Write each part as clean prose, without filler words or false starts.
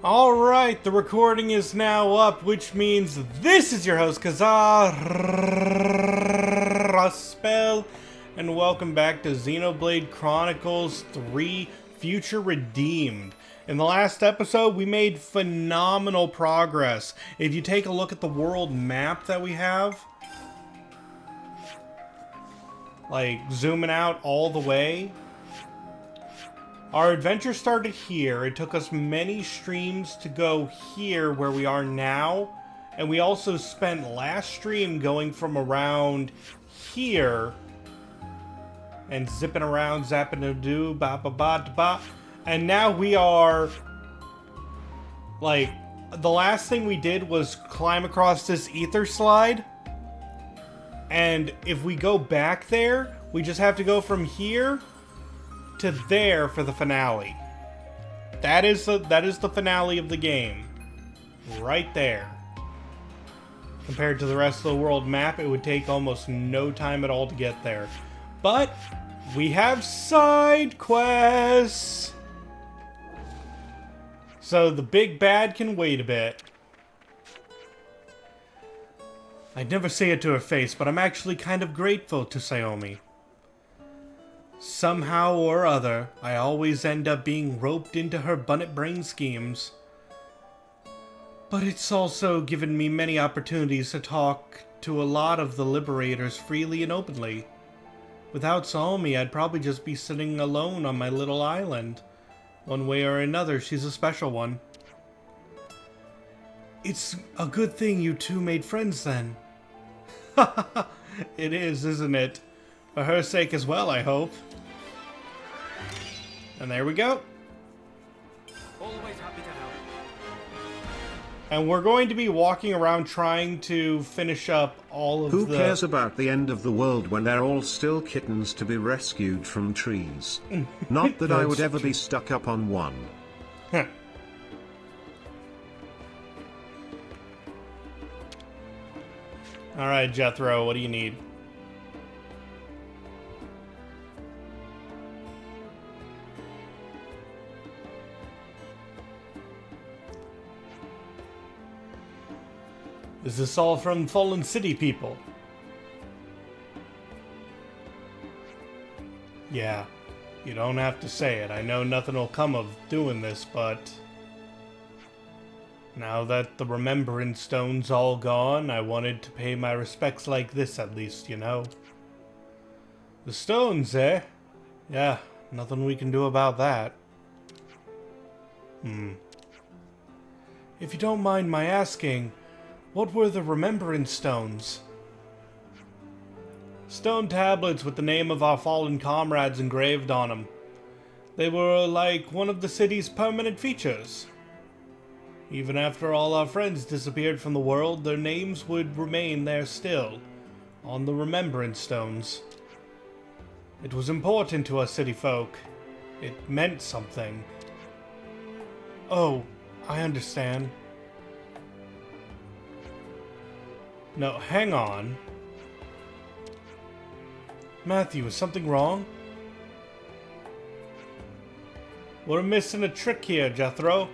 Alright, the recording is now up, which means this is your host, Raspel, and welcome back to Xenoblade Chronicles 3 Future Redeemed. In the last episode, we made phenomenal progress. If you take a look at the world map that we have, like zooming out all the way, our adventure started here. It took us many streams to go here where we are now. And we also spent last stream going from around here and zipping around, zapping a doo, ba ba ba ba. And now we are, like, the last thing we did was climb across this ether slide. And if we go back there, we just have to go from here to there for the finale. That is the finale of the game. Right there. Compared to the rest of the world map, it would take almost no time at all to get there. But we have side quests. So the big bad can wait a bit. I'd never say it to her face, but I'm actually kind of grateful to Saomi. Somehow or other, I always end up being roped into her bunnet brain schemes. But it's also given me many opportunities to talk to a lot of the liberators freely and openly. Without Saomi, I'd probably just be sitting alone on my little island. One way or another, she's a special one. It's a good thing you two made friends then. It is, isn't it? For her sake as well, I hope. And there we go. Always happy to help. And we're going to be walking around trying to finish up all of Who cares about the end of the world when they're all still kittens to be rescued from trees? Not that I would ever be stuck up on one. Alright, Jethro, what do you need? Is this all from Fallen City people? Yeah, you don't have to say it. I know nothing will come of doing this, but now that the Remembrance Stone's all gone, I wanted to pay my respects like this at least, you know. The stones, eh? Yeah, nothing we can do about that. If you don't mind my asking, what were the Remembrance Stones? Stone tablets with the name of our fallen comrades engraved on them. They were like one of the city's permanent features. Even after all our friends disappeared from the world, their names would remain there still, on the Remembrance Stones. It was important to us city folk. It meant something. Oh, I understand. No, hang on. Matthew, is something wrong? We're missing a trick here, Jethro.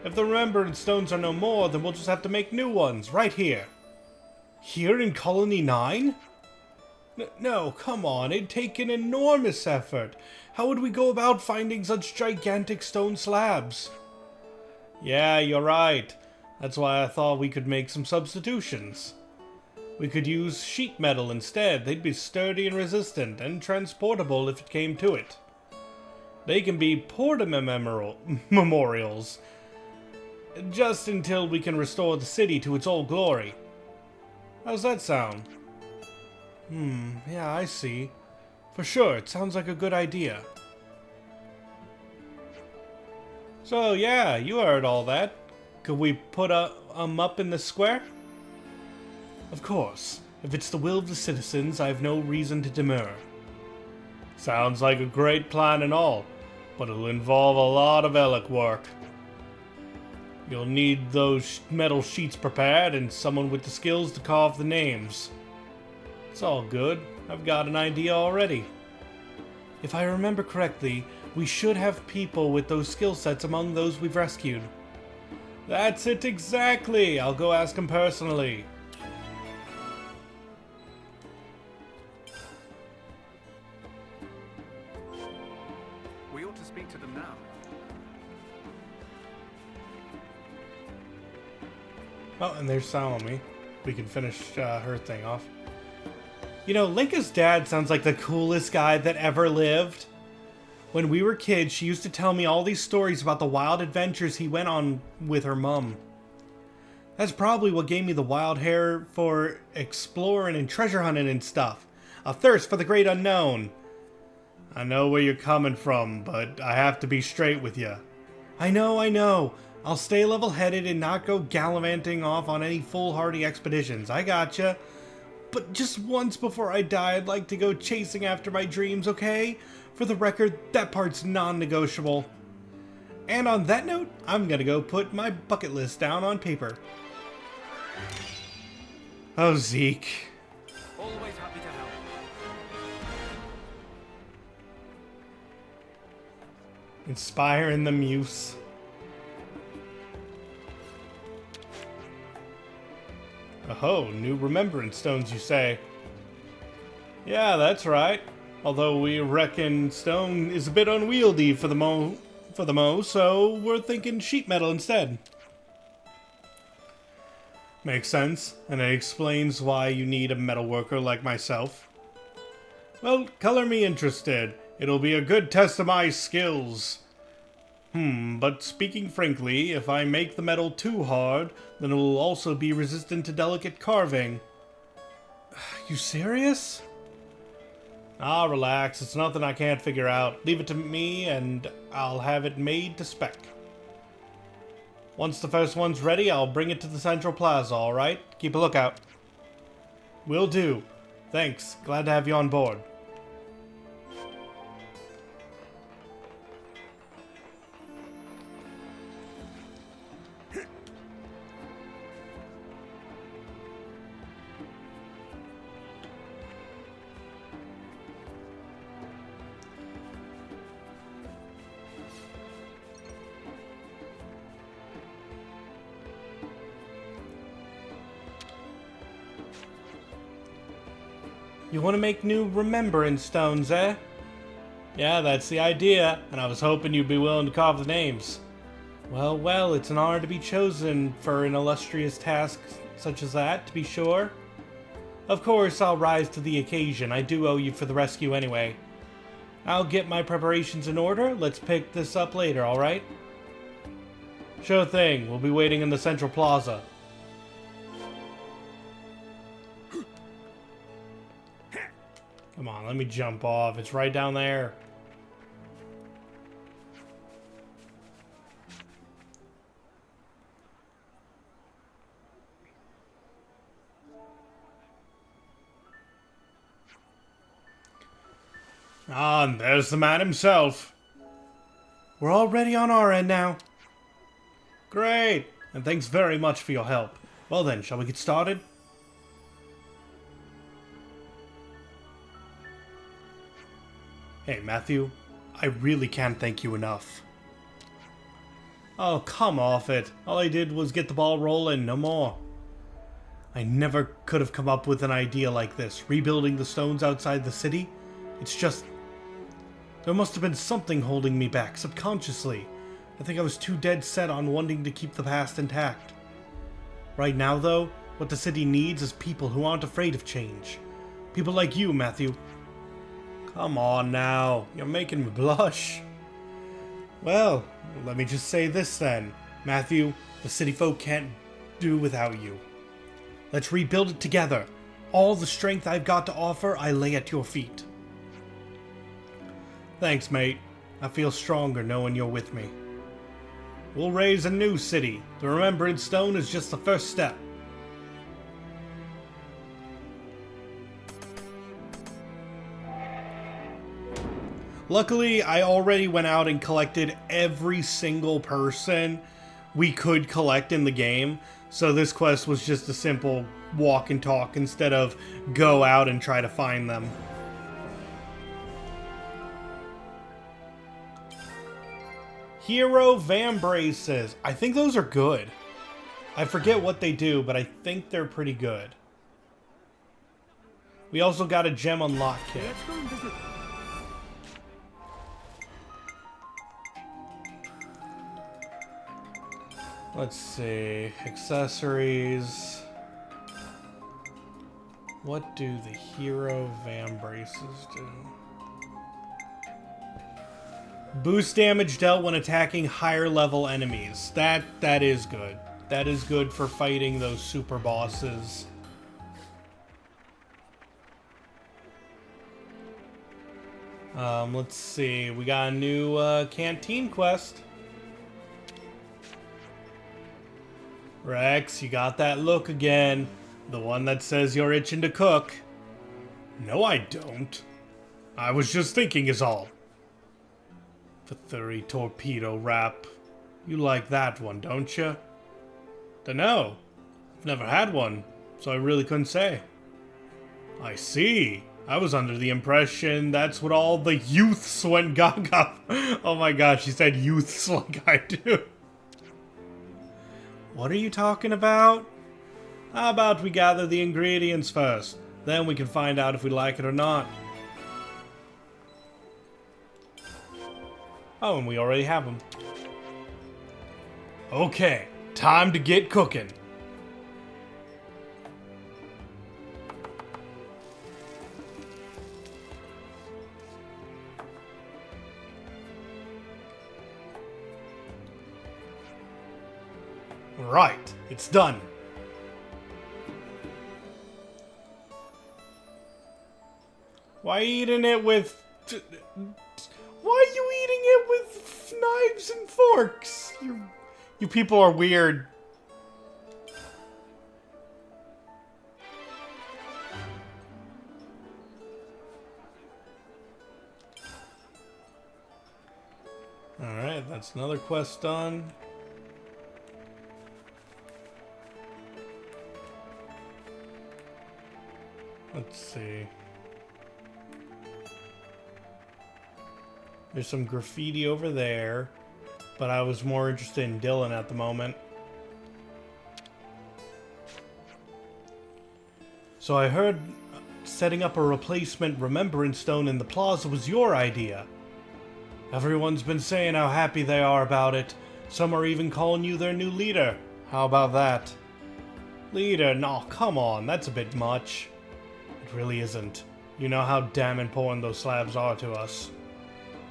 If the Remembrance Stones are no more, then we'll just have to make new ones, right here. Here in Colony 9? No, come on, it'd take an enormous effort. How would we go about finding such gigantic stone slabs? Yeah, you're right. That's why I thought we could make some substitutions. We could use sheet metal instead. They'd be sturdy and resistant, and transportable if it came to it. They can be memorials, just until we can restore the city to its old glory. How's that sound? Yeah, I see. For sure, it sounds like a good idea. So, yeah, you heard all that. Could we put 'em up in the square? Of course. If it's the will of the citizens, I have no reason to demur. Sounds like a great plan and all, but it'll involve a lot of Elec work. You'll need those metal sheets prepared and someone with the skills to carve the names. It's all good. I've got an idea already. If I remember correctly, we should have people with those skill sets among those we've rescued. That's it exactly. I'll go ask him personally. We ought to speak to them now. Oh, and there's Salome. We can finish her thing off. You know, Linka's dad sounds like the coolest guy that ever lived. When we were kids, she used to tell me all these stories about the wild adventures he went on with her mum. That's probably what gave me the wild hair for exploring and treasure hunting and stuff. A thirst for the great unknown. I know where you're coming from, but I have to be straight with you. I know. I'll stay level-headed and not go gallivanting off on any foolhardy expeditions. I gotcha. But just once before I die, I'd like to go chasing after my dreams, okay? For the record, that part's non-negotiable. And on that note, I'm gonna go put my bucket list down on paper. Oh, Zeke. Always happy to help. Inspiring the muse. Oh, new remembrance stones, you say? Yeah, that's right. Although we reckon stone is a bit unwieldy for the mo, so we're thinking sheet metal instead. Makes sense, and it explains why you need a metal worker like myself. Well, color me interested. It'll be a good test of my skills. But speaking frankly, if I make the metal too hard, then it will also be resistant to delicate carving. You serious? Ah, relax. It's nothing I can't figure out. Leave it to me, and I'll have it made to spec. Once the first one's ready, I'll bring it to the Central Plaza, alright? Keep a lookout. Will do. Thanks. Glad to have you on board. You want to make new remembrance stones, eh? Yeah, that's the idea, and I was hoping you'd be willing to carve the names. Well, it's an honor to be chosen for an illustrious task such as that, to be sure. Of course, I'll rise to the occasion. I do owe you for the rescue anyway. I'll get my preparations in order. Let's pick this up later, alright? Sure thing. We'll be waiting in the Central Plaza. Come on, let me jump off. It's right down there. Ah, and there's the man himself. We're already on our end now. Great, and thanks very much for your help. Well then, shall we get started? Hey, Matthew, I really can't thank you enough. Oh, come off it. All I did was get the ball rolling, no more. I never could have come up with an idea like this. Rebuilding the stones outside the city? It's just... there must have been something holding me back, subconsciously. I think I was too dead set on wanting to keep the past intact. Right now, though, what the city needs is people who aren't afraid of change. People like you, Matthew. Come on now, you're making me blush. Well, let me just say this then. Matthew, the city folk can't do without you. Let's rebuild it together. All the strength I've got to offer, I lay at your feet. Thanks, mate. I feel stronger knowing you're with me. We'll raise a new city. The Remembrance Stone is just the first step. Luckily, I already went out and collected every single person we could collect in the game, so this quest was just a simple walk and talk instead of go out and try to find them. Hero Vambraces. I think those are good. I forget what they do, but I think they're pretty good. We also got a gem unlock kit. Let's go and visit. Let's see. Accessories. What do the hero Van braces do? Boost damage dealt when attacking higher level enemies. That is good. That is good for fighting those super bosses. Let's see. We got a new canteen quest. Rex, you got that look again. The one that says you're itching to cook. No, I don't. I was just thinking is all. Furry torpedo wrap. You like that one, don't you? Dunno. I've never had one, so I really couldn't say. I see. I was under the impression that's what all the youths went gaga. Oh my gosh, she said youths like I do. What are you talking about? How about we gather the ingredients first? Then we can find out if we like it or not. Oh, and we already have them. Okay, time to get cooking. Right, it's done. Why eating it with... Why are you eating it with knives and forks? You people are weird. Alright, that's another quest done. Let's see. There's some graffiti over there, but I was more interested in Dylan at the moment. So I heard setting up a replacement remembrance stone in the plaza was your idea. Everyone's been saying how happy they are about it. Some are even calling you their new leader. How about that? Leader? No, come on, that's a bit much. It really isn't. You know how damn important those slabs are to us.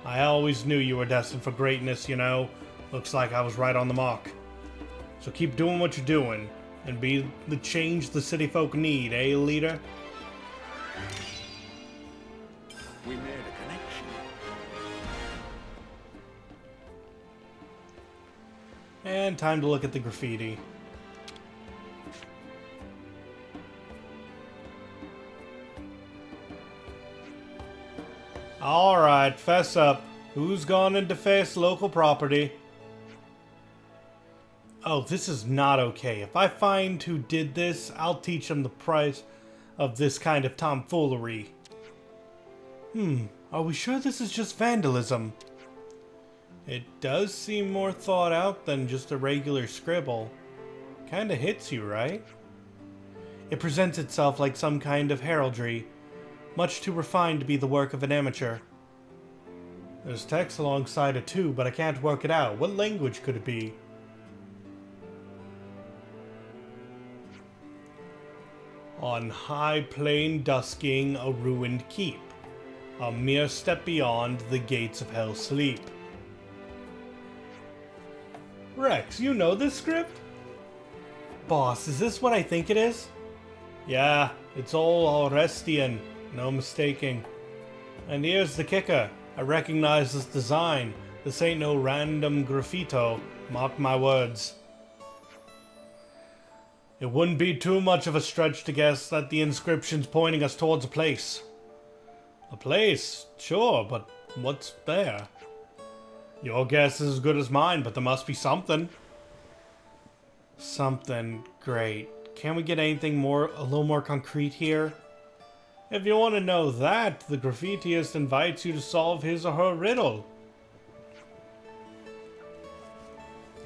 I always knew you were destined for greatness, you know. Looks like I was right on the mark. So keep doing what you're doing, and be the change the city folk need, eh, leader? We made a connection. And time to look at the graffiti. Alright, fess up. Who's gone and defaced local property? Oh, this is not okay. If I find who did this, I'll teach them the price of this kind of tomfoolery. Are we sure this is just vandalism? It does seem more thought out than just a regular scribble. Kinda hits you, right? It presents itself like some kind of heraldry. Much too refined to be the work of an amateur. There's text alongside it too, but I can't work it out. What language could it be? On high plain dusking a ruined keep. A mere step beyond the gates of hell sleep. Rex, you know this script? Boss, is this what I think it is? Yeah, it's all Orestian. No mistaking. And here's the kicker. I recognize this design. This ain't no random graffito. Mark my words. It wouldn't be too much of a stretch to guess that the inscription's pointing us towards a place. A place? Sure, but what's there? Your guess is as good as mine, but there must be something. Something. Great. Can we get anything a little more concrete here? If you want to know that, the graffitiist invites you to solve his or her riddle.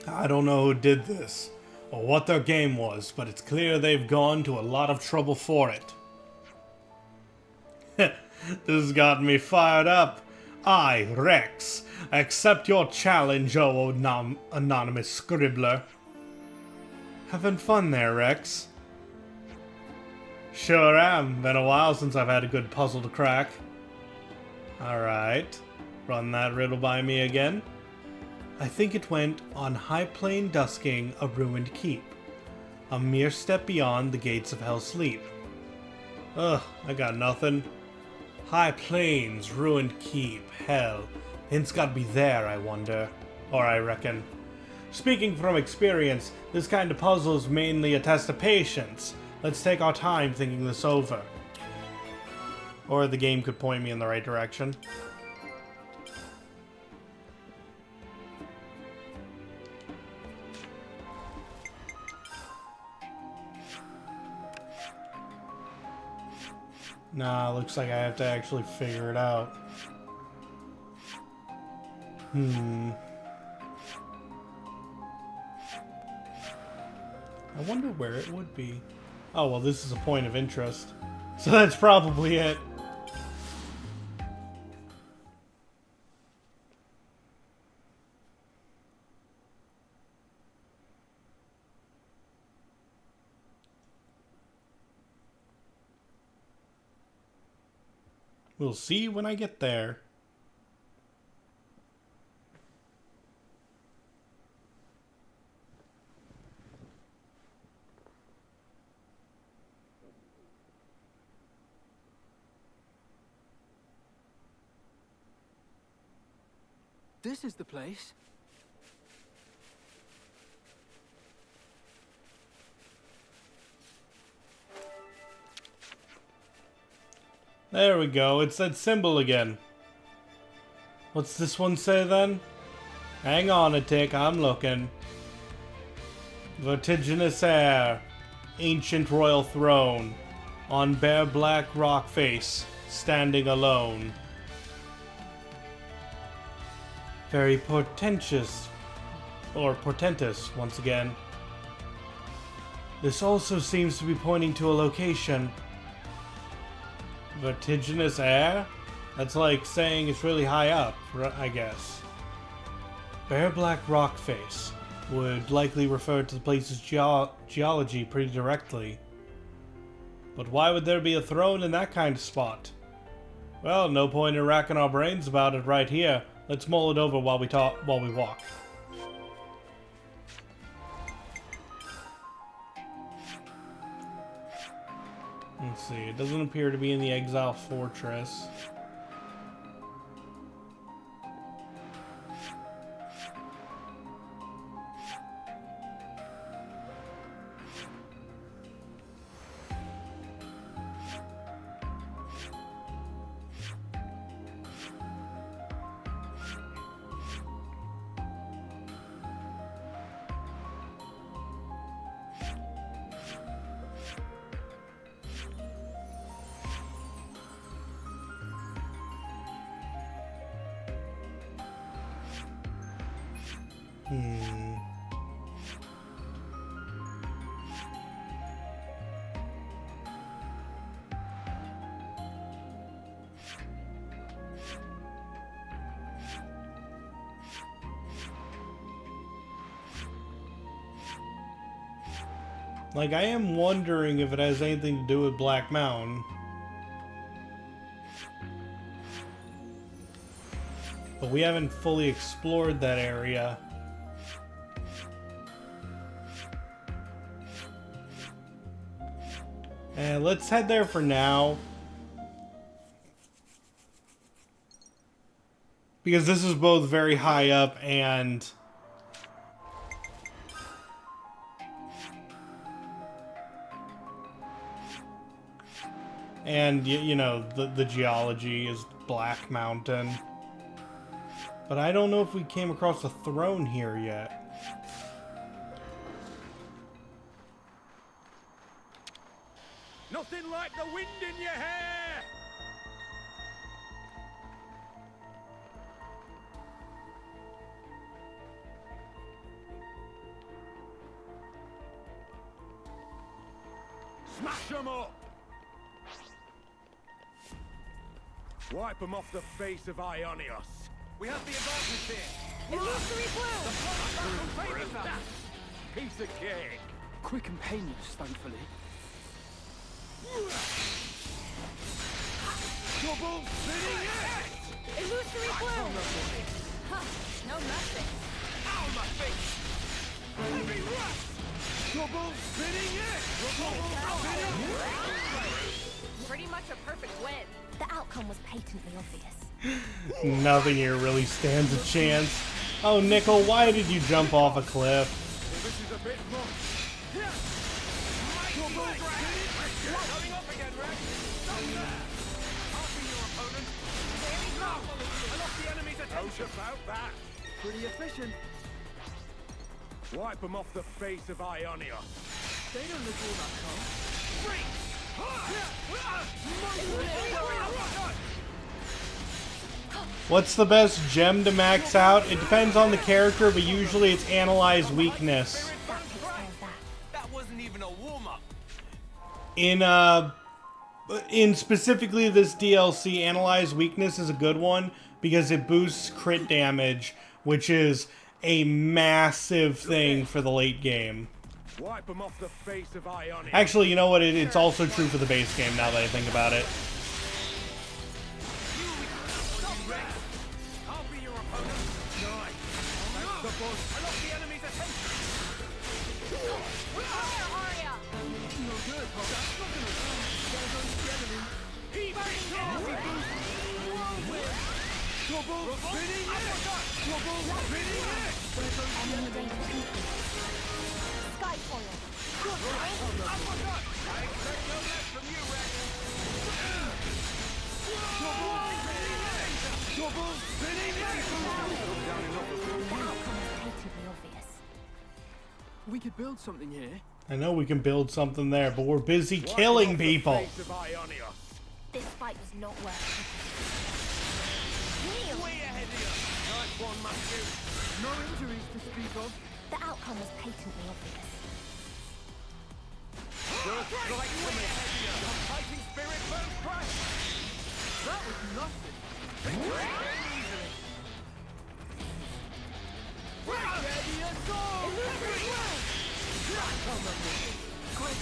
I don't know who did this, or what their game was, but it's clear they've gone to a lot of trouble for it. This has gotten me fired up. I, Rex, accept your challenge, oh anonymous scribbler. Having fun there, Rex? Sure am. Been a while since I've had a good puzzle to crack. Alright. Run that riddle by me again. I think it went on High Plain Dusking, a ruined keep. A mere step beyond the gates of Hell Sleep. Ugh, I got nothing. High Plains, ruined keep, hell. Hint's gotta be there, I wonder. Or I reckon. Speaking from experience, this kind of puzzle is mainly a test of patience. Let's take our time thinking this over. Or the game could point me in the right direction. Nah, looks like I have to actually figure it out. I wonder where it would be. Oh, well, this is a point of interest. So that's probably it. We'll see when I get there. This is the place. There we go, it's that symbol again. What's this one say then? Hang on a tick, I'm looking. Vertiginous air. Ancient royal throne. On bare black rock face. Standing alone. Very portentous. Or portentous, once again. This also seems to be pointing to a location. Vertiginous air? That's like saying it's really high up, I guess. Bare black rock face would likely refer to the place's geology pretty directly. But why would there be a throne in that kind of spot? Well, no point in racking our brains about it right here. Let's mull it over while we walk. Let's see, it doesn't appear to be in the Exile Fortress. Like, I am wondering if it has anything to do with Black Mountain. But we haven't fully explored that area. And let's head there for now. Because this is both very high up and... And, you know, the geology is Black Mountain. But I don't know if we came across a throne here yet. Nothing like the wind in your hair! Smash them up! Wipe them off the face of Ionios. We have the advantage here. Illusory blow! Piece of cake. Quick and painless, thankfully. Double spinning it! Illusory blow! Huh, no nothing. Ow, my face! Heavy rush! Double spinning it! Double spinning it! Pretty much a perfect win. The outcome was patently obvious. Nothing here really stands a chance. Oh, Nickel, why did you jump off a cliff? This is a bit much. Double spinning! Coming up again, Rex! Don't there! I'll be your opponent. No! I lost the enemy's Out attention. about that. Pretty efficient. Wipe them off the face of Ionios. They don't look all that calm. What's the best gem to max out? It depends on the character, but usually it's Analyze Weakness. That wasn't even a warm-up. In specifically this DLC, Analyze Weakness is a good one because it boosts crit damage, which is a massive thing for the late game. Wipe them off the face of Ionios. Actually, you know what? It's also true for the base game now that I think about it. I'll be your opponent. Nice. Thanks the buzz. I lost the enemy's attention. Aria! No good, Pop. That's not gonna work. There goes the enemy. Double spinning it! Double spinning it! Enemy data complete. Skyfoil. I forgot. I expect no less from you, Rex. Double spinning it! The outcome was patently obvious. We could build something here. I know we can build something there, but we're busy killing people. Face of Ionios. This fight was not worth it. Kneel! Way ahead of you. Nice one, Matthew. No injuries to speak of. The outcome was patently obvious. Just like to me. Your fighting spirit burns bright. That was nothing. Very easily. Ready as gold! Great.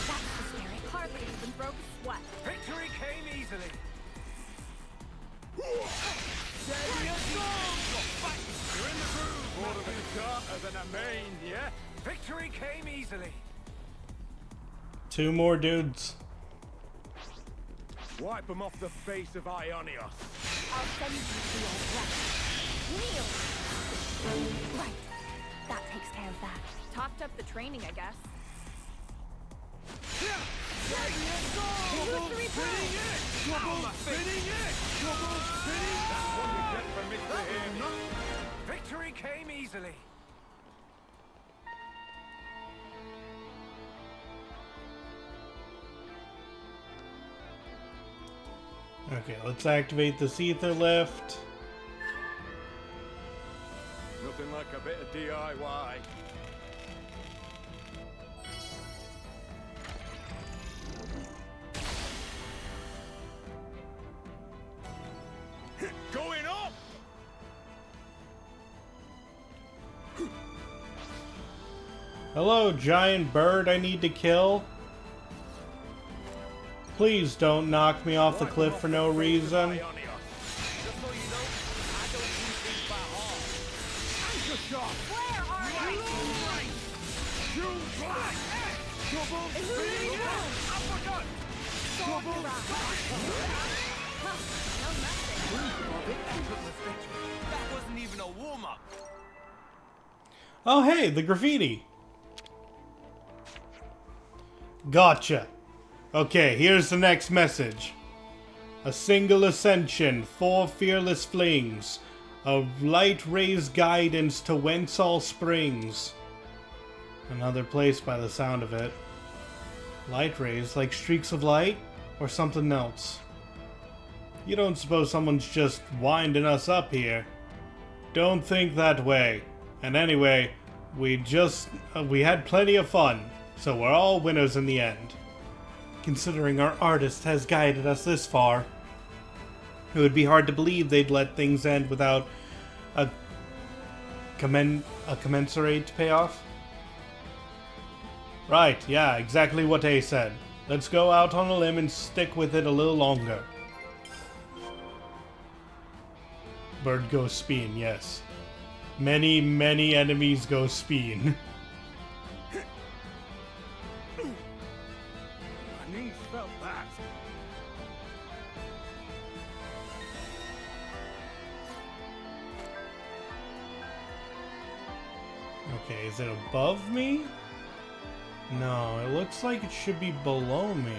That's the spirit. Hardly even broke a sweat. Victory came easily. Ready as gold! You're in the groove. More of a starter than a main, yeah? Victory came easily. Two more dudes. Wipe them off the face of Ionios. I'll send you to your rest. Kneel! Right. That takes care of that. Topped up the training, I guess. Illusory blow! Double spinning it! Double spinning! That's what you get for misbehaving. Victory came easily. Okay, let's activate this ether lift. Nothing like a bit of DIY. Going up! Hello, giant bird I need to kill. Please don't knock me off the cliff for no reason. Just so you know, I don't do things by heart. Anchor shot! Where are you? June black! Double spinning it! I forgot. Double That wasn't even a warm-up. Oh, hey, the graffiti. Gotcha. Okay, here's the next message. A single ascension, 4 fearless flings. A light rays guidance to whence all springs. Another place by the sound of it. Light rays, like streaks of light? Or something else? You don't suppose someone's just winding us up here? Don't think that way. And anyway, we had plenty of fun, so we're all winners in the end. considering our artist has guided us this far. It would be hard to believe they'd let things end without a commensurate payoff. Right, yeah, exactly what A said. Let's go out on a limb and stick with it a little longer. Bird goes spin, yes. Many, many enemies go spin. My knees felt that. Okay, is it above me? No, it looks like it should be below me.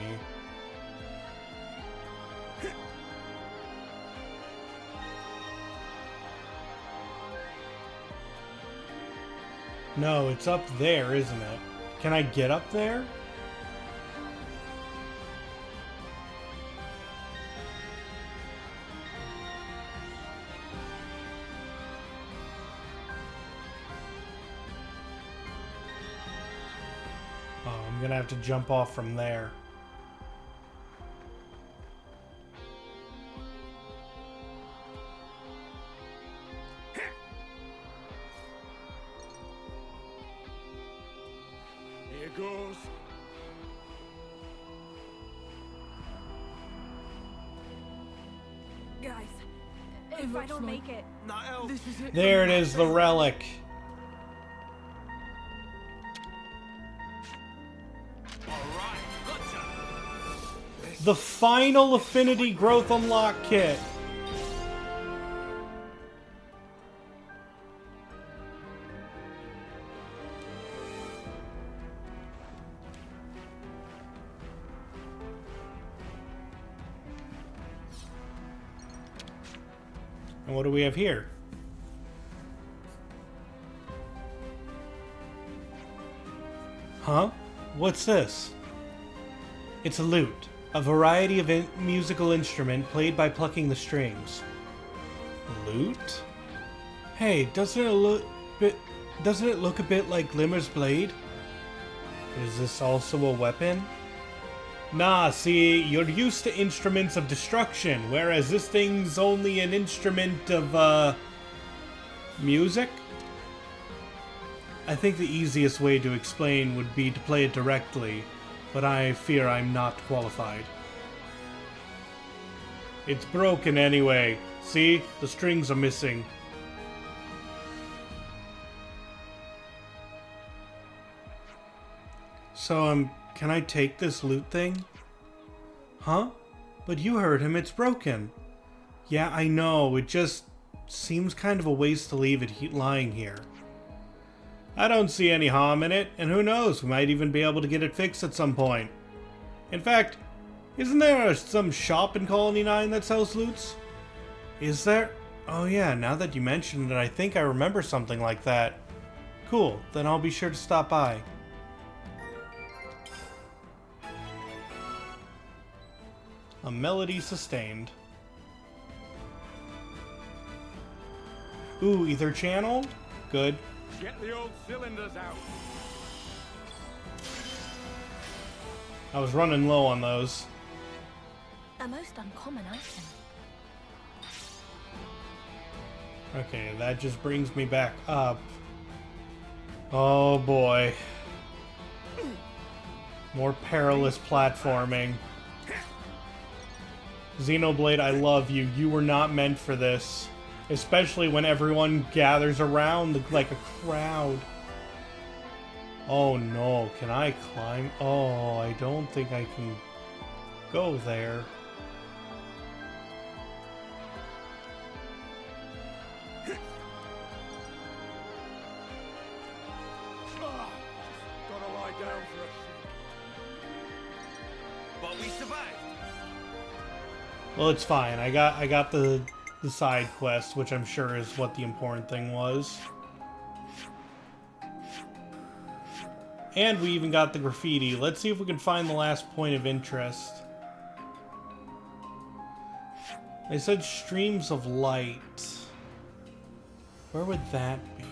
No, it's up there, isn't it? Can I get up there? Oh, I'm gonna have to jump off from there. Here goes. Guys, if I looks don't like- make it, Not else. This is it. There it is, the relic. Alright, gotcha. The final Affinity Growth Unlock Kit. And what do we have here? Huh? What's this? It's a lute, a variety of musical instrument played by plucking the strings. Lute? Hey, doesn't it look a bit like Glimmer's blade? Is this also a weapon? Nah, see, you're used to instruments of destruction, whereas this thing's only an instrument of, music? I think the easiest way to explain would be to play it directly, but I fear I'm not qualified. It's broken anyway. See? The strings are missing. So, can I take this loot thing? Huh? But you heard him, it's broken. Yeah, I know, it just seems kind of a waste to leave it lying here. I don't see any harm in it, and who knows, we might even be able to get it fixed at some point. In fact, isn't there some shop in Colony 9 that sells loots? Is there? Oh yeah, now that you mentioned it, I think I remember something like that. Cool, then I'll be sure to stop by. A melody sustained. Ooh, ether channeled? Good. Get the old cylinders out. I was running low on those. a most uncommon item. Okay, that just brings me back up. Oh boy. More perilous platforming. Xenoblade, I love you. You were not meant for this. Especially when everyone gathers around like a crowd. Oh no, can I climb? Oh, I don't think I can go there. Gotta lie down for a sec. But we survived. Well, it's fine. I got the side quest, which I'm sure is what the important thing was. And we even got the graffiti. Let's see if we can find the last point of interest. They said streams of light. Where would that be?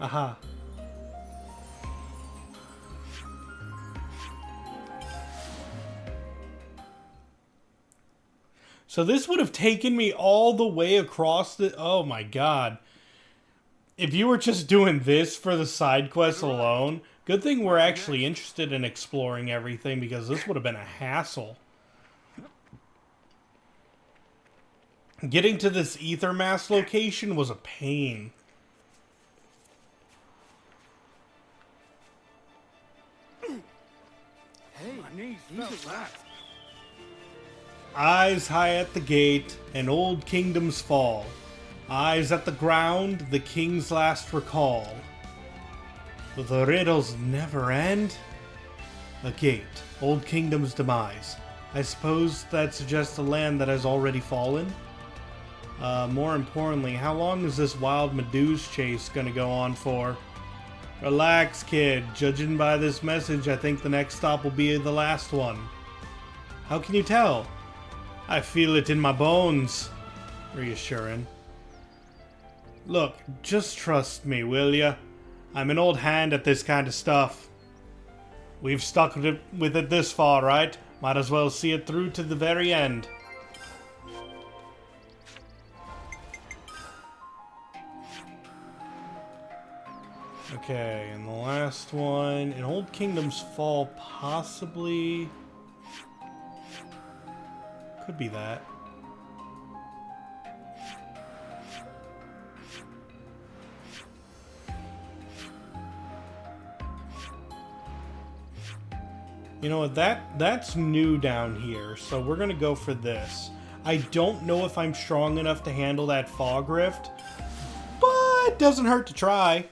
Aha. So this would have taken me all the way across the... Oh my god. If you were just doing this for the side quests alone, good thing we're actually interested in exploring everything, because this would have been a hassle. Getting to this ether mass location was a pain. Hey, my knees felt that. Eyes high at the gate, and old kingdoms fall. Eyes at the ground, the king's last recall. The riddles never end. A gate, old kingdom's demise. I suppose that suggests a land that has already fallen? More importantly, how long is this wild Medusa chase gonna go on for? Relax, kid. Judging by this message, I think the next stop will be the last one. How can you tell? I feel it in my bones. Reassuring. Look, just trust me, will ya? I'm an old hand at this kind of stuff. We've stuck with it this far, right? Might as well see it through to the very end. Okay, and the last one, in Old Kingdom's Fall, possibly... Could be that. You know what, that's new down here, so we're gonna go for this. I don't know if I'm strong enough to handle that fog rift, but it doesn't hurt to try.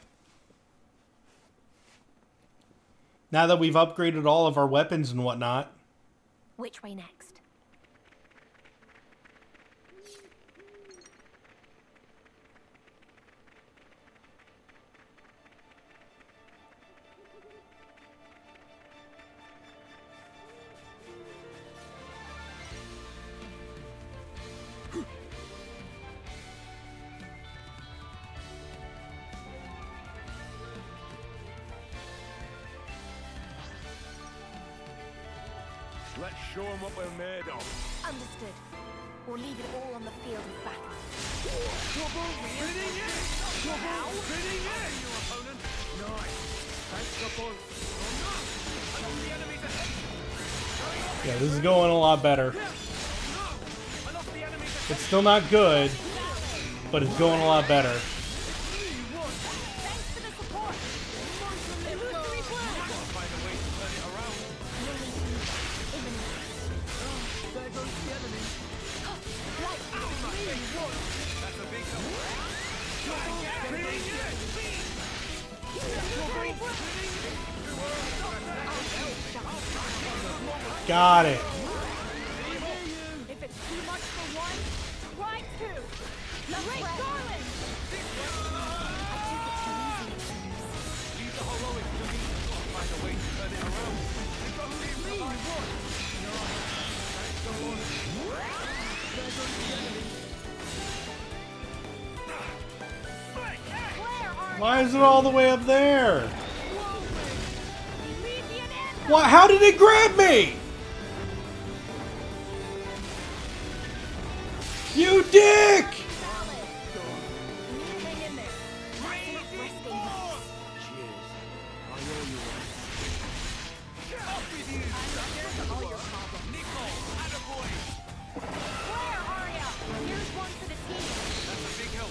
Now that we've upgraded all of our weapons and whatnot. Which way next? Let's show them what we're made of. Understood. Or leave it all on the field of battle. Trouble spinning it! Trouble spinning it! Your opponent. Nice. Thanks the ball. Oh no! I lost the enemy's attention. Yeah, this is going a lot better. No! I lost the enemy's attention. It's still not good, but it's going a lot better. Thanks for the support. Illusory blast. Find a way to turn it around. There goes the enemy. That's a big help. Spinning it! Got it. If it's too much for one, try two. Great Garland! I took it too easy, it seems. Leave the heroic to me. Find a way to turn it around. We got to leave the light. Thanks the Lord. There goes the enemy. Claire, are Why is it all the way up there? Elysian end. What? How did it grab me? You dick! Valid. Hang in there. That's enough resting place. Cheers. I owe you one. I'm here for all your problems. Claire, Arya, here's one for the team. That's a big help.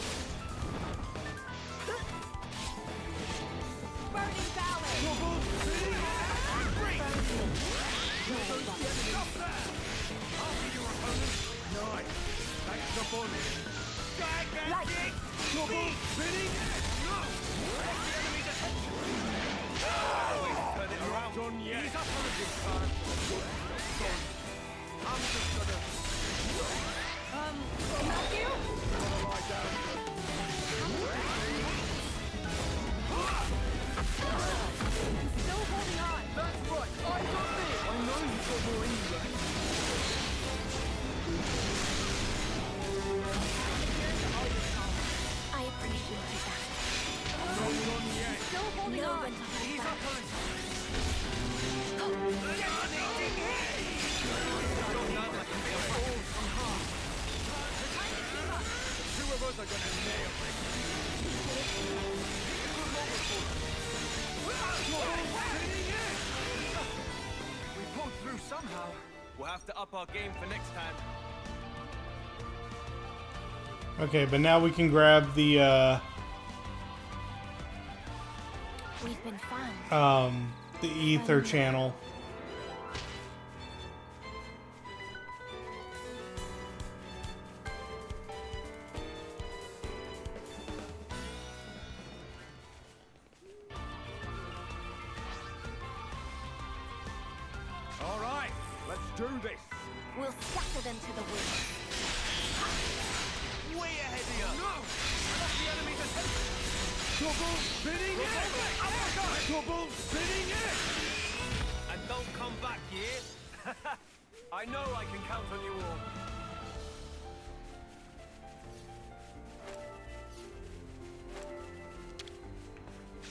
Burning Valley. Nice. Thanks the bonus. Light. Trouble spinning it. No. What's the enemy's attention? Turn it around. Done yet. He's up on a big time. Sorry. I'm just gonna Matthew? lie down. Still holding on. That's right. I got this. I know you've got more in you, right? I appreciate that. Still holding on. Ease up on it. Two of us are gonna nail it. We pulled through somehow. We'll have to up our game for next time. Okay, but now we can grab the We've been found. the ether channel. All right, let's do this. We'll scatter them to the wind. Way ahead of you. No! I lost the enemy's attention. Double spinning it! Double spinning it! And don't come back here. I know I can count on you all.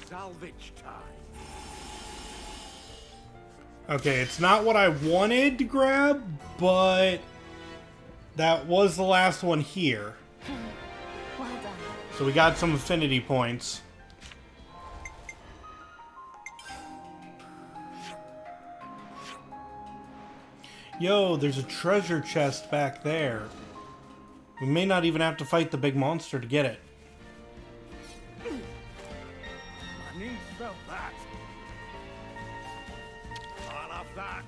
Salvage time. Okay, it's not what I wanted to grab, but that was the last one here. Well done. So we got some affinity points. Yo, there's a treasure chest back there. We may not even have to fight the big monster to get it. My knees felt that. I'll have that.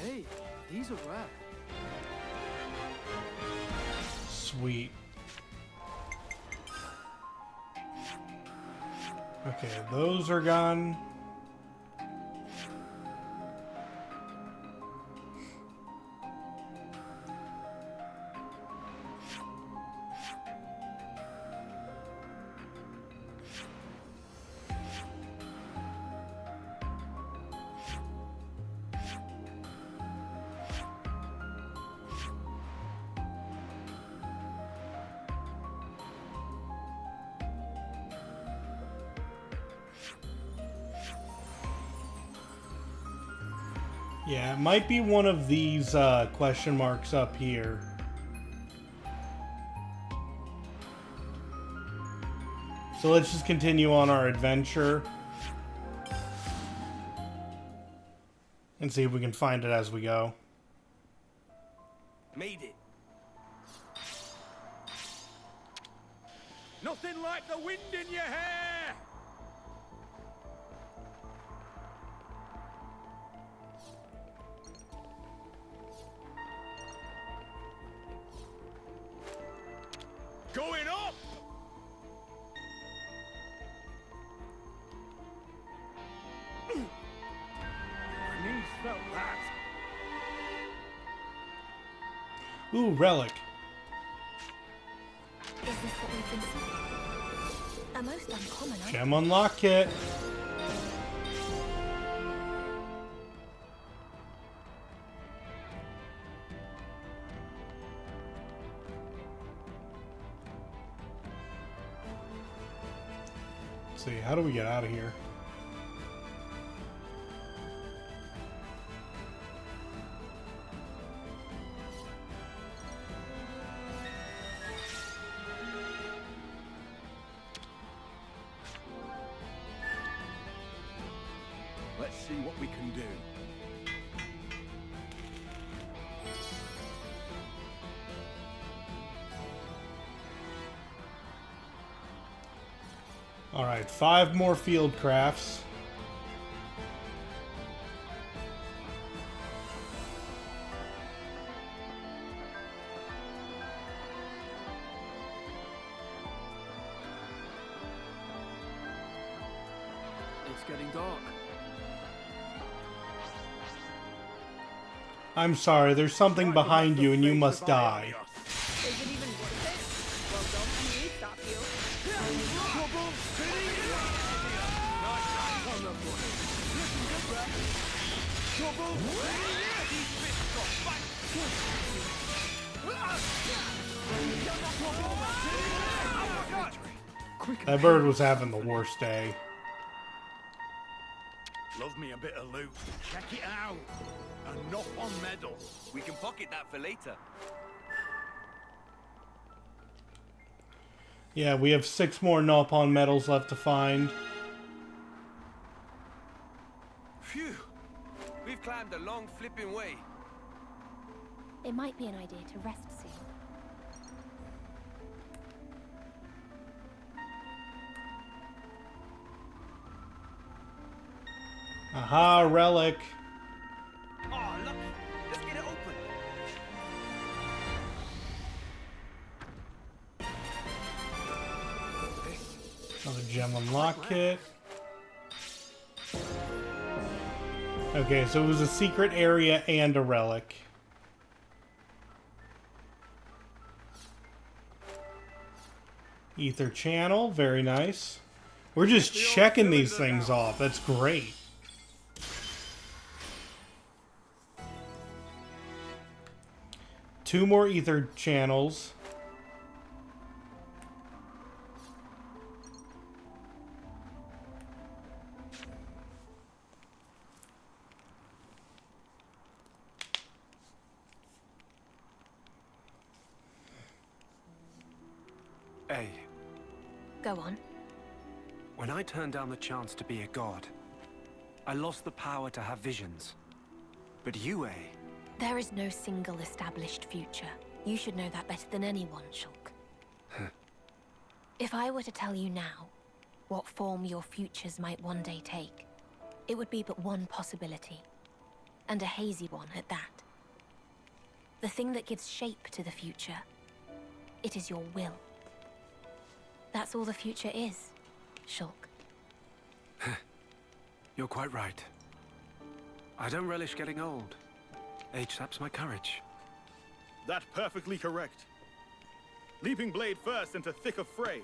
Hey, these are rare. Sweet. Okay, those are gone. Yeah, it might be one of these question marks up here. So let's just continue on our adventure and see if we can find it as we go. Made it. Nothing like the wind in your hair! Going up! My knees felt that. Ooh, relic. Is this what we've been seeing? A most uncommon item. Gem unlock kit. Let's see, how do we get out of here? Let's see what we can do. Alright, 5 more field crafts. It's getting dark. I'm sorry, there's something behind you and you must die. Is it even worth it? Well, don't let me stop you. Double spinning it! Double spinning it! quick and That bird was having the worst day. Love me a bit of loot. Check it out. A knock on medal. We can pocket that for later. Yeah, we have 6 more Nalpon medals left to find. Phew. We've climbed a long flipping way. It might be an idea to rest soon. Aha, relic. Oh, lucky. Let's get it open. Another gem unlock kit. Okay, so it was a secret area and a relic. Ether channel, very nice. We're just checking these things off. That's great. Two more ether channels. Hey, Go on. when I turned down the chance to be a god, I lost the power to have visions. But you, A, There is no single established future. You should know that better than anyone, Shulk. If I were to tell you now what form your futures might one day take, it would be but one possibility, and a hazy one at that. The thing that gives shape to the future, it is your will. That's all the future is, Shulk. you're quite right. I don't relish getting old. Age saps my courage. That's perfectly correct. Leaping blade first into thick of fray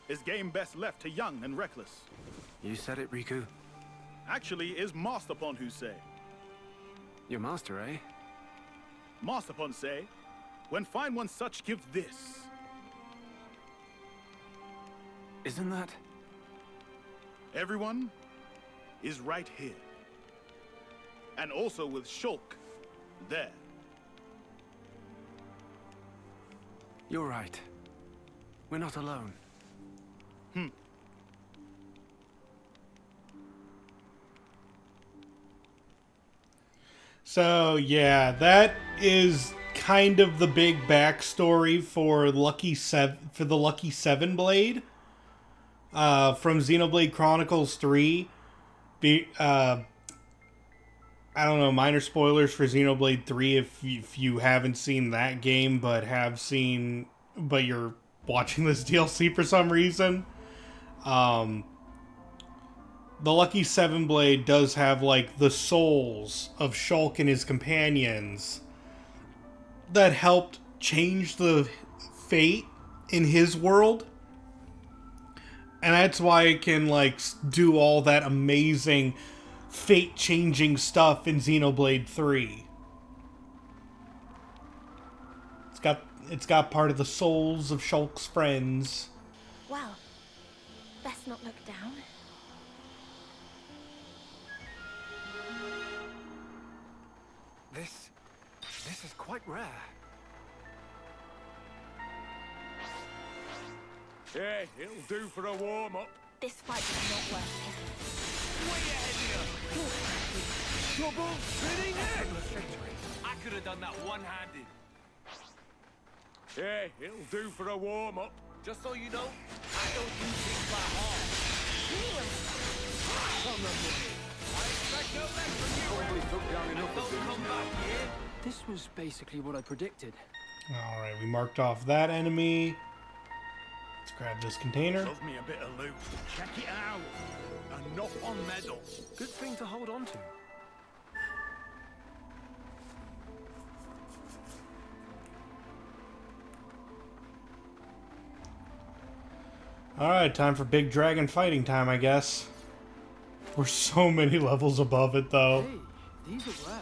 is game best left to young and reckless. You said it, Riku. Actually, is Masterpon who say. Your master, eh? Masterpon say, when find one such, give this. Isn't that... Everyone is right here. And also with Shulk there. You're right. We're not alone. So, yeah, that is kind of the big backstory for the Lucky Seven Blade from Xenoblade Chronicles 3. I don't know, minor spoilers for Xenoblade 3 if you haven't seen that game but you're watching this DLC for some reason. The Lucky Seven Blade does have, like, the souls of Shulk and his companions that helped change the fate in his world. And that's why it can, like, do all that amazing fate-changing stuff in Xenoblade 3. It's got part of the souls of Shulk's friends. Well, best not look down. This is quite rare. Hey, it'll do for a warm-up. This fight is not worth Way ahead of you. Double spinning it! I could have done that one-handed. Hey, it'll do for a warm-up. Just so you know, I don't do things by heart. I expect no less from you. Probably took down enough of Don't come back here. This was basically what I predicted. Alright, we marked off that enemy. Let's grab this container. Love me a bit of loot. Check it out. A knock on medal. Good thing to hold on to. Alright, time for big dragon fighting time, I guess. We're so many levels above it, though. Hey, these are rare.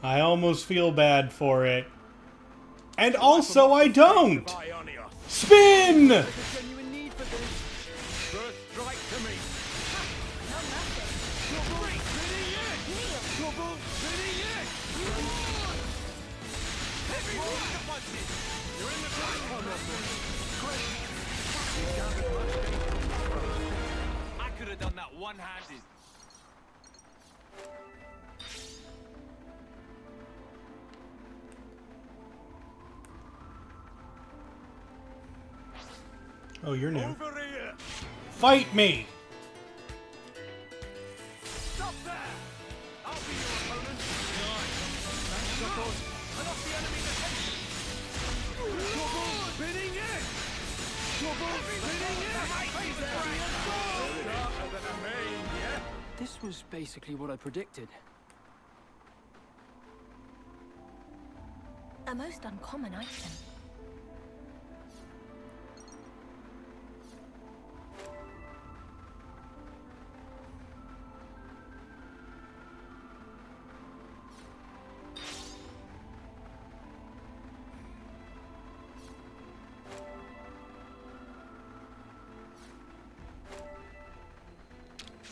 I almost feel bad for it. And also, I don't! Spin! There's a genuine need one-handed. Oh, you're new. Over here! Fight me! Stop there! I'll be your opponent. Nice. Thanks, Knuckles. I lost the enemy's attention. Trouble spinning it! Trouble spinning it! Sharper than a main, yeah? This was basically what I predicted. A most uncommon item.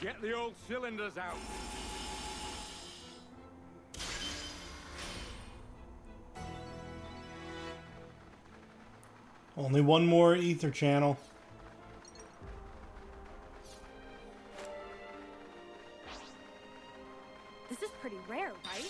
Get the old cylinders out. Only one more ether channel. This is pretty rare, right?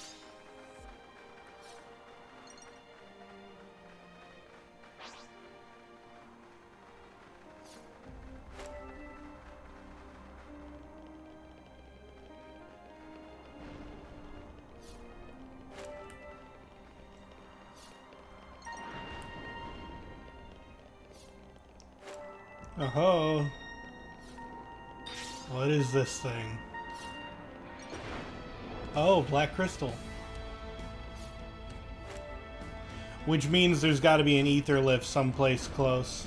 Oh. What is this thing? Oh, black crystal. Which means there's got to be an ether lift someplace close.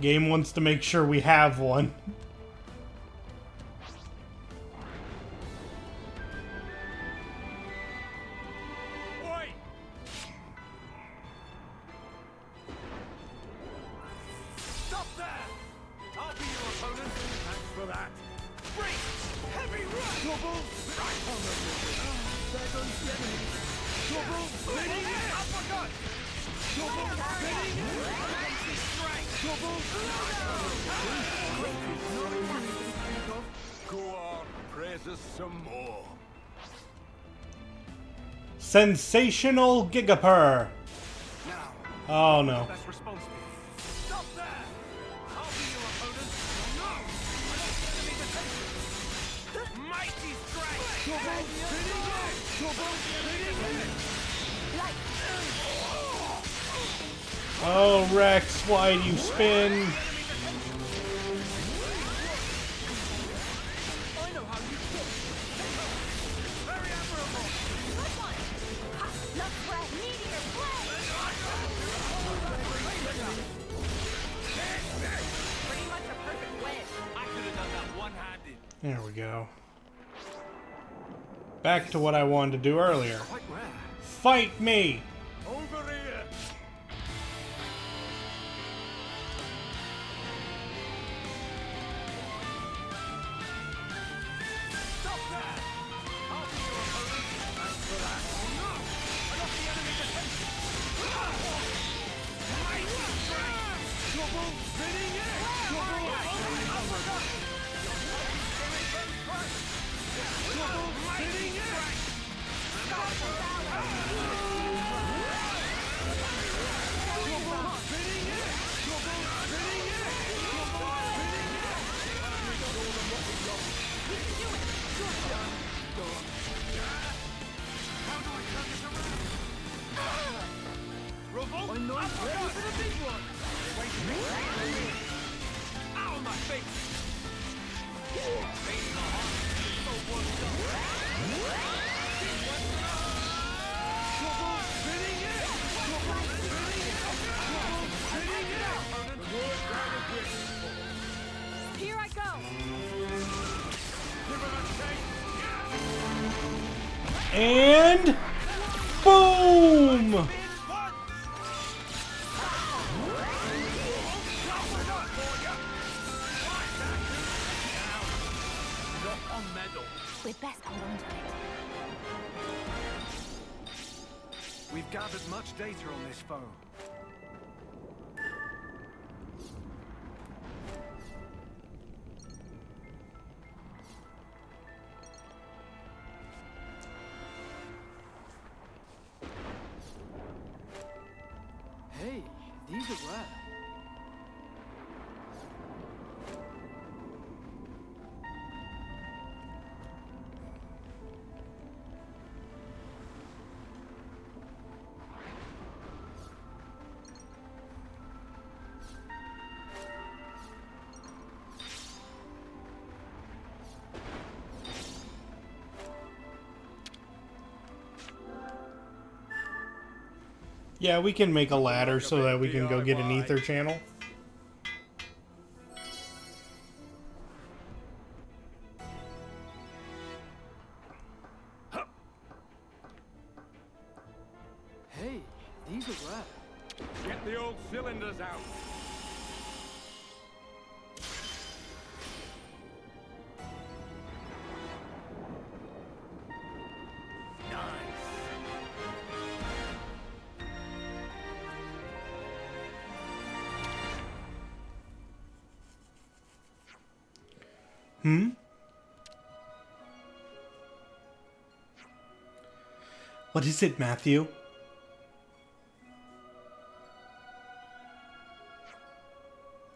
Game wants to make sure we have one. Oi! Stop there! I'll be your opponent. Thanks for that. Break! Heavy rush! Trouble! Right on the movement. There goes the enemy. Trouble! Spinning it! Uppercut! Trouble! Spinning it! Amazing strength! Trouble! Go on, praise us some more. Sensational Gigapur. Now, Oh no. that's responsible. Stop there! I'll be your opponent. No! I lost the enemy's attention. Mighty strike! Trouble! Spinning it! Trouble! Spinning it! Oh Rex, why do you spin? I know how you kill. Very admirable. Good one! Ha! Love spread, meteor, play! Pretty much a perfect win. I could have done that one-handed. There we go. Back to what I wanted to do earlier. Quite rare. Fight me! Over here. Stop there! I'll be your opponent. Thanks for that. Oh no! I lost the enemy's attention. Mighty strike! Trouble spinning it! Trouble! Uppercut! Trouble spinning it! Stop I'm not ready for the big one! Ow, my face! Face the heart. So worked up. Trouble spinning it! Trouble spinning it! Trouble spinning it! Opponent, you're down a bit. Here I go! Give it a shake. And boom! We'd best hold on to it. We've gathered much data on this foe. Hey, these are rare. Yeah, we can make a ladder so that we can go get an ether channel. Hey, these are rare. Get the old cylinders out. What is it, Matthew?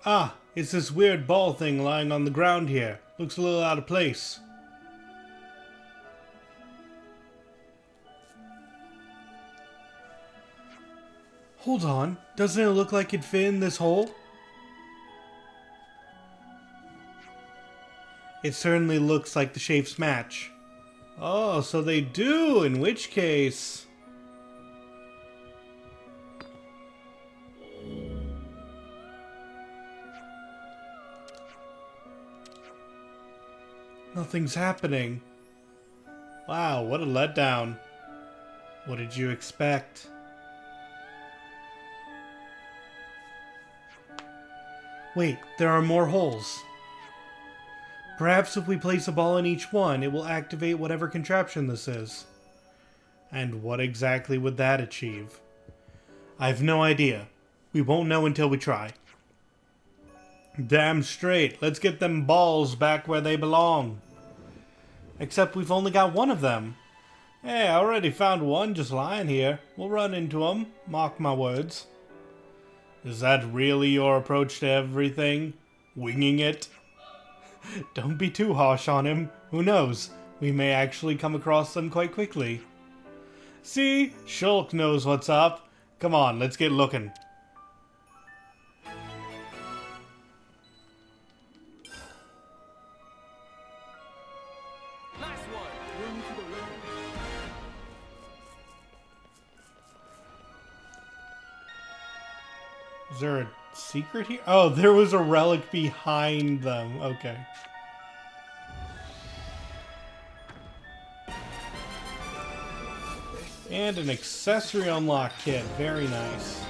Ah, it's this weird ball thing lying on the ground here. Looks a little out of place. Hold on, doesn't it look like it'd fit in this hole? It certainly looks like the shapes match. Oh, so they do, in which case... Nothing's happening. Wow, what a letdown. What did you expect? Wait, there are more holes. Perhaps if we place a ball in each one, it will activate whatever contraption this is. And what exactly would that achieve? I have no idea. We won't know until we try. Damn straight. Let's get them balls back where they belong. Except we've only got one of them. Hey, I already found one just lying here. We'll run into him. Mark my words. Is that really your approach to everything? Winging it? Don't be too harsh on him. Who knows? We may actually come across them quite quickly. See? Shulk knows what's up. Come on, let's get looking. Nice one. Run to the left. Is there a secret here? Oh, there was a relic behind them. Okay. And an accessory unlock kit. Very nice.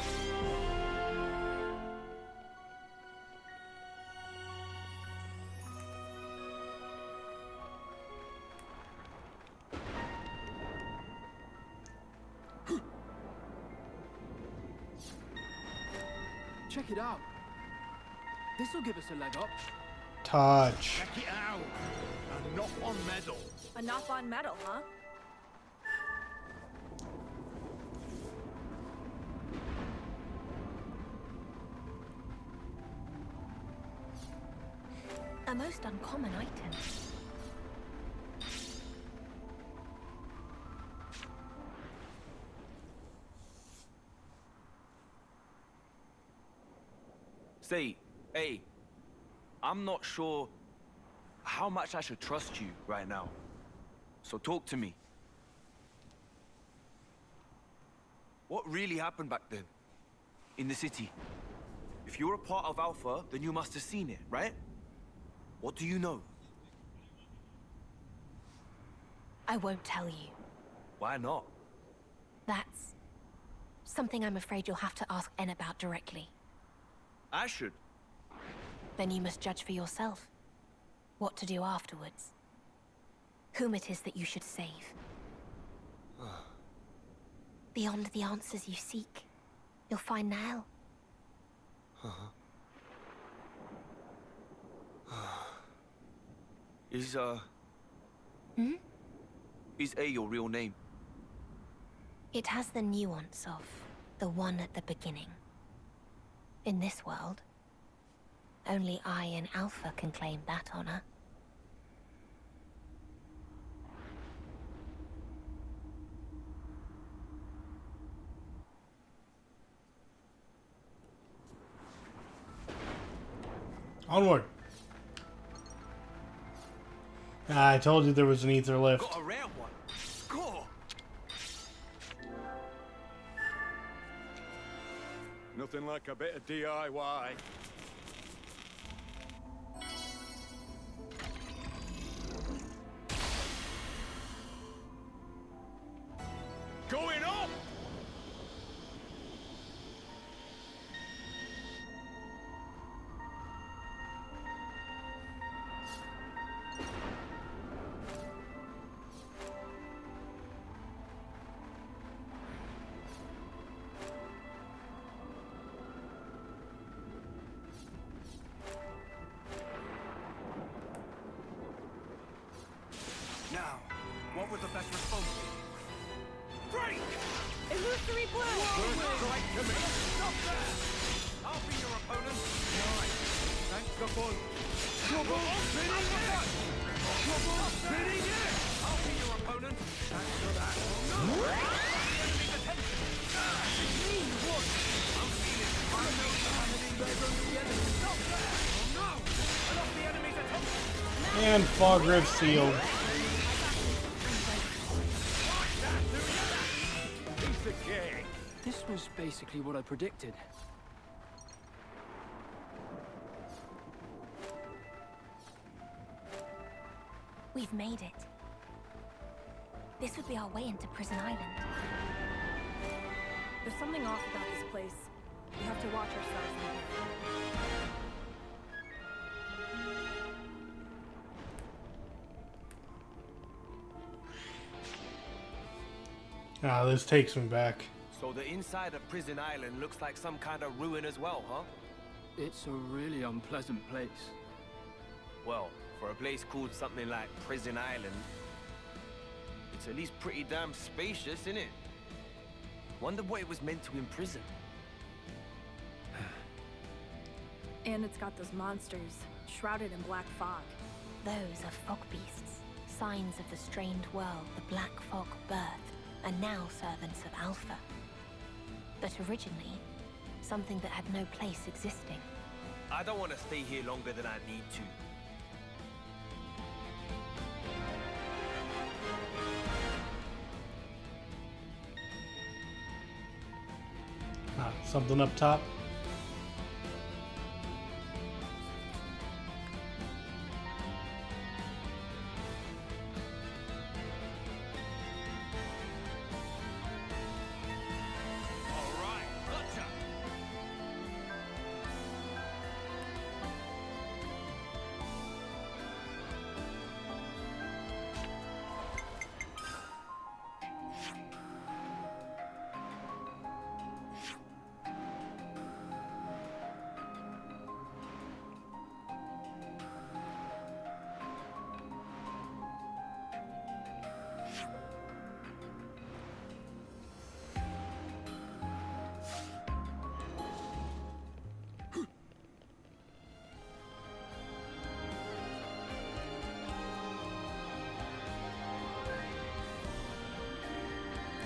Check it out. This will give us a leg up. Touch. Check it out. A knock-on medal. A knock-on medal, huh? A most uncommon item. Say, hey, I'm not sure how much I should trust you right now. So talk to me. What really happened back then? In the city? If you're a part of Alpha, then you must have seen it, right? What do you know? I won't tell you. Why not? That's something I'm afraid you'll have to ask En about directly. I should. Then you must judge for yourself what to do afterwards. Whom it is that you should save. Beyond the answers you seek, you'll find Nahel. Is A your real name? It has the nuance of the one at the beginning. In this world, only I and Alpha can claim that honor. Onward. Ah, I told you there was an ether lift. Got a rare one. Score. Nothing like a bit of DIY. Going up! Now, what would the best response be? Break! Illusory blow! Right to me! Stop there! I'll be your opponent. Thanks a bunch. Trouble spinning it! Trouble spinning it! I'll be your opponent. Thanks for that. Enemy's attention. I'm feeling it. I know something. There goes the enemy. Stop there! Oh no! I lost the enemy's attention. And fog rift sealed. Piece of cake. This was basically what I predicted. We've made it. This would be our way into Prison Island. There's something off about this place. We have to watch ourselves in here. Ah, this takes me back. So the inside of Prison Island looks like some kind of ruin as well, huh? It's a really unpleasant place. Well, for a place called something like Prison Island, it's at least pretty damn spacious, innit? Wonder what it was meant to imprison. And it's got those monsters, shrouded in black fog. Those are fog beasts, signs of the strained world the Black Fog birthed, and now servants of Alpha. But originally, something that had no place existing. I don't want to stay here longer than I need to. Ah, something up top. All right, gotcha.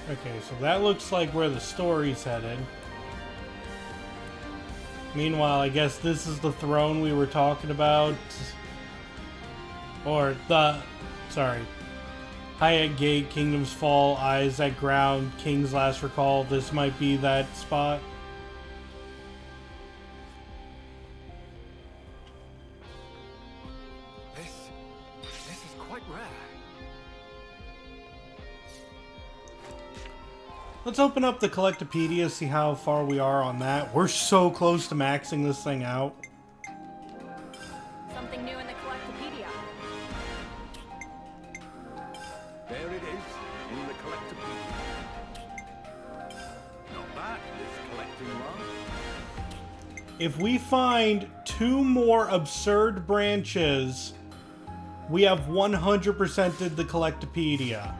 Okay, so that looks like where the story's headed. Meanwhile, I guess this is the throne we were talking about. Or the... Sorry. High at Gate, Kingdom's Fall, Eyes at Ground, King's Last Recall. This might be that spot. This is quite rare. Let's open up the Collectopedia, see how far we are on that. We're so close to maxing this thing out. Something new in the Collectopedia. There it is, in the Collectopedia. Not bad, this collecting one. If we find 2 more absurd branches, we have 100%ed the Collectopedia.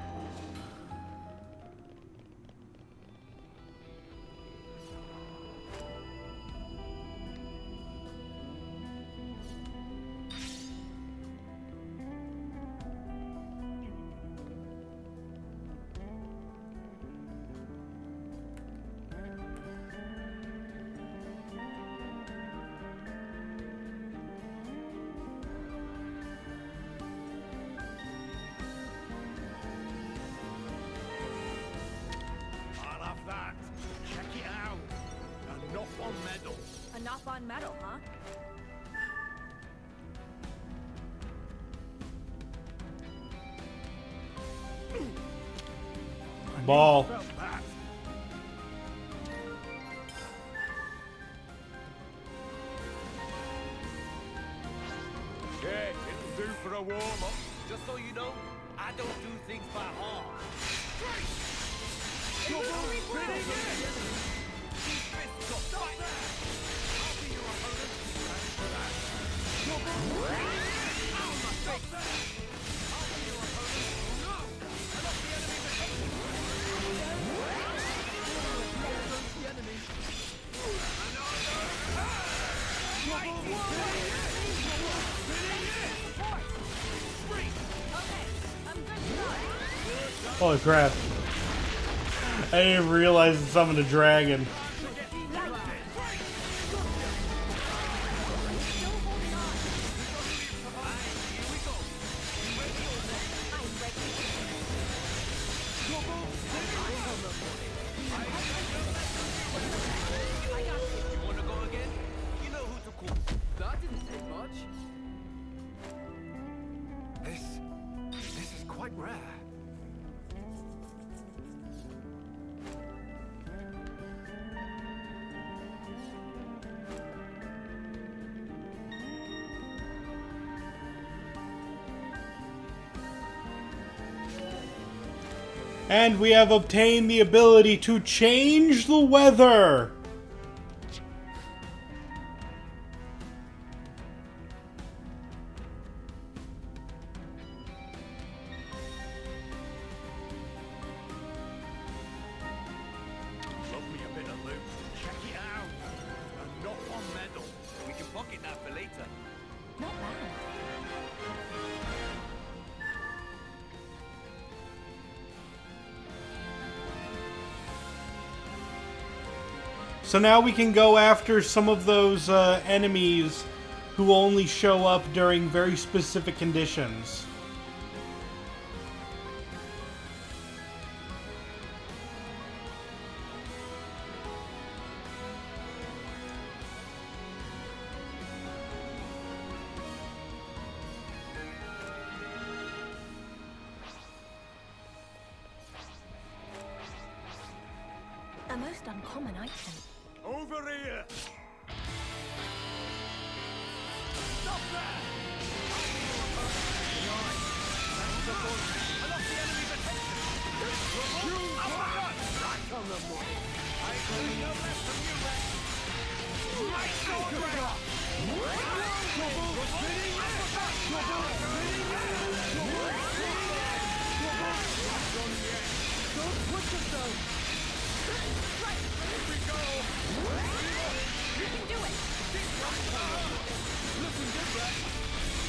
Stop on metal, huh? Ball. Felt that. Yeah, it'll do for a warm-up. Just so you know, I don't do things by heart. Holy crap. I didn't even realize it summoned a dragon. You wanna go again? You know who to call. That didn't take much. This is quite rare. And we have obtained the ability to change the weather. Love me a bit of loot. Check it out. A knock-on medal. We can pocket that for later. Not bad. So now we can go after some of those enemies who only show up during very specific conditions. A most uncommon item. Over here. Stop there. I lost the enemy's attention. Right on the money. I agree no less from you, Rex. Right on the Don't push yourself.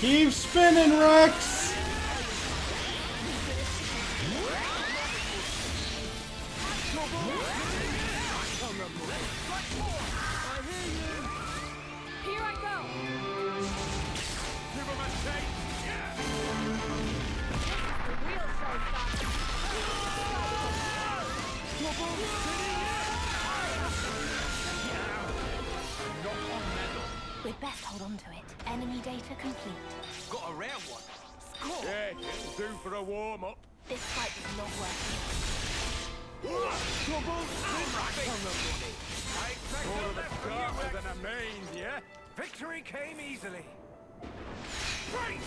Keep spinning, Rex! Here I go. Give him a shake. Yeah. The real showstopper. We'd best hold on to it. Enemy data complete. Got a rare one. Score! Yeah, it'll do for a warm-up. This fight is not working. I expect no less darker than a main, yeah? Victory came easily. Break!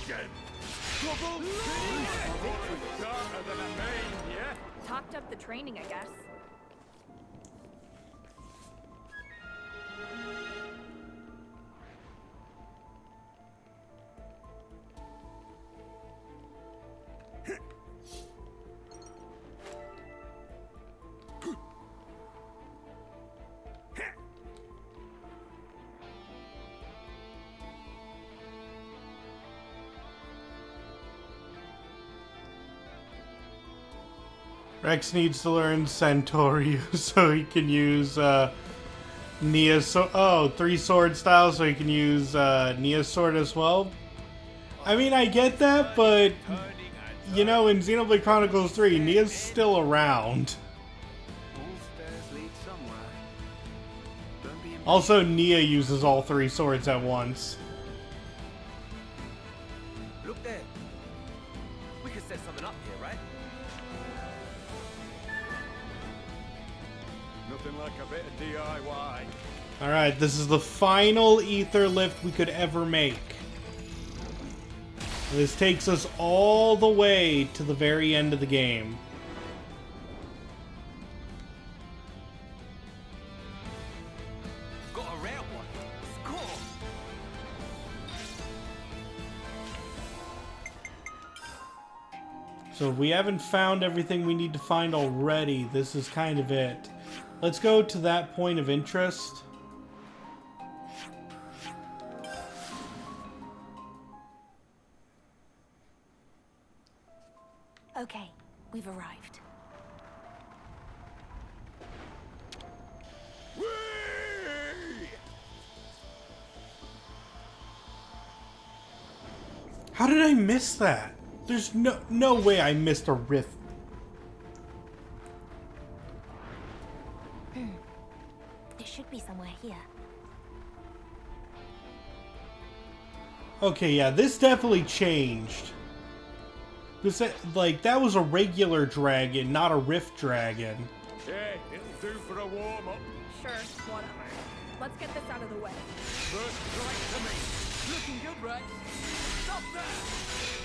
Again! Trouble! Darker than a main, yeah? Topped up the training, I guess. Rex needs to learn Centauri so he can use Nia's sword. Oh, 3 sword style, so he can use Nia's sword as well. I mean, I get that, but you know, in Xenoblade Chronicles 3, Nia's still around. All stairs lead Also, Nia uses all 3 swords at once. Look there. We could set something up here, right? Nothing like a bit of DIY. Alright, this is the final ether lift we could ever make. This takes us all the way to the very end of the game. Got a rare one. Score. So if we haven't found everything we need to find already, this is kind of it. Let's go to that point of interest. Okay, we've arrived. How did I miss that? There's no way I missed a rift. It should be somewhere here. Okay, yeah, this definitely changed. This, like, that was a regular dragon, not a rift dragon. Yeah, it'll do for a warm-up. Sure, whatever. Let's get this out of the way. First strike to me. Looking good, Rex. Stop there!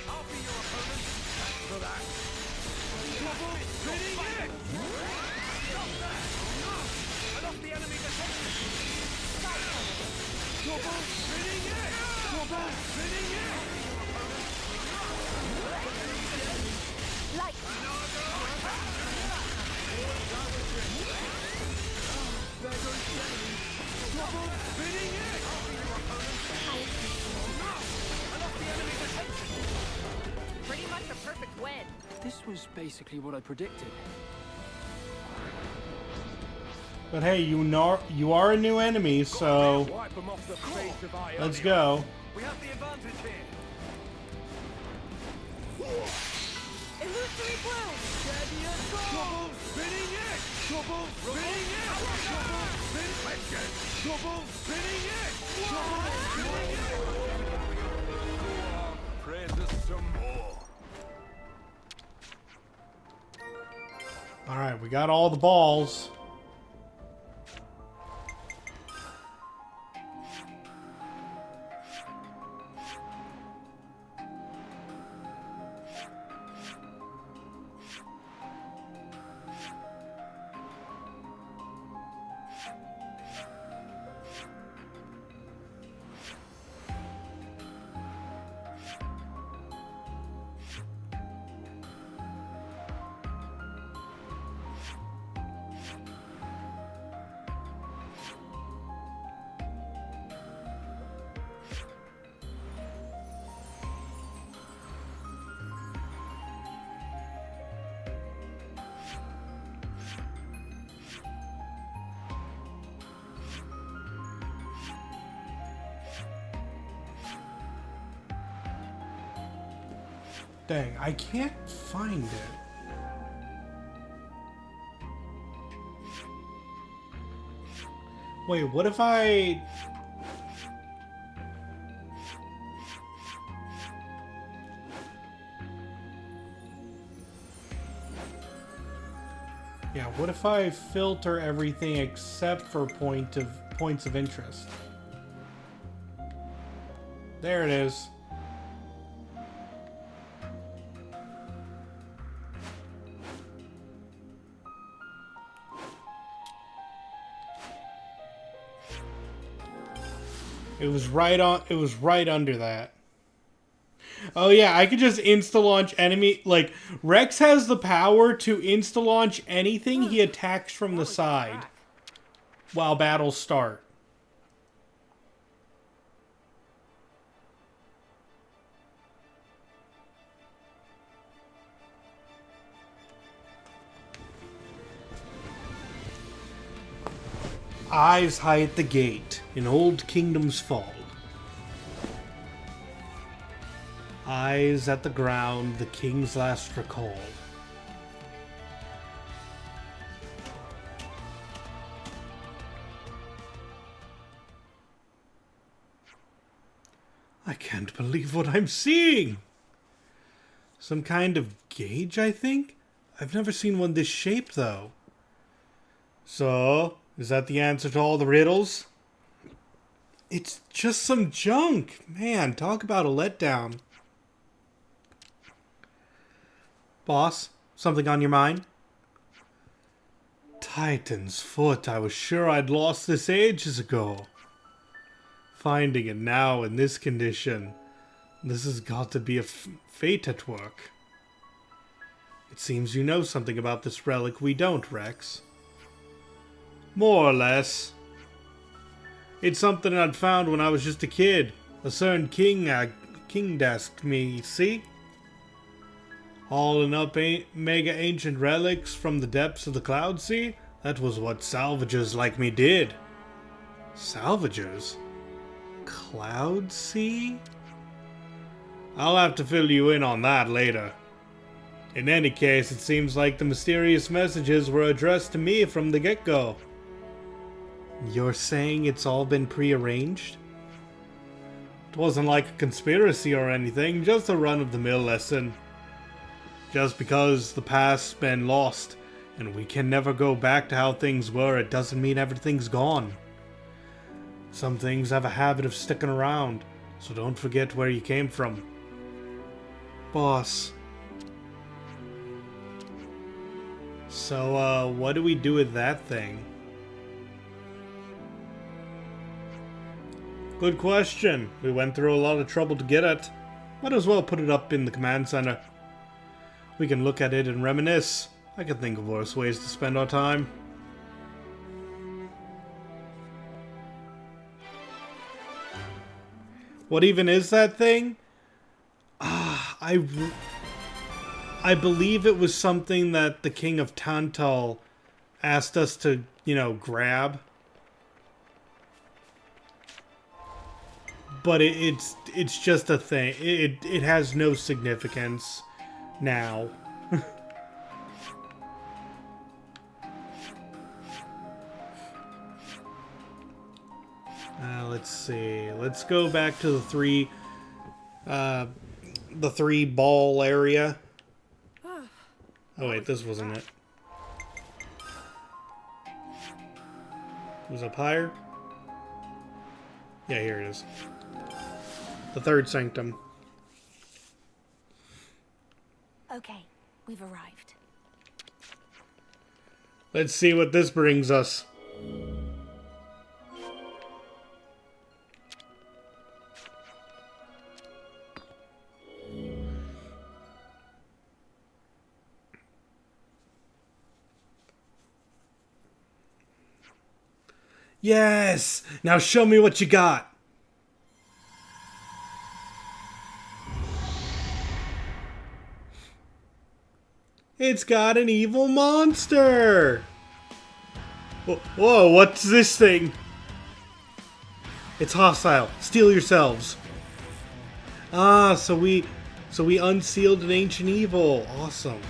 I'll be your opponent. Thanks for that. Trouble spinning it! Stop there! I lost the enemy's attention. Trouble spinning it! Trouble spinning it! Light! Trouble spinning it! Pretty much a perfect win. This was basically what I predicted. But hey, you are a new enemy, so Wipe them off the face of Ionia. let's go. We have the advantage here. Illusory bloom! Trouble spinning it! Trouble spinning it! Trouble spinning it! Trouble spinning it! Trouble spinning it! Go on, praise us some more. Alright, we got all the balls. Dang, I can't find it. Wait, what if I... Yeah, what if I filter everything except for points of interest? There it is. It was right on. It was right under that. Oh yeah, I could just insta-launch enemy. Like, Rex has the power to insta-launch anything he attacks from the side while battles start. Eyes high at the gate, in old kingdoms fall. Eyes at the ground, the king's last recall. I can't believe what I'm seeing. Some kind of gauge, I think? I've never seen one this shape, though. So, is that the answer to all the riddles? It's just some junk. Man, talk about a letdown. Boss, something on your mind? Titan's foot. I was sure I'd lost this ages ago. Finding it now in this condition. This has got to be a fate at work. It seems you know something about this relic we don't, Rex. More or less. It's something I'd found when I was just a kid. A certain king asked me, see? Hauling up mega ancient relics from the depths of the Cloud Sea? That was what salvagers like me did. Salvagers? Cloud Sea? I'll have to fill you in on that later. In any case, it seems like the mysterious messages were addressed to me from the get-go. You're saying it's all been prearranged? It wasn't like a conspiracy or anything, just a run-of-the-mill lesson. Just because the past's been lost, and we can never go back to how things were, it doesn't mean everything's gone. Some things have a habit of sticking around, so don't forget where you came from. Boss. So, what do we do with that thing? Good question. We went through a lot of trouble to get it. Might as well put it up in the command center. We can look at it and reminisce. I can think of worse ways to spend our time. What even is that thing? I believe it was something that the King of Tantal asked us to, you know, grab. But it's just a thing. It has no significance now. Let's see. Let's go back to the three ball area. Oh wait, this wasn't it. Was it up higher? Yeah, here it is. The third sanctum. Okay, we've arrived. Let's see what this brings us. Yes! Now show me what you got! It's got an evil monster! Whoa, what's this thing? It's hostile. Steel yourselves. Ah, so we unsealed an ancient evil. Awesome.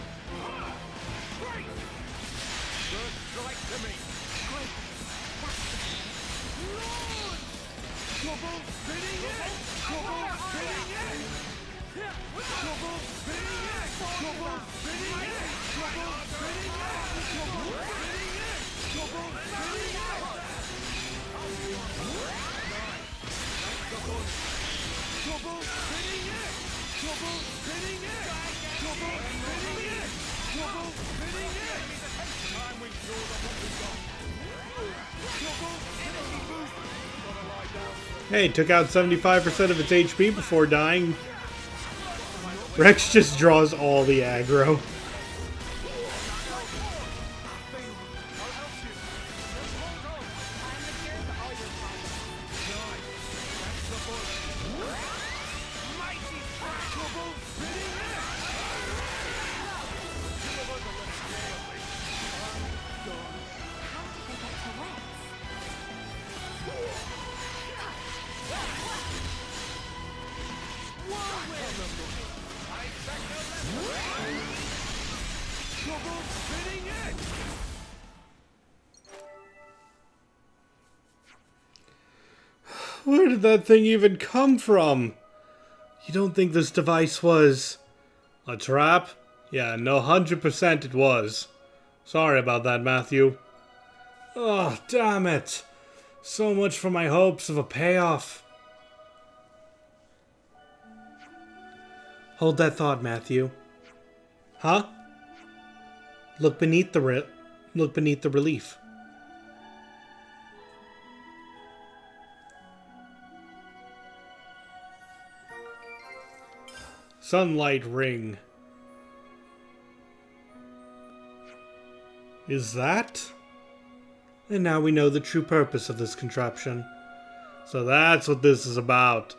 Hey, took out 75% of its HP before dying. Rex just draws all the aggro. Where did that thing even come from? You don't think this device was a trap? Yeah, no, 100% it was. Sorry about that, Matthew. Oh, damn it. So much for my hopes of a payoff. Hold that thought, Matthew. Huh? Look beneath the relief. Sunlight ring. Is that? And now we know the true purpose of this contraption. So that's what this is about.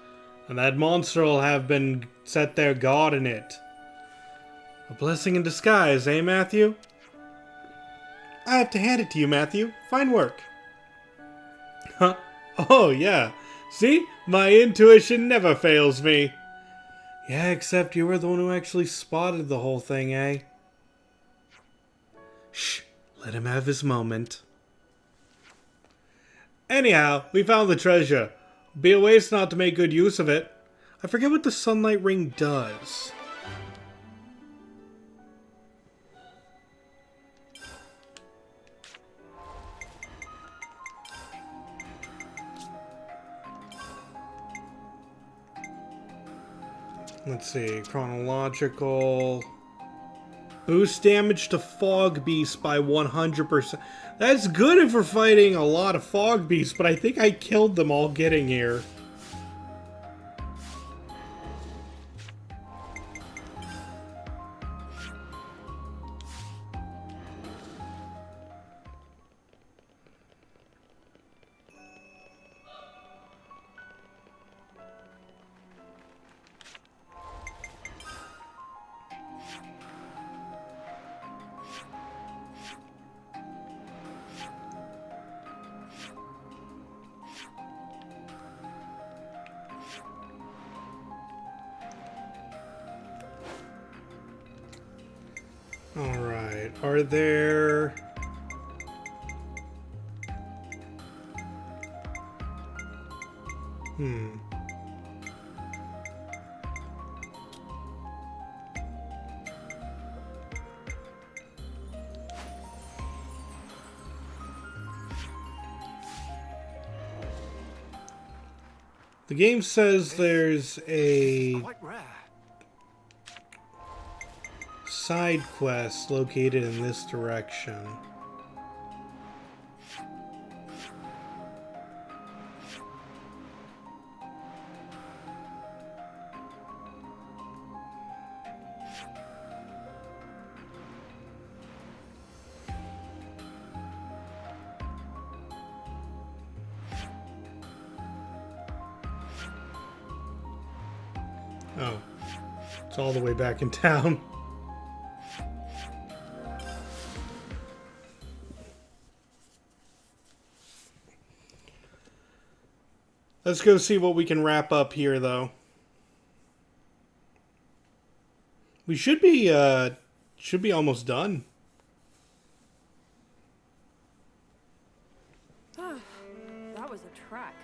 And that monster will have been set their god in it. A blessing in disguise, eh, Matthew? I have to hand it to you, Matthew. Fine work. Huh? Oh, yeah. See? My intuition never fails me. Yeah, except you were the one who actually spotted the whole thing, eh? Shh. Let him have his moment. Anyhow, we found the treasure. Be a waste not to make good use of it. I forget what the sunlight ring does. Let's see, chronological. Boost damage to fog beasts by 100%. That's good if we're fighting a lot of fog beasts, but I think I killed them all getting here. Alright, are there... The game says there's a Quite rare. side quest located in this direction. Oh, it's all the way back in town. Let's go see what we can wrap up here, though. We should be almost done. That was a track.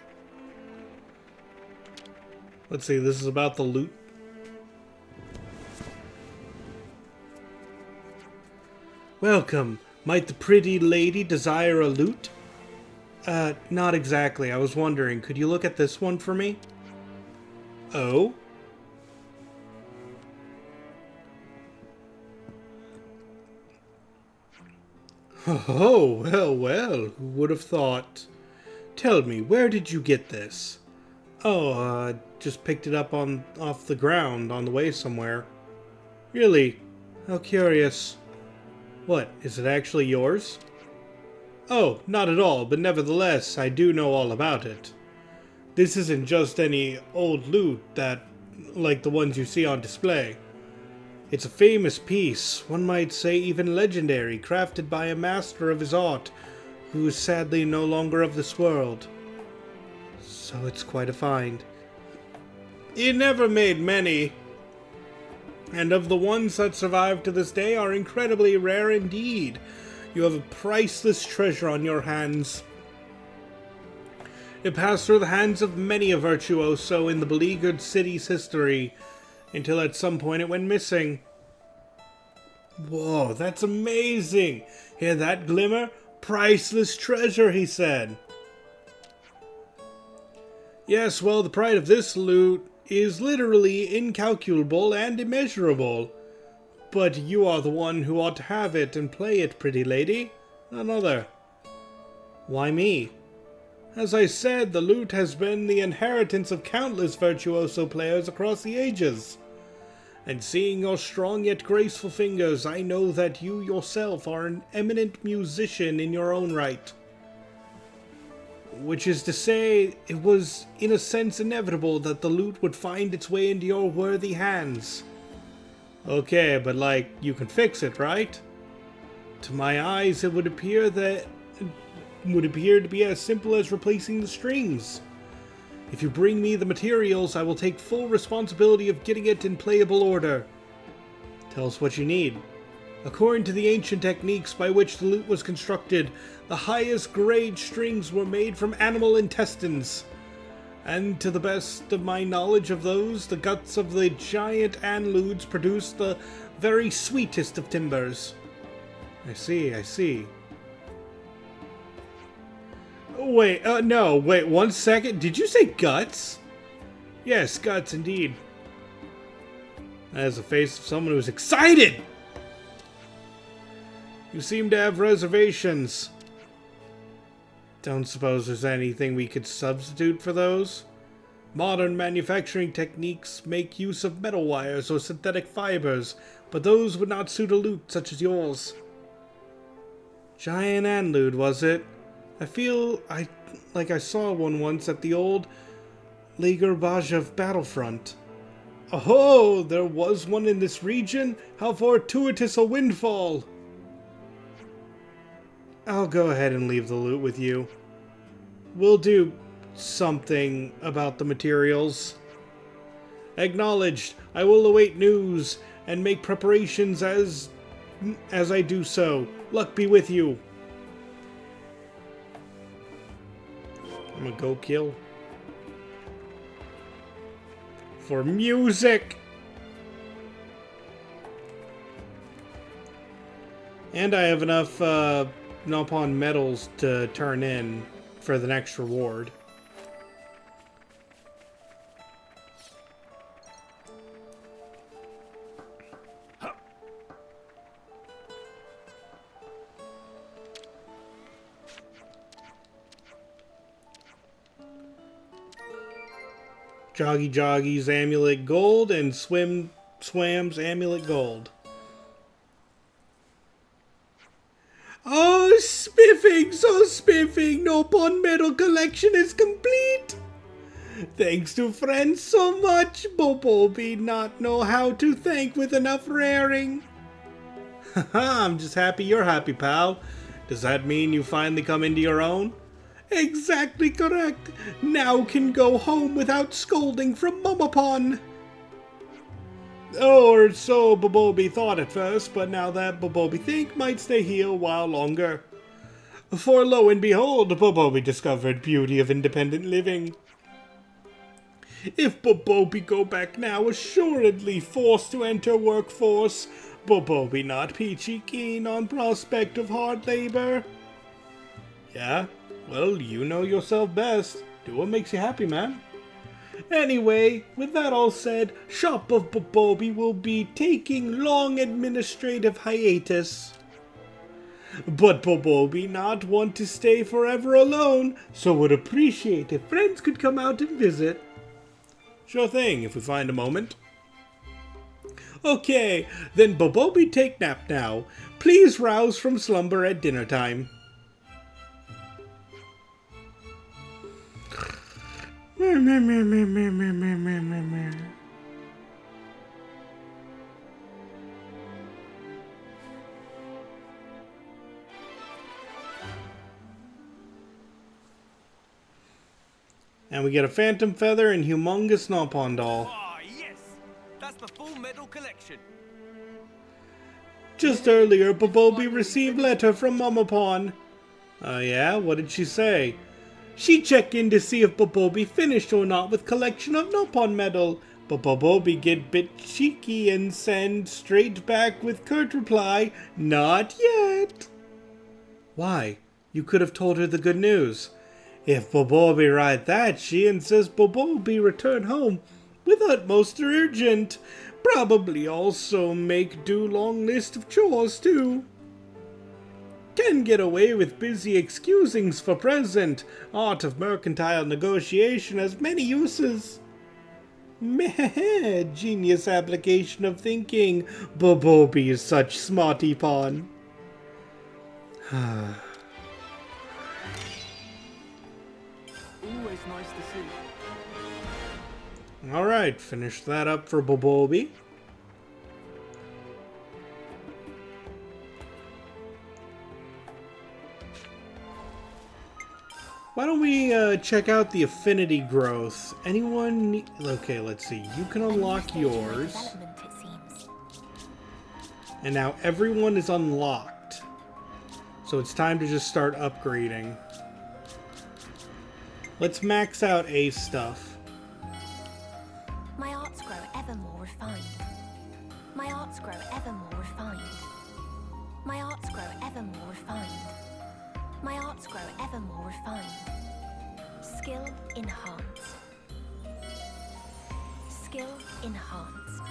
Let's see, this is about the loot. Welcome. Might the pretty lady desire a loot? Not exactly. I was wondering, could you look at this one for me? Oh? Oh, well, well, who would have thought? Tell me, where did you get this? Oh, just picked it up off the ground on the way somewhere. Really? How curious. What, is it actually yours? Oh, not at all, but nevertheless, I do know all about it. This isn't just any old loot like the ones you see on display. It's a famous piece, one might say even legendary, crafted by a master of his art, who is sadly no longer of this world. So it's quite a find. He never made many, and of the ones that survive to this day are incredibly rare indeed. You have a priceless treasure on your hands. It passed through the hands of many a virtuoso in the beleaguered city's history, until at some point it went missing. Whoa, that's amazing! Hear that glimmer? Priceless treasure, he said. Yes, well, the pride of this loot is literally incalculable and immeasurable. But you are the one who ought to have it and play it, pretty lady. None other. Why me? As I said, the loot has been the inheritance of countless virtuoso players across the ages. And seeing your strong yet graceful fingers, I know that you yourself are an eminent musician in your own right. Which is to say, it was in a sense inevitable that the loot would find its way into your worthy hands. Okay, but like, you can fix it, right? To my eyes, it would appear to be as simple as replacing the strings. If you bring me the materials, I will take full responsibility of getting it in playable order. Tell us what you need. According to the ancient techniques by which the lute was constructed, the highest grade strings were made from animal intestines. And to the best of my knowledge of those, the guts of the giant Anludes produced the very sweetest of timbers. I see. Wait, no, wait, 1 second. Did you say guts? Yes, guts indeed. That is the face of someone who's excited! You seem to have reservations. Don't suppose there's anything we could substitute for those? Modern manufacturing techniques make use of metal wires or synthetic fibers, but those would not suit a lute such as yours. Giant Anlude, was it? I feel like I saw one once at the old Lagerbajev battlefront. Oh, there was one in this region? How fortuitous a windfall! I'll go ahead and leave the loot with you. We'll do something about the materials. Acknowledged. I will await news and make preparations as I do so. Luck be with you. I'm gonna go kill. For music! And I have enough Nopon medals to turn in for the next reward. Joggy Joggy's amulet gold and Swam's amulet gold. Oh, spiffing, so spiffing! Nopon medal collection is complete! Thanks to friends so much, Bobo be not know how to thank with enough raring. Haha, I'm just happy you're happy, pal. Does that mean you finally come into your own? Exactly correct. Now can go home without scolding from Momopon. Or so Bobobi thought at first, but now that Bobobi think might stay here a while longer. For lo and behold, Bobobi discovered beauty of independent living. If Bobobi go back now, assuredly forced to enter workforce, Bobobi not peachy keen on prospect of hard labor. Yeah? Well, you know yourself best. Do what makes you happy, man. Anyway, with that all said, Shop of Bobobi will be taking long administrative hiatus. But Bobobi not want to stay forever alone, so would appreciate if friends could come out and visit. Sure thing, if we find a moment. Okay, then Bobobi take nap now. Please rouse from slumber at dinner time. And we get a phantom feather and humongous Nopon doll. Ah, yes! That's the full medal collection. Just earlier, Bobobi received letter from Momopon. Oh yeah? What did she say? She check in to see if Bobobi finished or not with collection of Nopon metal. But Bobobi get bit cheeky and send straight back with curt reply, not yet. Why? You could have told her the good news. If Bobobi write that, she insists Bobobi return home with utmost urgent. Probably also make do long list of chores too. Can get away with busy excusings for present. Art of mercantile negotiation has many uses. Meh, genius application of thinking. Bobobi is such smarty pawn. Always nice to see. Alright, finish that up for Bobobi. Why don't we check out the affinity growth? Anyone? Okay, let's see. You can unlock yours. And now everyone is unlocked. So it's time to just start upgrading. Let's max out A stuff. My arts grow ever more refined. My arts grow ever more refined. My arts grow ever more refined. My arts grow ever more refined. Skill enhanced. Skill enhanced.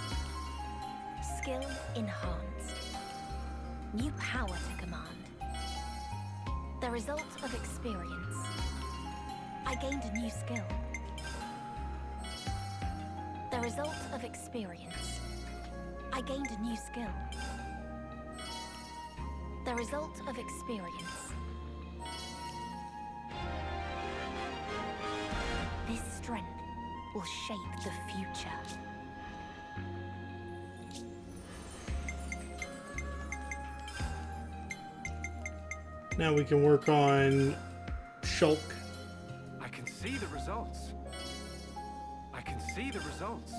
Skill enhanced. New power to command. The result of experience. I gained a new skill. The result of experience. I gained a new skill. The result of experience. This strength will shape the future. Now we can work on Shulk. I can see the results. I can see the results.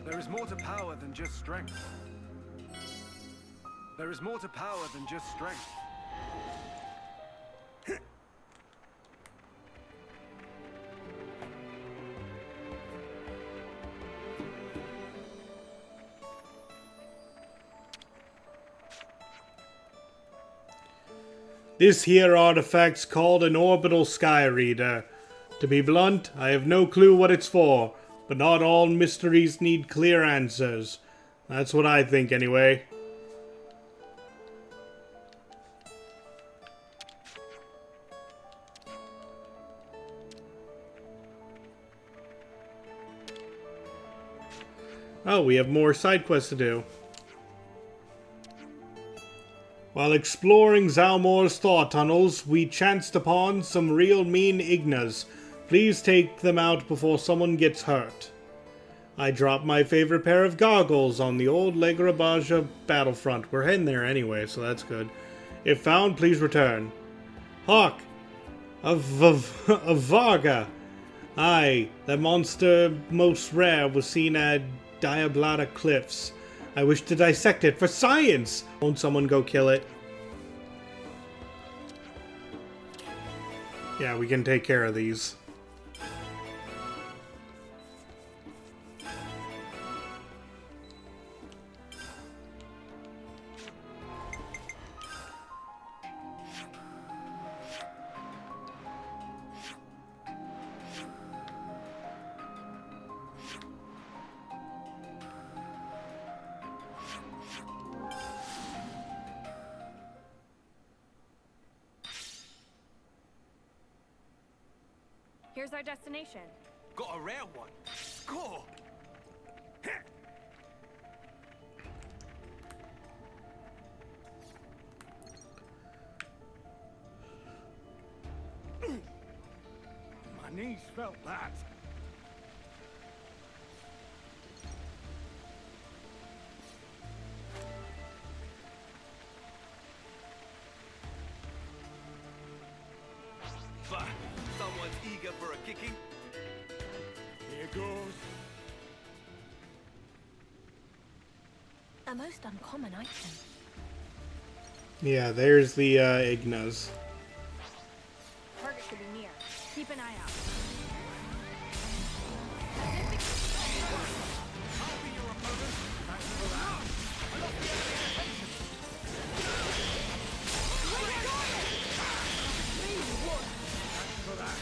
There is more to power than just strength. There is more to power than just strength. This here artifact's called an orbital sky reader. To be blunt, I have no clue what it's for, but not all mysteries need clear answers. That's what I think anyway. Oh, we have more side quests to do. While exploring Zalmor's thought tunnels, we chanced upon some real mean Ignas. Please take them out before someone gets hurt. I dropped my favorite pair of goggles on the old Legrabaja battlefront. We're heading there anyway, so that's good. If found, please return. Hawk! A Varga! Aye, that monster most rare was seen at Diablata Cliffs. I wish to dissect it for science! Won't someone go kill it? Yeah, we can take care of these. Here's our destination. Got a rare one. Score! My knees felt that. Bah, someone's eager for a kicking. Here goes. A most uncommon item. Yeah, there's the Ignas. Target should be Keep an eye out. I'll be your opponent. Thanks for that. I lost the enemy attention. Thanks for that.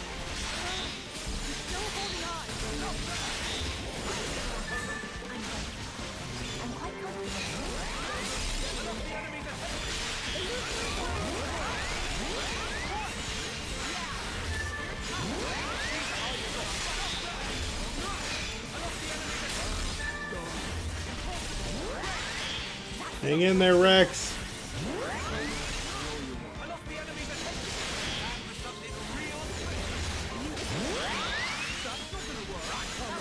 Still holding on. I'm quite confident. I lost the enemy's attention. Hang in there, Rex. I lost the enemy's attention. That was something real special. That's not gonna work. I can't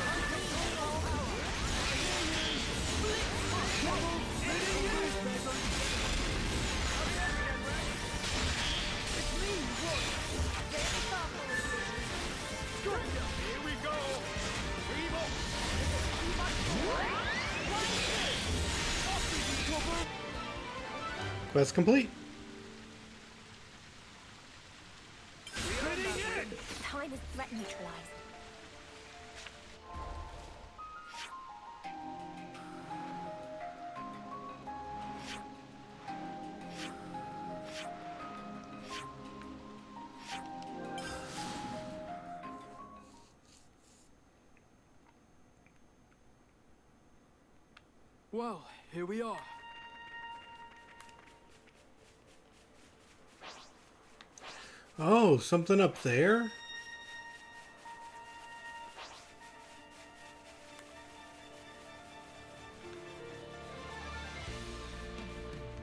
Here we go. Quest complete. Time is threat neutralized. Well, here we are. Oh, something up there?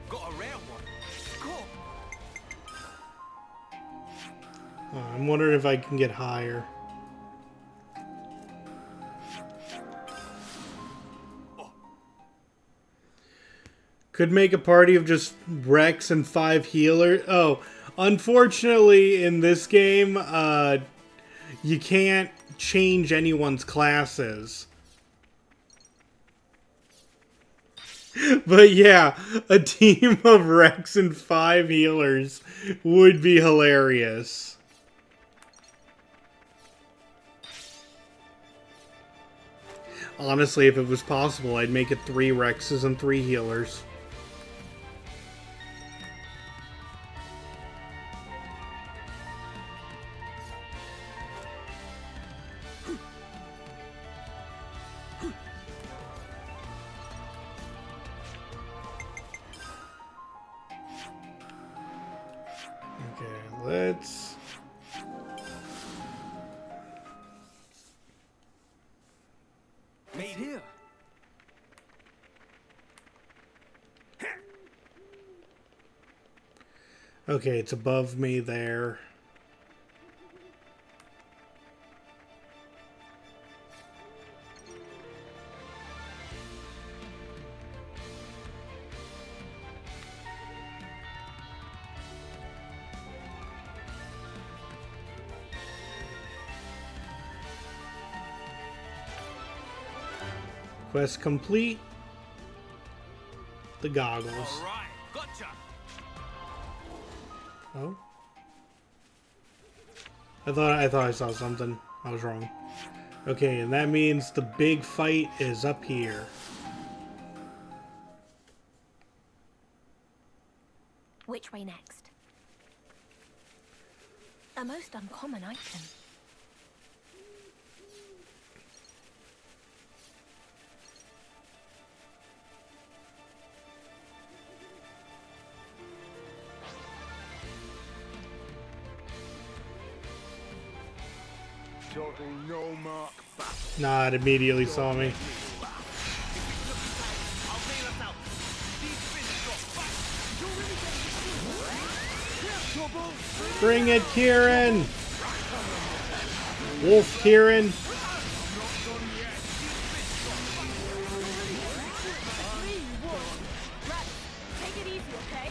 Got a rare one. Cool. Oh, I'm wondering if I can get higher. Could make a party of just Rex and 5 healers. Oh, unfortunately in this game, you can't change anyone's classes. But yeah, a team of Rex and 5 healers would be hilarious. Honestly, if it was possible, I'd make it 3 Rexes and 3 healers. Okay, let's... It's here. Okay, it's above me there. Quest complete. The goggles. All right, gotcha. Oh. I thought I saw something. I was wrong. Okay, and that means the big fight is up here. Which way next? A most uncommon item. Total no mark battle. Nah, it immediately saw me. I'll bail us out. These fish got back. Bring it, Kieran! Wolf Kieran! Take it easy, okay?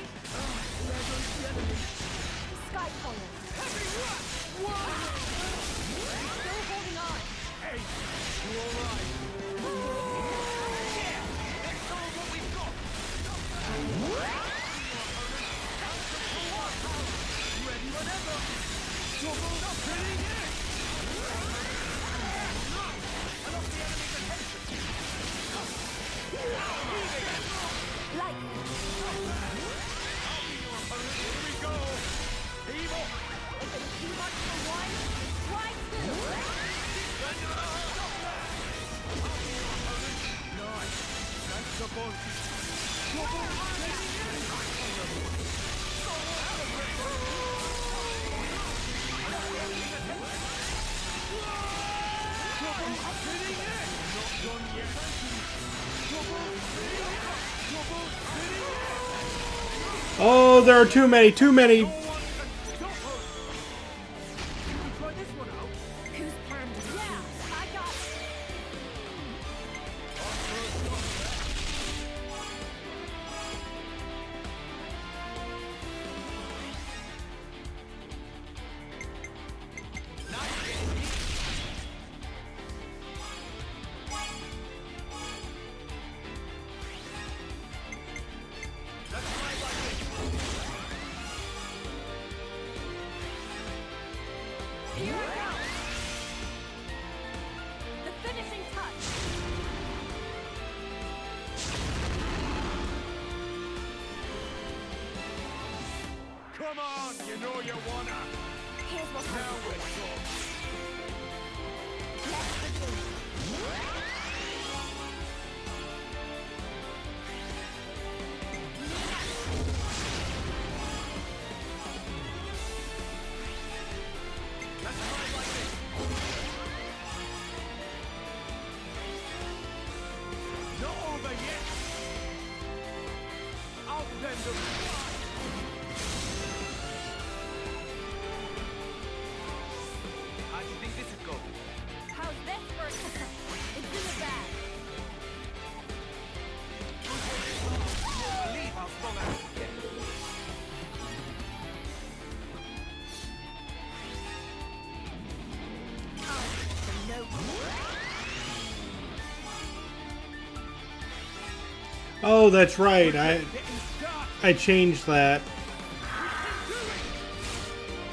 Sky Collar. Still holding on. Oh, there are too many, too many. Whose plan does it? Yeah, I got it. Here I go. The finishing touch. Come on, you know you wanna. Here's what Now happens. we're talking. Let's begin. Not over yet. I'll send them. How do you think this would go? How's this for It's in the bag. Believe how strong I can get. Oh, that's right. I changed that.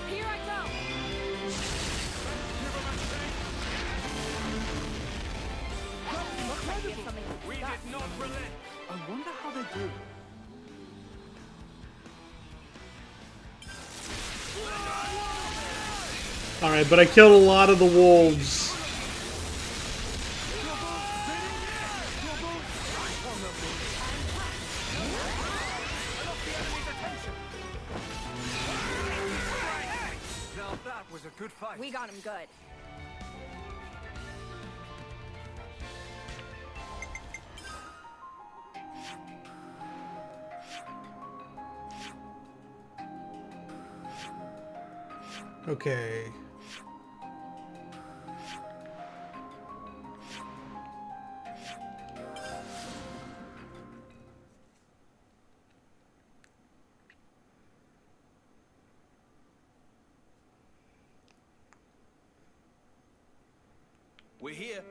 Here I go. Looks like we have something to We discuss. did not relent. I wonder how they do. Alright, but I killed a lot of the wolves. Now that was a good fight. We got him good. Okay. We're here.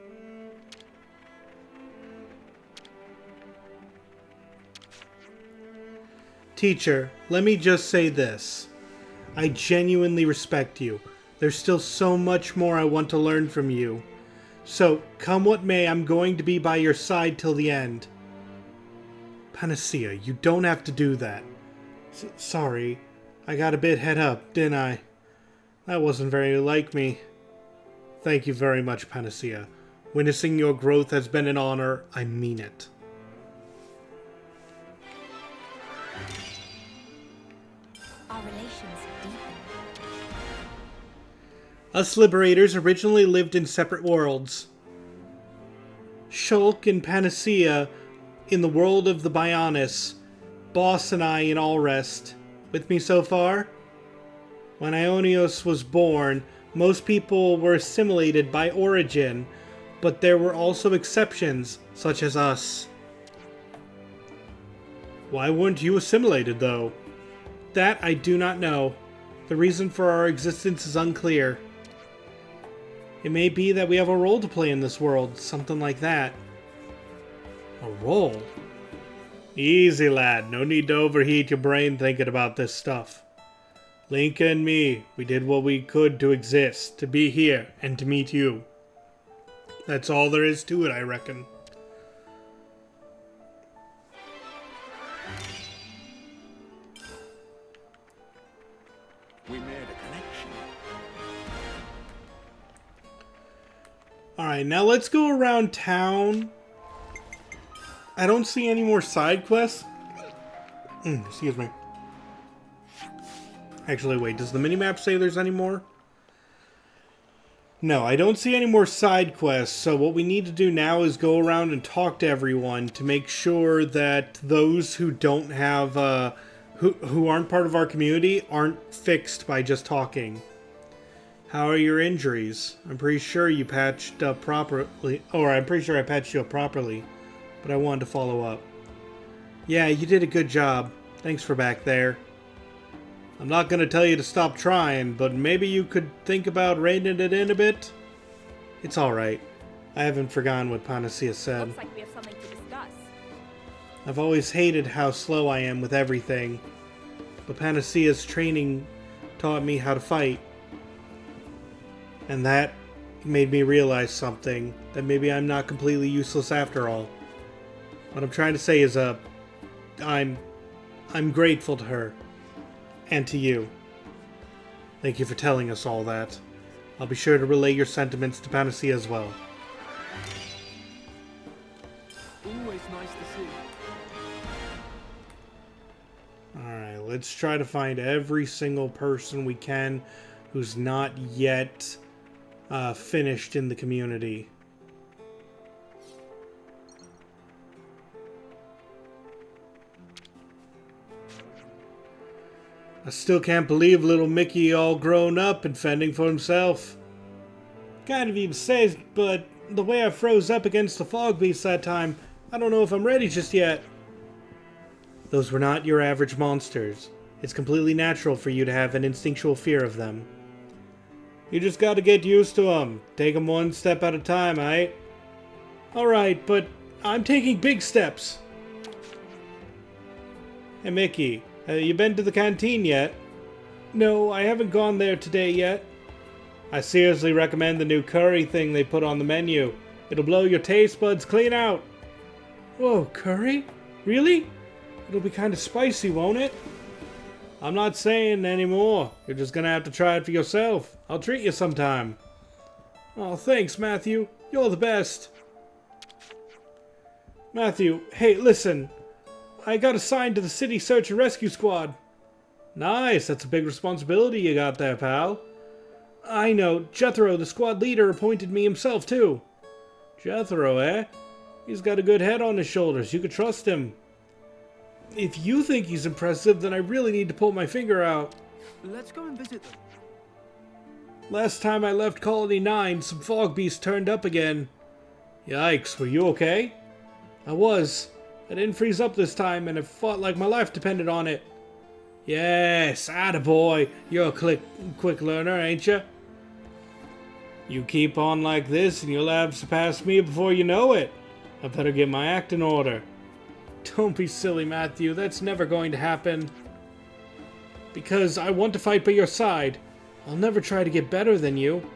Teacher, let me just say this. I genuinely respect you. There's still so much more I want to learn from you. So, come what may, I'm going to be by your side till the end. Panacea, you don't have to do that. Sorry, I got a bit head up, didn't I? That wasn't very like me. Thank you very much, Panacea. Witnessing your growth has been an honor. I mean it. Our relations deepen. Us Liberators originally lived in separate worlds. Shulk and Panacea in the world of the Bionis. Boss and I in all rest. With me so far? When Ionios was born, most people were assimilated by origin, but there were also exceptions, such as us. Why weren't you assimilated, though? That I do not know. The reason for our existence is unclear. It may be that we have a role to play in this world, something like that. A role? Easy, lad. No need to overheat your brain thinking about this stuff. Linka and me, we did what we could to exist, to be here, and to meet you. That's all there is to it, I reckon. We made a connection. Alright, now let's go around town. I don't see any more side quests. Excuse me. Actually, wait, does the minimap say there's any more? No, I don't see any more side quests, so what we need to do now is go around and talk to everyone to make sure that those who don't have, who aren't part of our community aren't fixed by just talking. How are your injuries? I'm pretty sure you patched up properly, or I'm pretty sure I patched you up properly, but I wanted to follow up. Yeah, you did a good job. Thanks for back there. I'm not going to tell you to stop trying, but maybe you could think about reining it in a bit? It's alright. I haven't forgotten what Panacea said. Looks like we have something to discuss. I've always hated how slow I am with everything, but Panacea's training taught me how to fight. And that made me realize something, that maybe I'm not completely useless after all. What I'm trying to say is, I'm grateful to her. And to you. Thank you for telling us all that. I'll be sure to relay your sentiments to Panacea as well. Always nice to see. Alright, let's try to find every single person we can who's not yet finished in the community. I still can't believe little Mickey all grown up and fending for himself. Kind of even says, but the way I froze up against the fog beast that time, I don't know if I'm ready just yet. Those were not your average monsters. It's completely natural for you to have an instinctual fear of them. You just gotta get used to them. Take them one step at a time, aight? Alright, but I'm taking big steps. Hey Mickey, you been to the canteen yet? No, I haven't gone there today yet. I seriously recommend the new curry thing they put on the menu. It'll blow your taste buds clean out. Whoa, curry? Really? It'll be kind of spicy, won't it? I'm not saying anymore. You're just gonna have to try it for yourself. I'll treat you sometime. Oh, thanks, Matthew. You're the best. Matthew, hey, listen. I got assigned to the City Search and Rescue Squad. Nice, that's a big responsibility you got there, pal. I know, Jethro, the squad leader, appointed me himself, too. Jethro, eh? He's got a good head on his shoulders, you could trust him. If you think he's impressive, then I really need to pull my finger out. Let's go and visit them. Last time I left Colony 9, some fog beasts turned up again. Yikes, were you okay? I was. I didn't freeze up this time, and it fought like my life depended on it. Yes, attaboy. You're a quick learner, ain't you? You keep on like this, and you'll have surpassed me before you know it. I better get my act in order. Don't be silly, Matthew. That's never going to happen. Because I want to fight by your side. I'll never try to get better than you.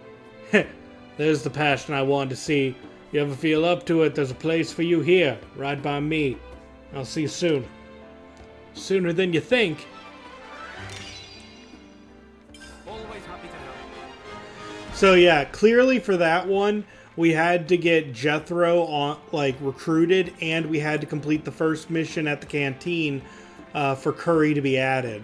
There's the passion I want to see. You ever feel up to it, there's a place for you here, right by me. I'll see you soon. Sooner than you think. Always happy to help. So yeah, clearly for that one, we had to get Jethro on, recruited, and we had to complete the first mission at the canteen for Curry to be added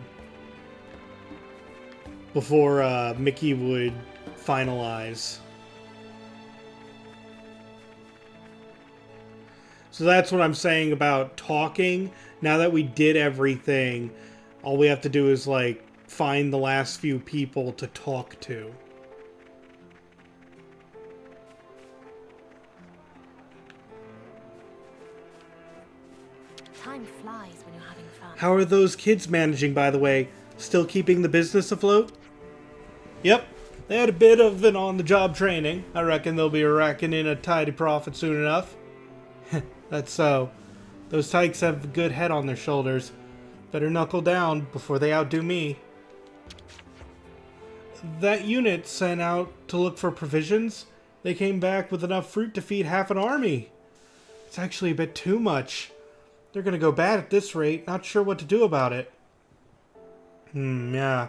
before Mickey would finalize. So that's what I'm saying about talking. Now that we did everything, all we have to do is find the last few people to talk to. Time flies when you're having fun. How are those kids managing, by the way? Still keeping the business afloat? Yep. They had a bit of an on-the-job training. I reckon they'll be racking in a tidy profit soon enough. That's so. Those tykes have a good head on their shoulders. Better knuckle down before they outdo me. that unit sent out to look for provisions, they came back with enough fruit to feed half an army. It's actually a bit too much. They're gonna go bad at this rate, not sure what to do about it. Yeah.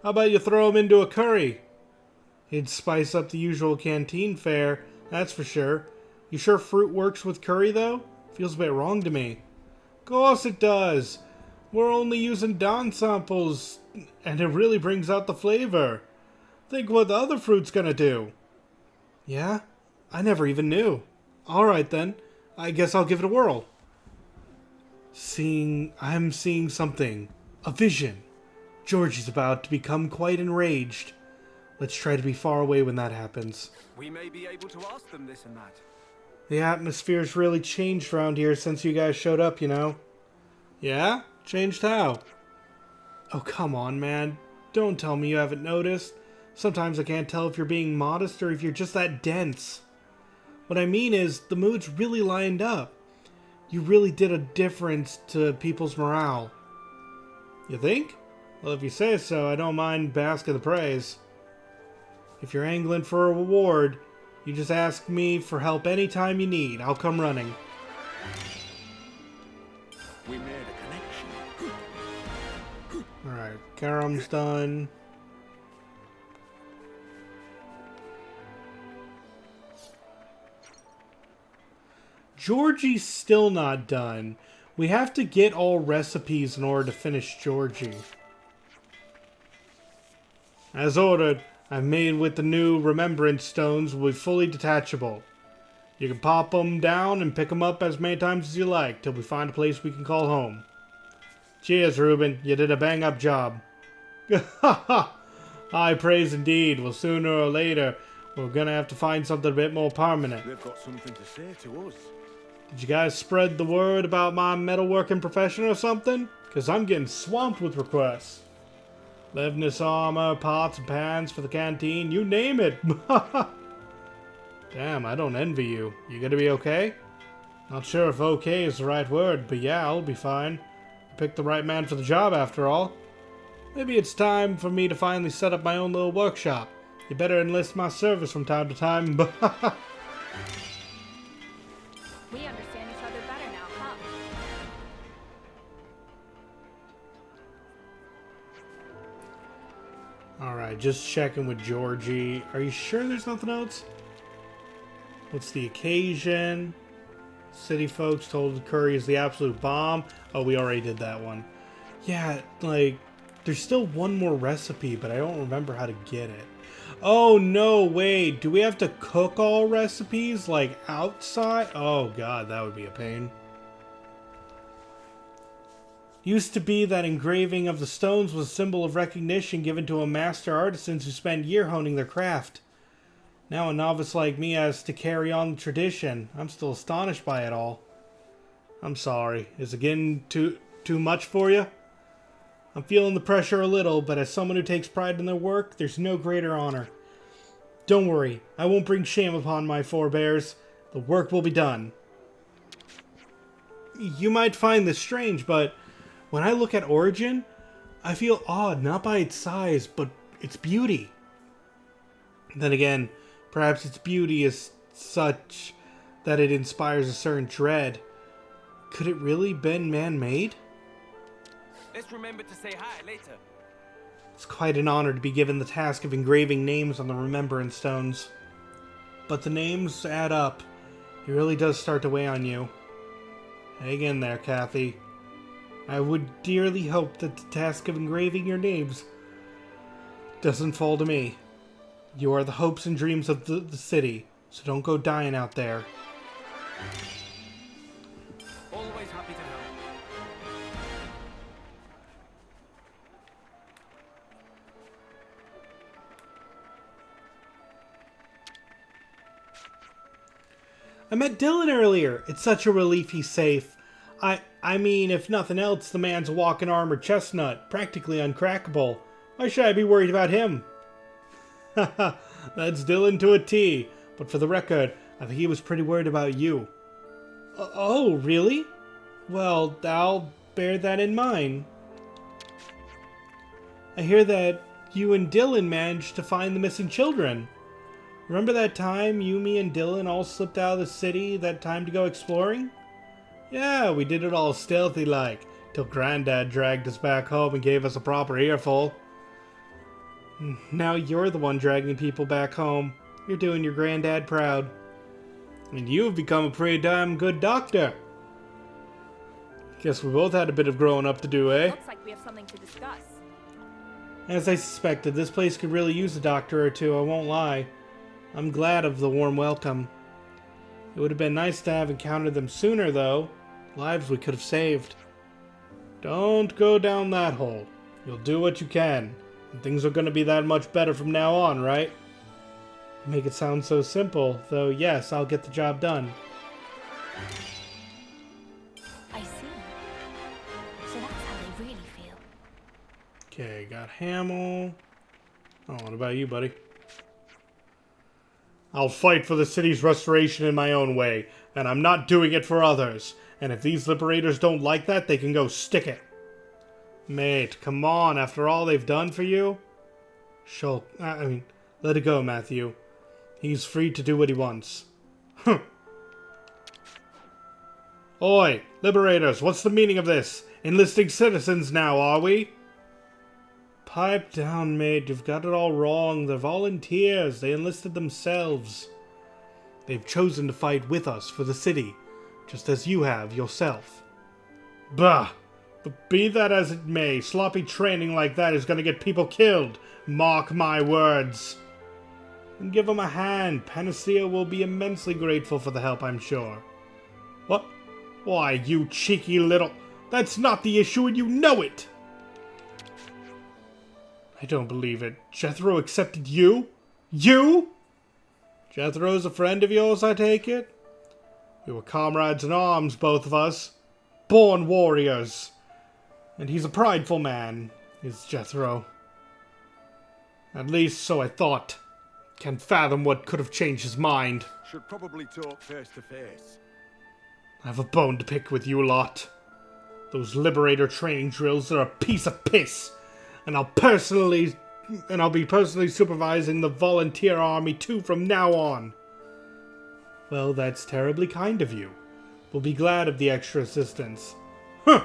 How about you throw them into a curry? It'd spice up the usual canteen fare, that's for sure. You sure fruit works with curry, though? Feels a bit wrong to me. Of course it does. We're only using Don samples, and it really brings out the flavor. Think what the other fruit's gonna do. Yeah? I never even knew. Alright then. I guess I'll give it a whirl. I'm seeing something. A vision. Georgie's about to become quite enraged. Let's try to be far away when that happens. We may be able to ask them this and that. The atmosphere's really changed around here since you guys showed up, you know? Yeah? Changed how? Oh, come on, man. Don't tell me you haven't noticed. Sometimes I can't tell if you're being modest or if you're just that dense. What I mean is, the mood's really lined up. You really did a difference to people's morale. You think? Well, if you say so, I don't mind basking the praise. If you're angling for a reward, you just ask me for help anytime you need. I'll come running. We made a connection. Alright, Karam's done. Georgie's still not done. We have to get all recipes in order to finish Georgie. As ordered, I've made with the new remembrance stones will be fully detachable. You can pop them down and pick them up as many times as you like till we find a place we can call home. Cheers, Reuben. You did a bang-up job. Ha ha! High praise indeed. Well, sooner or later, we're gonna have to find something a bit more permanent. They've got something to say to us. Did you guys spread the word about my metalworking profession or something? Because I'm getting swamped with requests. Levinus armor, pots and pans for the canteen, you name it. Damn, I don't envy you. You gonna be okay? Not sure if okay is the right word, but yeah, I'll be fine. I picked the right man for the job after all. Maybe it's time for me to finally set up my own little workshop. You better enlist my service from time to time. We understand each other better now, huh? Alright, just checking with Georgie. Are you sure there's nothing else? What's the occasion? City folks told Curry is the absolute bomb. Oh, we already did that one. Yeah, like, there's still one more recipe, but I don't remember how to get it. Oh, no, wait. Do we have to cook all recipes, like, outside? Oh, God, that would be a pain. Used to be that engraving of the stones was a symbol of recognition given to a master artisans who spent years honing their craft. Now a novice like me has to carry on the tradition. I'm still astonished by it all. I'm sorry. Is it getting too much for you? I'm feeling the pressure a little, but as someone who takes pride in their work, there's no greater honor. Don't worry, I won't bring shame upon my forebears. The work will be done. You might find this strange, but when I look at Origin, I feel awed not by its size, but its beauty. Then again, perhaps its beauty is such that it inspires a certain dread. Could it really been man-made? Let's remember to say hi later. It's quite an honor to be given the task of engraving names on the remembrance stones. But the names add up. It really does start to weigh on you. Hang in there, Kathy. I would dearly hope that the task of engraving your names doesn't fall to me. You are the hopes and dreams of the city, so don't go dying out there. Always happy to help. I met Dylan earlier. It's such a relief he's safe. I mean, if nothing else, the man's a walking armored chestnut, practically uncrackable. Why should I be worried about him? Haha, that's Dylan to a T. But for the record, I think he was pretty worried about you. Oh, really? Well, I'll bear that in mind. I hear that you and Dylan managed to find the missing children. Remember that time Yumi and Dylan all slipped out of the city that time to go exploring? Yeah, we did it all stealthy-like, till Granddad dragged us back home and gave us a proper earful. Now you're the one dragging people back home. You're doing your granddad proud. And you've become a pretty damn good doctor. Guess we both had a bit of growing up to do, eh? Looks like we have something to discuss. As I suspected, this place could really use a doctor or two, I won't lie. I'm glad of the warm welcome. It would have been nice to have encountered them sooner, though. Lives we could have saved. Don't go down that hole. You'll do what you can. And things are going to be that much better from now on, right? You make it sound so simple, though yes, I'll get the job done. I see. So that's how they really feel. Okay, got Hamill. Oh, what about you, buddy? I'll fight for the city's restoration in my own way, and I'm not doing it for others. And if these liberators don't like that, they can go stick it. Mate, come on, after all they've done for you? Shulk, let it go, Matthew. He's free to do what he wants. Huh. Oi, liberators, what's the meaning of this? Enlisting citizens now, are we? Pipe down, mate. You've got it all wrong. They're volunteers. They enlisted themselves. They've chosen to fight with us for the city, just as you have yourself. Bah! But be that as it may, sloppy training like that is going to get people killed. Mark my words. And give them a hand. Panacea will be immensely grateful for the help, I'm sure. What? Why, you cheeky little... That's not the issue, and you know it! I don't believe it. Jethro accepted you? You? Jethro's a friend of yours, I take it? We were comrades in arms, both of us. Born warriors. And he's a prideful man, is Jethro. At least, so I thought. Can't fathom what could have changed his mind. Should probably talk face to face. I have a bone to pick with you lot. Those Liberator training drills are a piece of piss. And I'll be personally supervising the volunteer army too from now on. Well, that's terribly kind of you. We'll be glad of the extra assistance. Huh!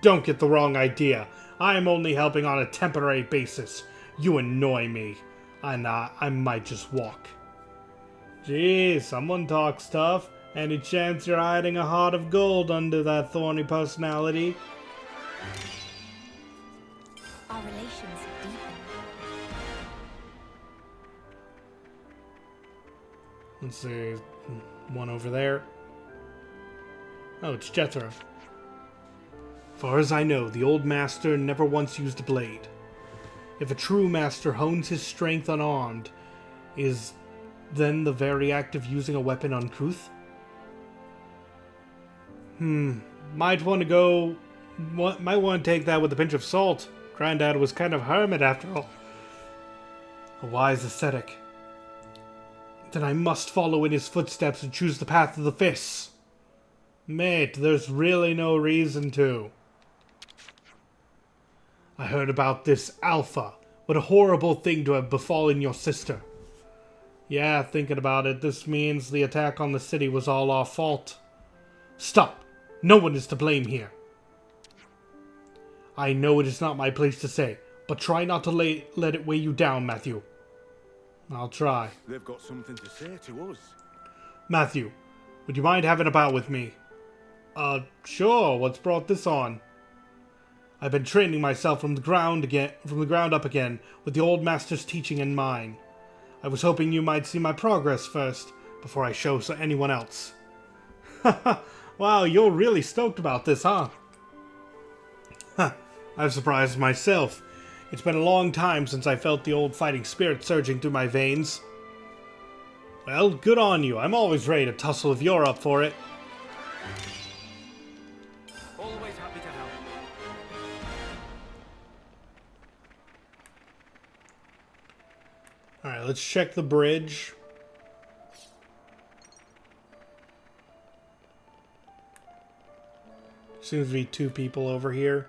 Don't get the wrong idea. I am only helping on a temporary basis. You annoy me. And I might just walk. Gee, someone talks tough. Any chance you're hiding a heart of gold under that thorny personality? Our relations have deepened. Let's see. One over there. Oh, it's Jethro. Far as I know, the old master never once used a blade. If a true master hones his strength unarmed, is then the very act of using a weapon uncouth? Might want to take that with a pinch of salt. Granddad was kind of hermit after all. A wise ascetic. Then I must follow in his footsteps and choose the path of the fists. Mate, there's really no reason to. I heard about this Alpha. What a horrible thing to have befallen your sister. Yeah, thinking about it, this means the attack on the city was all our fault. Stop! No one is to blame here. I know it is not my place to say, but try not to let it weigh you down, Matthew. I'll try. They've got something to say to us. Matthew, would you mind having a bout with me? Sure. What's brought this on? I've been training myself from the ground up again, with the old master's teaching in mind. I was hoping you might see my progress first, before I show anyone else. Wow, you're really stoked about this, huh? I'm surprised myself. It's been a long time since I felt the old fighting spirit surging through my veins. Well, good on you. I'm always ready to tussle if you're up for it. Always happy to help. Alright, let's check the bridge. Seems to be two people over here.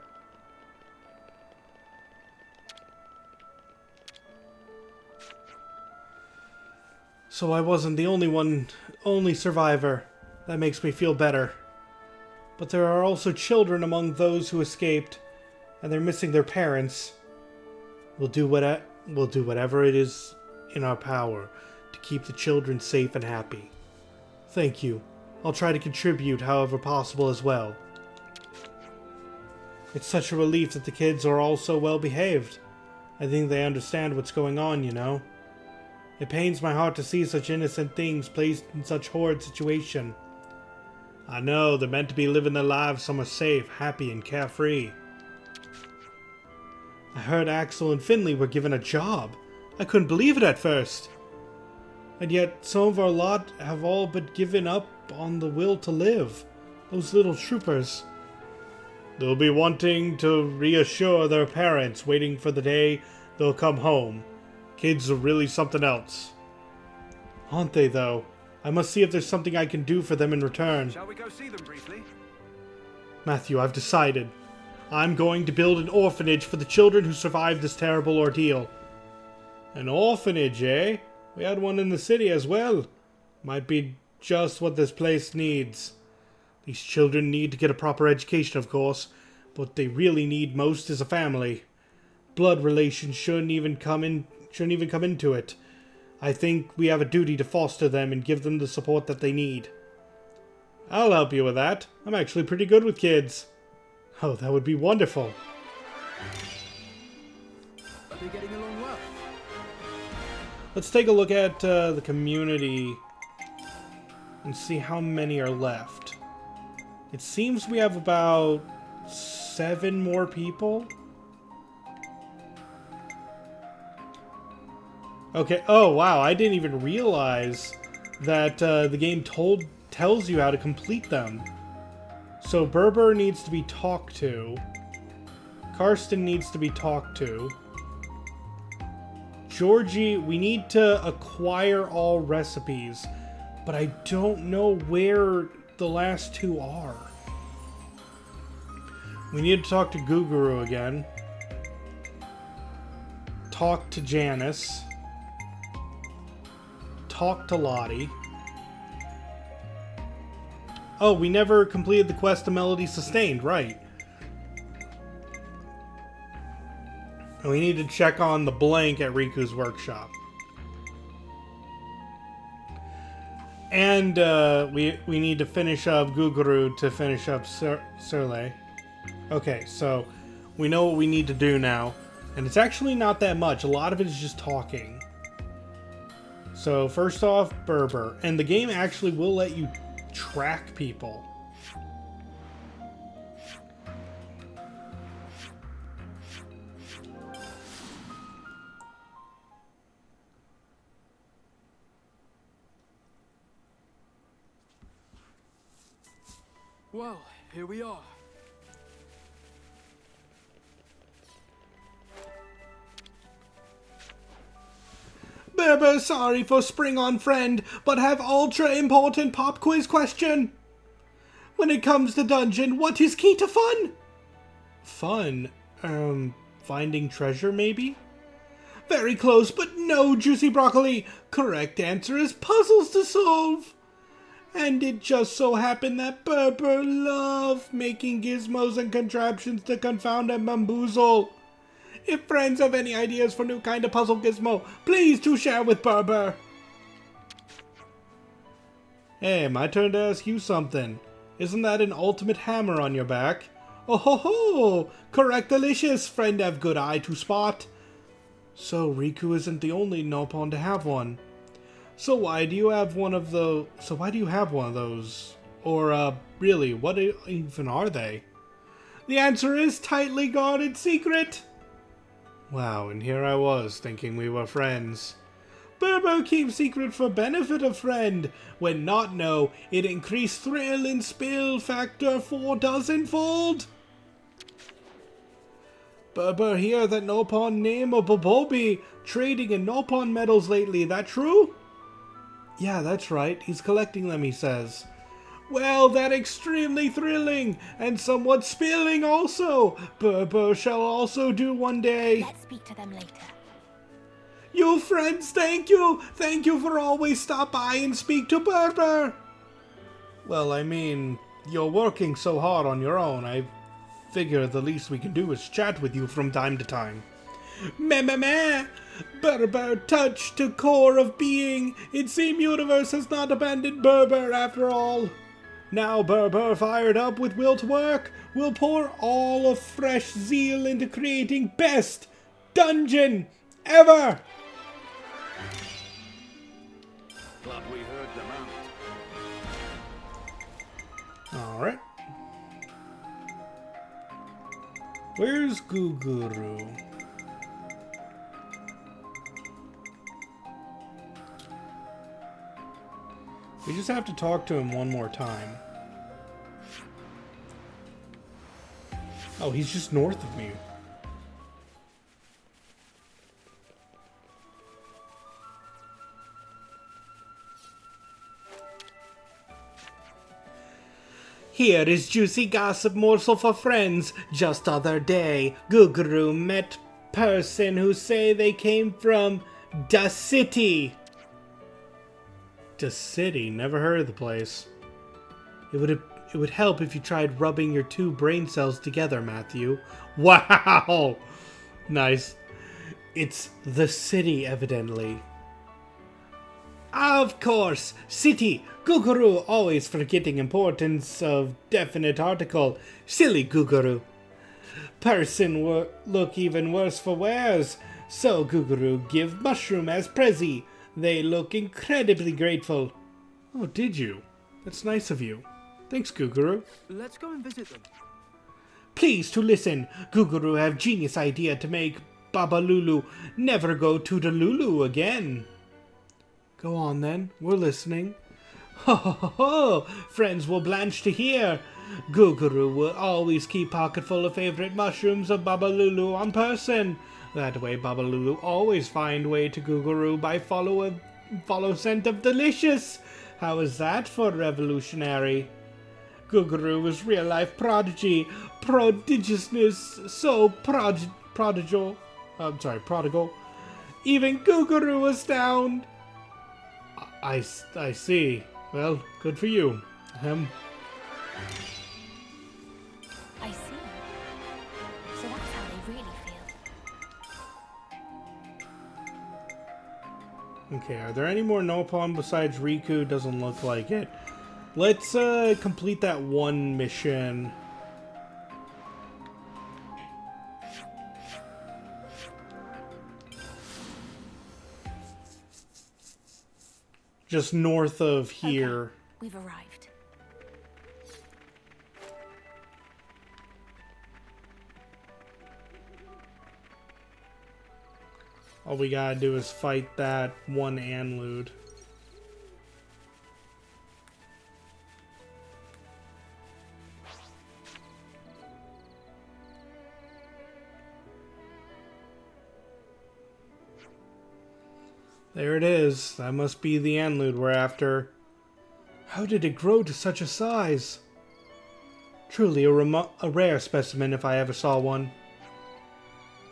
So I wasn't the only survivor. That makes me feel better. But there are also children among those who escaped, and they're missing their parents. We'll do whatever it is in our power to keep the children safe and happy. Thank you. I'll try to contribute however possible as well. It's such a relief that the kids are all so well behaved. I think they understand what's going on, you know. It pains my heart to see such innocent things placed in such horrid situation. I know, they're meant to be living their lives somewhere safe, happy, and carefree. I heard Axel and Finley were given a job. I couldn't believe it at first. And yet, some of our lot have all but given up on the will to live. Those little troopers. They'll be wanting to reassure their parents, waiting for the day they'll come home. Kids are really something else. Aren't they, though? I must see if there's something I can do for them in return. Shall we go see them briefly? Matthew, I've decided. I'm going to build an orphanage for the children who survived this terrible ordeal. An orphanage, eh? We had one in the city as well. Might be just what this place needs. These children need to get a proper education, of course, but what they really need most is a family. Blood relations shouldn't even come into it. I think we have a duty to foster them and give them the support that they need. I'll help you with that. I'm actually pretty good with kids. Oh, that would be wonderful. Are they getting along well? Let's take a look at the community and see how many are left. It seems we have about 7 more people. Okay. Oh, wow. I didn't even realize that the game tells you how to complete them. So Berber needs to be talked to. Karsten needs to be talked to. Georgie, we need to acquire all recipes, but I don't know where the last 2 are. We need to talk to Guguru again. Talk to Janice. Talk to Lottie. Oh, we never completed the quest to Melody Sustained, right. And we need to check on the blank at Riku's workshop. And we need to finish up Guguru to finish up Surle. Okay, so we know what we need to do now. And it's actually not that much. A lot of it is just talking. So first off, Berber. And the game actually will let you track people. Well, here we are. Berber, sorry for spring on friend, but have ultra important pop quiz question. When it comes to dungeon, what is key to fun? Fun? Finding treasure maybe? Very close, but no, Juicy Broccoli. Correct answer is puzzles to solve. And it just so happened that Berber loved making gizmos and contraptions to confound and bamboozle. If friends have any ideas for new kind of puzzle gizmo, please do share with Berber. Hey, my turn to ask you something. Isn't that an ultimate hammer on your back? Oh ho ho! Correct, delicious. Friend have good eye to spot. So Riku isn't the only Nopon to have one. So why do you have one of those? Or, really, what even are they? The answer is tightly guarded secret. Wow, and here I was, thinking we were friends. Berber keeps secret for benefit of friend. When not know, it increase thrill and spill factor 4 dozenfold. Berber hear that Nopon name of Bobobi trading in Nopon medals lately, that true? Yeah, that's right. He's collecting them, he says. Well, that extremely thrilling, and somewhat spilling also. Berber shall also do one day. Let's speak to them later. You friends, thank you! Thank you for always stop by and speak to Berber! Well, I mean, you're working so hard on your own, I figure the least we can do is chat with you from time to time. Meh meh meh! Berber touched to core of being. It seems universe has not abandoned Berber after all. Now Berber, fired up with will to work, will pour all of fresh zeal into creating best dungeon ever! Glad we heard them out. Alright. Where's Guguru? We just have to talk to him one more time. Oh, he's just north of me. Here is juicy gossip morsel for friends. Just other day, Guguru met person who say they came from da city. Da city? Never heard of the place. It would help if you tried rubbing your two brain cells together, Matthew. Wow! Nice. It's the city, evidently. Of course, city. Guguru always forgetting importance of definite article. Silly Guguru. Person look even worse for wears. So Guguru give mushroom as prezi. They look incredibly grateful. Oh, did you? That's nice of you. Thanks, Guguru. Let's go and visit them. Please to listen. Guguru have genius idea to make Baba Lulu never go to the Lulu again. Go on then, we're listening. Ho ho ho ho! Friends will blanch to hear. Guguru will always keep pocket full of favorite mushrooms of Baba Lulu on person. That way Baba Lulu always find way to Guguru by follow scent of delicious. How is that for revolutionary? Guguru is real life prodigy. Prodigiousness so prodigal. Even Guguru astound. I see. Well, good for you. I see. So that's how they really feel. Okay, are there any more Nopon besides Riku? Doesn't look like it. Let's complete that one mission. Just north of here. Okay, we've arrived. All we gotta do is fight that one Anlude. There it is. That must be the Anlude we're after. How did it grow to such a size? Truly a rare specimen if I ever saw one.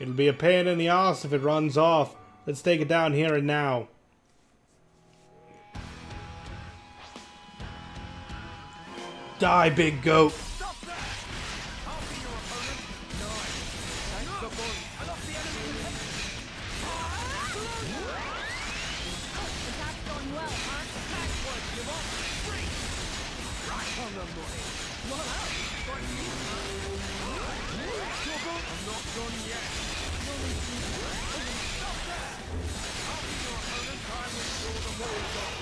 It'll be a pain in the ass if it runs off. Let's take it down here and now. Die, big goat. Stop that! I'll be your opponent. Nice. Thanks for bullying. I lost the enemy Attack's going well, huh? That's what you want. Free. Right on the money. Well, got you, Trouble? I'm not done yet. Stop there! I'll be your opponent. Time to draw the walls off.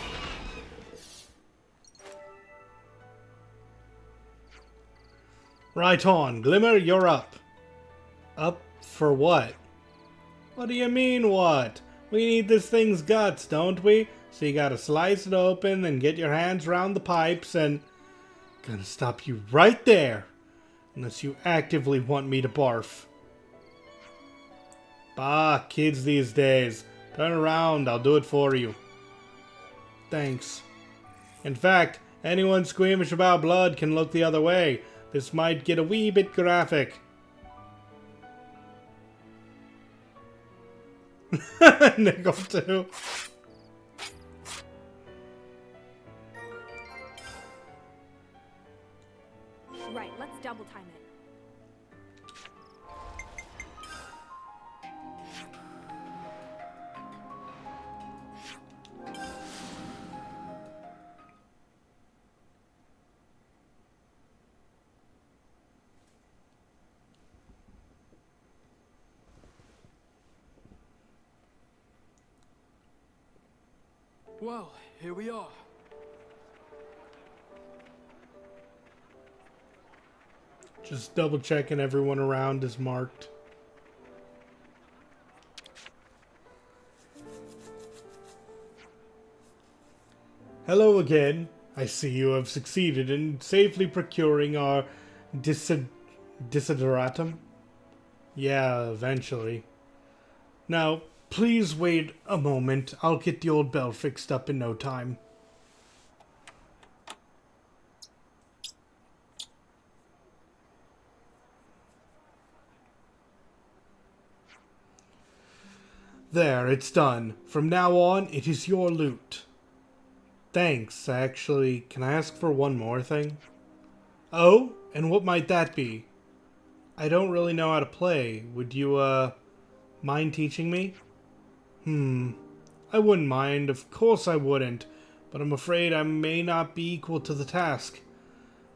Right on. Glimmer, you're up. Up for what? What do you mean, what? We need this thing's guts, don't we? So you gotta slice it open and get your hands around the pipes and... Gonna stop you right there. Unless you actively want me to barf. Bah, kids these days. Turn around, I'll do it for you. Thanks. In fact, anyone squeamish about blood can look the other way. This might get a wee bit graphic. Nickel too. Right, let's double time it. Well, here we are. Just double checking everyone around is marked. Hello again. I see you have succeeded in safely procuring our desideratum. Yeah, eventually. Now, please wait a moment. I'll get the old bell fixed up in no time. There, it's done. From now on, it is your loot. Thanks, actually. Can I ask for one more thing? Oh? And what might that be? I don't really know how to play. Would you, mind teaching me? I wouldn't mind. Of course I wouldn't. But I'm afraid I may not be equal to the task.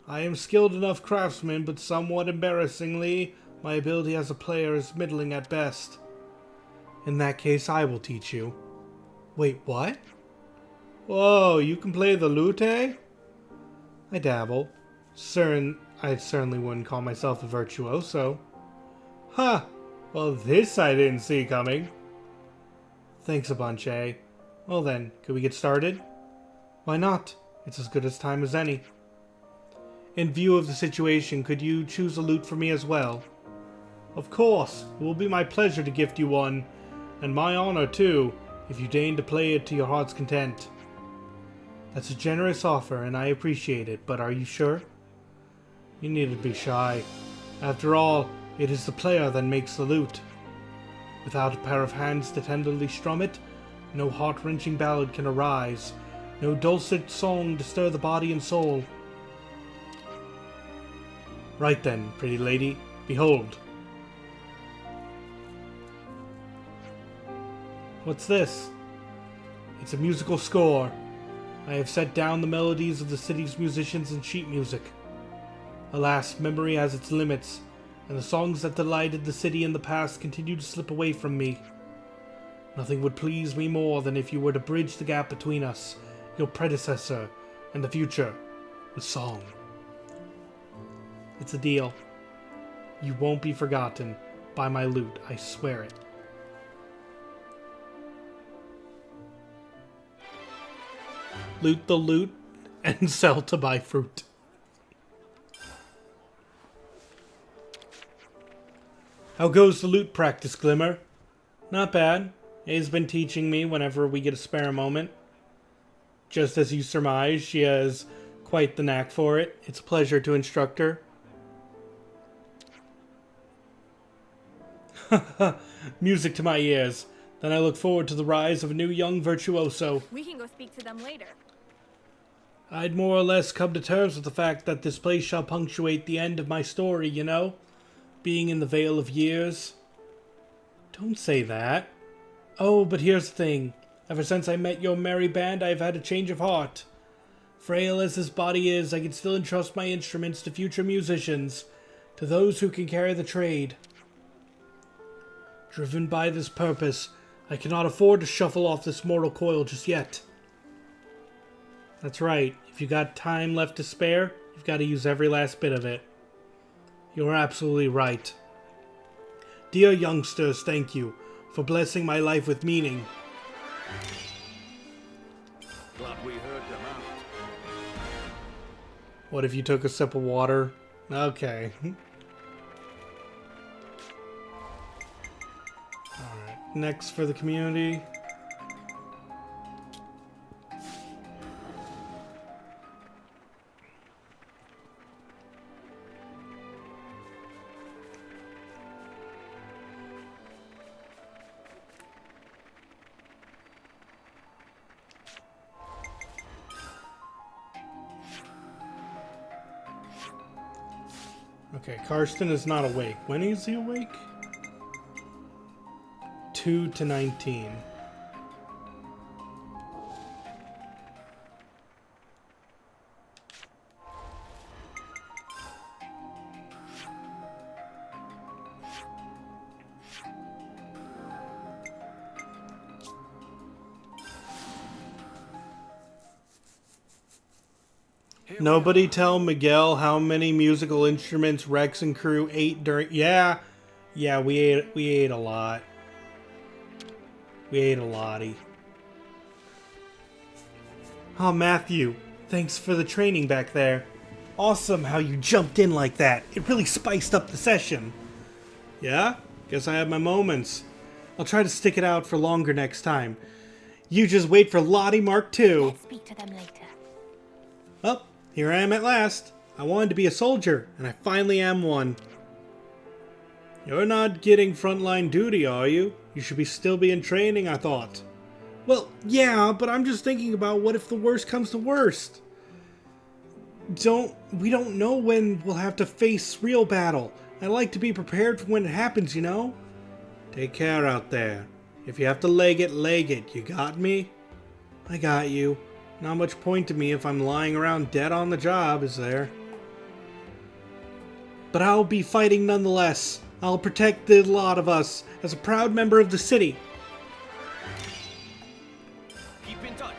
I am skilled enough craftsman, but somewhat embarrassingly, my ability as a player is middling at best. In that case, I will teach you. Wait, what? Whoa, you can play the lute? I dabble. I certainly wouldn't call myself a virtuoso. Huh. Well, this I didn't see coming. Thanks a bunch, eh? Well then, could we get started? Why not? It's as good a time as any. In view of the situation, could you choose a lute for me as well? Of course. It will be my pleasure to gift you one. And my honor, too, if you deign to play it to your heart's content. That's a generous offer, and I appreciate it, but are you sure? You needn't be shy. After all, it is the player that makes the lute. Without a pair of hands to tenderly strum it, no heart-wrenching ballad can arise, no dulcet song to stir the body and soul. Right then, pretty lady, behold. What's this? It's a musical score. I have set down the melodies of the city's musicians and sheet music. Alas, memory has its limits, and the songs that delighted the city in the past continue to slip away from me. Nothing would please me more than if you were to bridge the gap between us, your predecessor, and the future, with song. It's a deal. You won't be forgotten by my lute, I swear it. Loot the loot and sell to buy fruit. How goes the lute practice, Glimmer? Not bad. A's been teaching me whenever we get a spare moment. Just as you surmise, she has quite the knack for it. It's a pleasure to instruct her. Music to my ears. Then I look forward to the rise of a new young virtuoso. We can go speak to them later. I'd more or less come to terms with the fact that this place shall punctuate the end of my story, you know? Being in the Vale of Years. Don't say that. Oh, but here's the thing. Ever since I met your merry band, I have had a change of heart. Frail as this body is, I can still entrust my instruments to future musicians, to those who can carry the trade. Driven by this purpose, I cannot afford to shuffle off this mortal coil just yet. That's right. If you got time left to spare, you've got to use every last bit of it. You're absolutely right. Dear youngsters, thank you for blessing my life with meaning. Glad we heard them out. What if you took a sip of water? Okay. Alright, next for the community. Okay, Karsten is not awake. When is he awake? 2 to 19. Nobody tell Miguel how many musical instruments Rex and crew ate during... Yeah, we ate a lot. We ate a lottie. Oh, Matthew, thanks for the training back there. Awesome how you jumped in like that. It really spiced up the session. Yeah? Guess I have my moments. I'll try to stick it out for longer next time. You just wait for Lottie Mark II. Let's speak to them later. Oh, here I am at last. I wanted to be a soldier, and I finally am one. You're not getting frontline duty, are you? You should still be in training, I thought. Well, yeah, but I'm just thinking about what if the worst comes to worst. We don't know when we'll have to face real battle. I like to be prepared for when it happens, you know? Take care out there. If you have to leg it, you got me? I got you. Not much point to me if I'm lying around dead on the job, is there? But I'll be fighting nonetheless. I'll protect the lot of us as a proud member of the city. Keep in touch,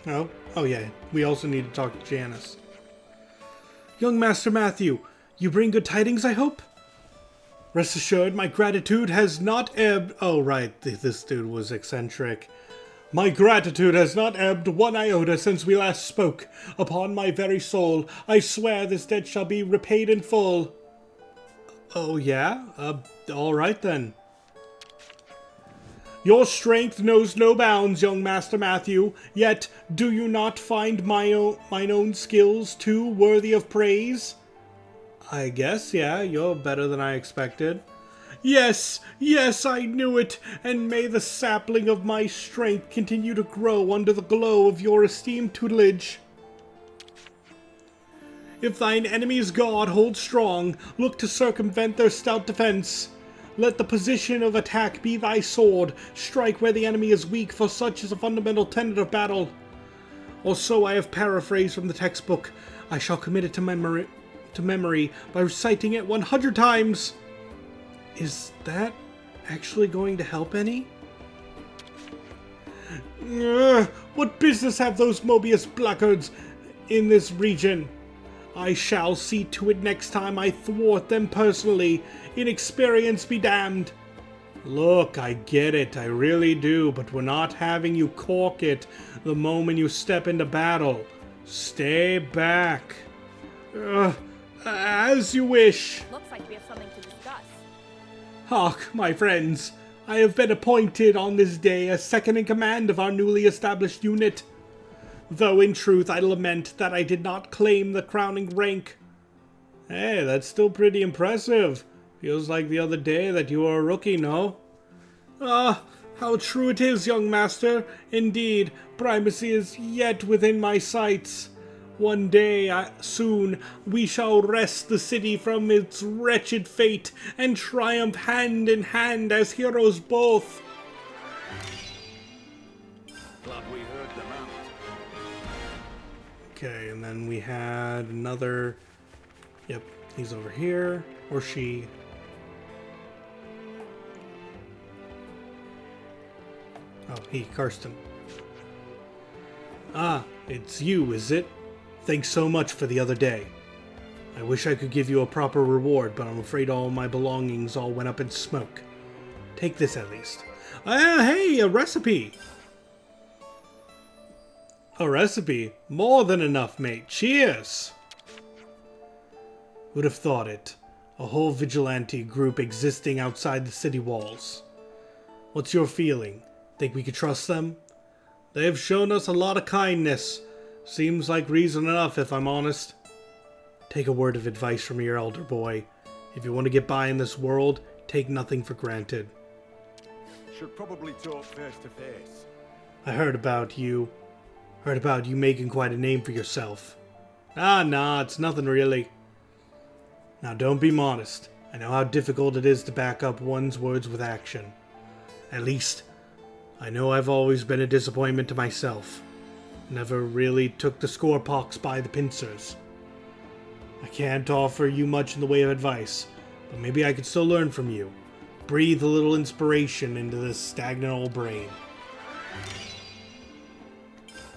yeah? Oh yeah, we also need to talk to Janice. Young Master Matthew, you bring good tidings, I hope? Rest assured, my gratitude has not ebbed... Oh, right, this dude was eccentric. My gratitude has not ebbed one iota since we last spoke. Upon my very soul, I swear this debt shall be repaid in full. Oh, yeah? All right then. Your strength knows no bounds, young Master Matthew, yet do you not find mine own skills too worthy of praise? I guess, yeah, you're better than I expected. Yes, I knew it, and may the sapling of my strength continue to grow under the glow of your esteemed tutelage. If thine enemy's guard hold strong, look to circumvent their stout defense. Let the position of attack be thy sword, strike where the enemy is weak, for such is a fundamental tenet of battle. Or so I have paraphrased from the textbook. I shall commit it to memory by reciting it 100 times. Is that actually going to help any? What business have those Mobius blackguards in this region? I shall see to it next time I thwart them personally. Inexperience be damned. Look, I get it, I really do, but we're not having you cork it the moment you step into battle. Stay back. As you wish. Looks like we have something to discuss. Hark, my friends. I have been appointed on this day as second in command of our newly established unit. Though in truth I lament that I did not claim the crowning rank. Hey, that's still pretty impressive. Feels like the other day that you were a rookie, no? Ah, how true it is, young master. Indeed, primacy is yet within my sights. One day, soon, we shall wrest the city from its wretched fate and triumph hand in hand as heroes both. Glad we heard them out. Okay, and then we had another... Yep, he's over here. Or she. Oh, he, Karsten. Ah, it's you, is it? Thanks so much for the other day. I wish I could give you a proper reward, but I'm afraid all my belongings all went up in smoke. Take this at least. Hey, a recipe! A recipe? More than enough, mate. Cheers! Would have thought it. A whole vigilante group existing outside the city walls. What's your feeling? Think we could trust them? They have shown us a lot of kindness. Seems like reason enough, if I'm honest. Take a word of advice from your elder boy. If you want to get by in this world, take nothing for granted. Should probably talk face to face. I heard about you. Heard about you making quite a name for yourself. Ah, nah, it's nothing really. Now don't be modest. I know how difficult it is to back up one's words with action. At least, I know I've always been a disappointment to myself. Never really took the scorepox by the pincers. I can't offer you much in the way of advice, but maybe I could still learn from you. Breathe a little inspiration into this stagnant old brain.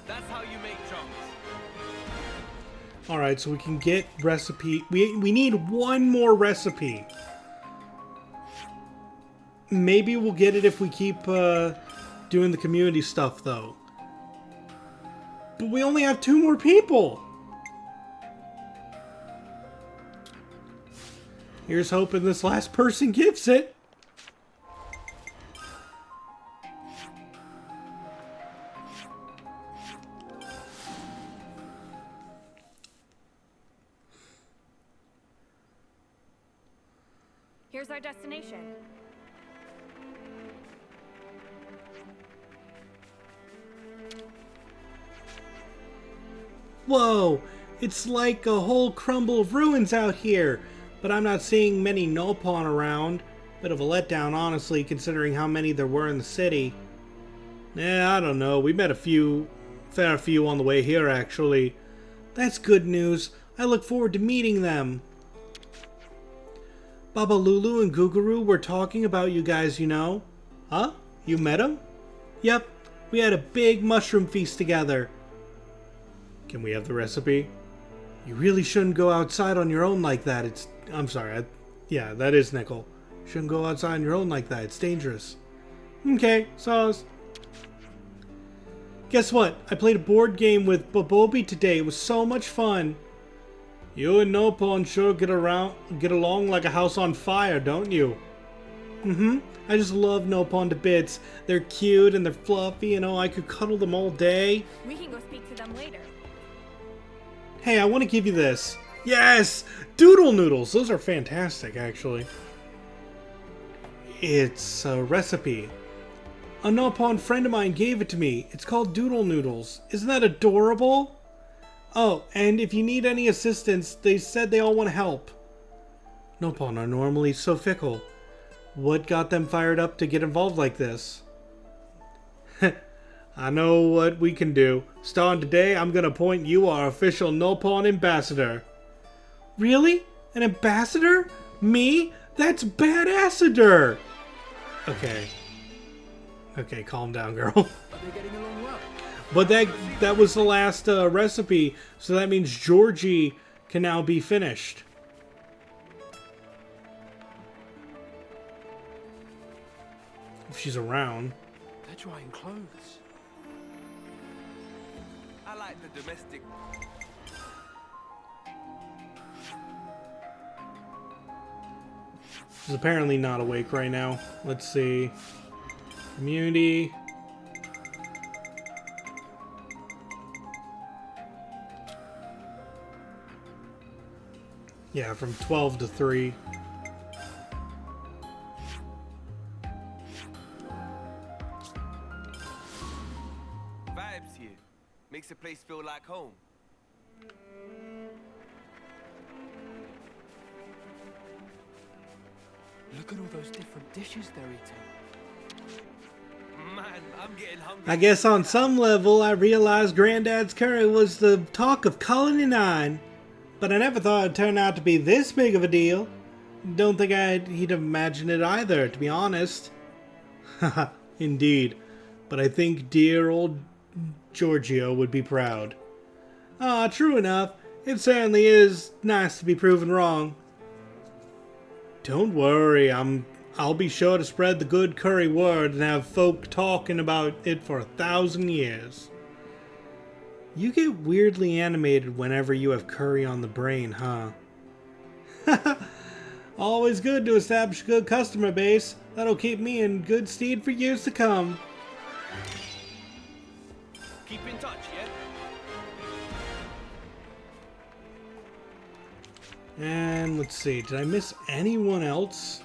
That's how you make chunks. Alright, so we can get recipe. We need one more recipe. Maybe we'll get it if we keep doing the community stuff, though. But we only have 2 more people. Here's hoping this last person gives it. Here's our destination. Whoa, it's like a whole crumble of ruins out here, but I'm not seeing many Nopon around. Bit of a letdown, honestly, considering how many there were in the city. I don't know, we met a fair few on the way here, actually. That's good news. I look forward to meeting them. Baba Lulu and Guguru were talking about you guys, you know. Huh? You met them? Yep, we had a big mushroom feast together. Can we have the recipe? You really shouldn't go outside on your own like that. I'm sorry. Yeah, that is Nickel. Shouldn't go outside on your own like that. It's dangerous. Okay, sauce. Guess what? I played a board game with Bobobi today. It was so much fun. You and Nopon sure get along like a house on fire, don't you? Mm-hmm. I just love Nopon to bits. They're cute and they're fluffy, and oh, I could cuddle them all day. We can go speak to them later. Hey, I want to give you this. Yes! Doodle noodles! Those are fantastic, actually. It's a recipe. A Nopon friend of mine gave it to me. It's called doodle noodles. Isn't that adorable? Oh, and if you need any assistance, they said they all want to help. Nopon are normally so fickle. What got them fired up to get involved like this? I know what we can do. Starting today, I'm gonna appoint you our official Nopon ambassador. Really? An ambassador? Me? That's badassador! Okay. Okay, calm down, girl. Are they getting along well? But that was the last recipe, so that means Georgie can now be finished. If she's around. They're drying clothes. I like the domestic. She's apparently not awake right now. Let's see. Community. Yeah, from 12 to 3. Vibes here. Makes the place feel like home. Look at all those different dishes they're eating. Man, I'm getting hungry. I guess on some level I realized Granddad's curry was the talk of Colony 9. But I never thought it'd turn out to be this big of a deal. Don't think he'd imagined it either, to be honest. Haha, indeed. But I think dear old Giorgio would be proud. Ah, true enough. It certainly is nice to be proven wrong. Don't worry, I'll be sure to spread the good curry word and have folk talking about it for 1,000 years. You get weirdly animated whenever you have curry on the brain, huh? Always good to establish a good customer base. That'll keep me in good stead for years to come. Keep in touch, yeah? And let's see, did I miss anyone else?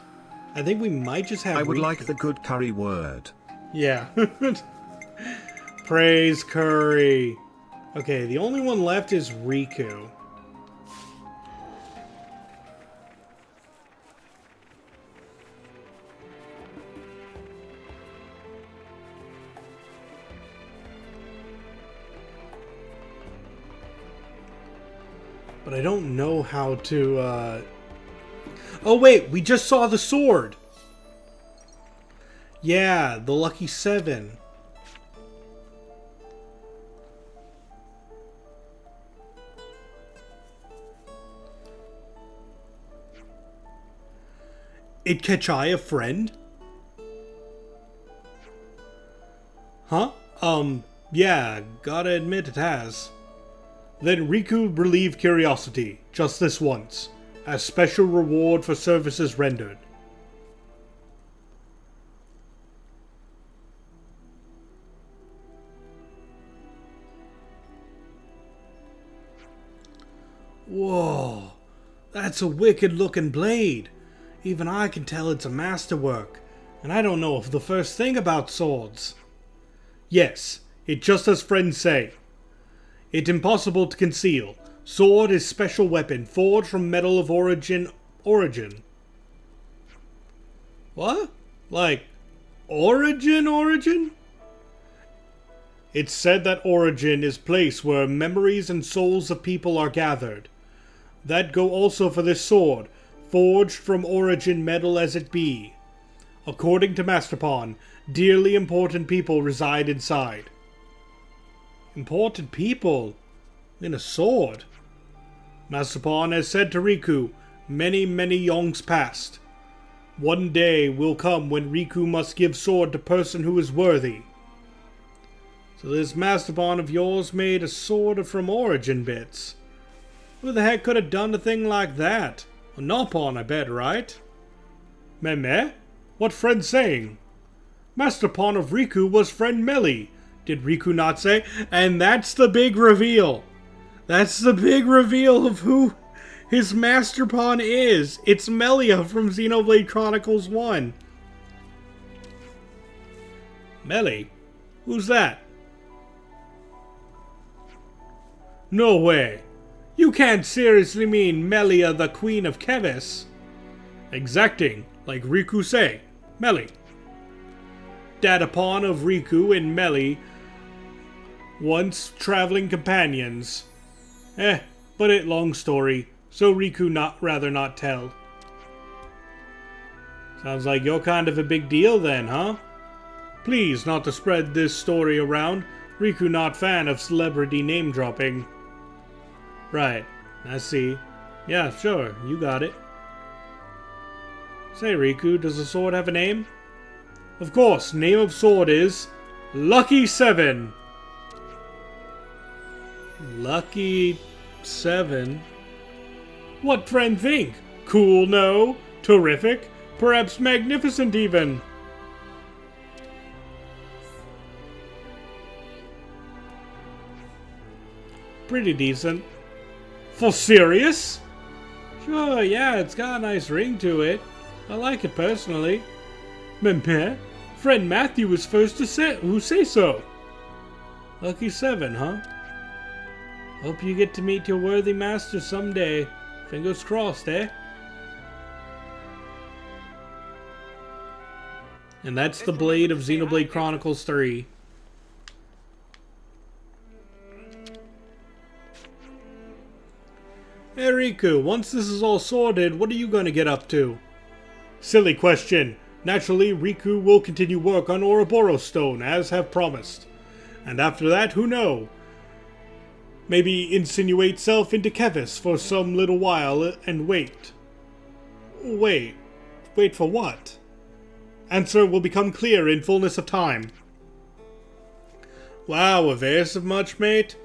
I think we might just have... I would like the good curry word. Yeah. Praise curry. Okay, the only one left is Riku. But I don't know how to, Oh wait, we just saw the sword! Yeah, the Lucky 7. It catch I a friend? Huh? Yeah, gotta admit it has. Then Riku relieve curiosity, just this once, as special reward for services rendered. Whoa, that's a wicked looking blade. Even I can tell it's a masterwork, and I don't know the first thing about swords. Yes, it just as friends say. It impossible to conceal. Sword is special weapon, forged from metal of origin. What? Like, origin? It's said that origin is place where memories and souls of people are gathered. That go also for this sword, forged from origin metal as it be. According to Masterpon, dearly important people reside inside. Important people? In a sword? Masterpon has said to Riku, many, many yongs past. One day will come when Riku must give sword to person who is worthy. So this Masterpon of yours made a sword from origin bits. Who the heck could have done a thing like that? A Nopon, I bet, right? Meh? What friend saying? Masterpon of Riku was friend Melly. Did Riku not say? And that's the big reveal. That's the big reveal of who his Masterpon is. It's Melia from Xenoblade Chronicles 1. Melly? Who's that? No way. You can't seriously mean Melia, the Queen of Kevis. Exacting, like Riku say. Melly. Dadapon of Riku and Melly, once traveling companions. But it long story, so Riku rather not tell. Sounds like you're kind of a big deal then, huh? Please not to spread this story around. Riku not fan of celebrity name dropping. Right, I see. Yeah, sure, you got it. Say, Riku, does the sword have a name? Of course, name of sword is Lucky 7. Lucky 7? What friend think? Cool, no? Terrific? Perhaps magnificent even? Pretty decent. For serious? Sure, yeah, it's got a nice ring to it. I like it personally. Meh? Friend Matthew was first to say so. Lucky 7, huh? Hope you get to meet your worthy master someday. Fingers crossed, eh? And that's the blade of Xenoblade Chronicles 3. Hey Riku, once this is all sorted, what are you going to get up to? Silly question. Naturally, Riku will continue work on Ouroboros Stone, as have promised. And after that, who know? Maybe insinuate self into Kevis for some little while and wait. Wait for what? Answer will become clear in fullness of time. Wow, evasive much, mate?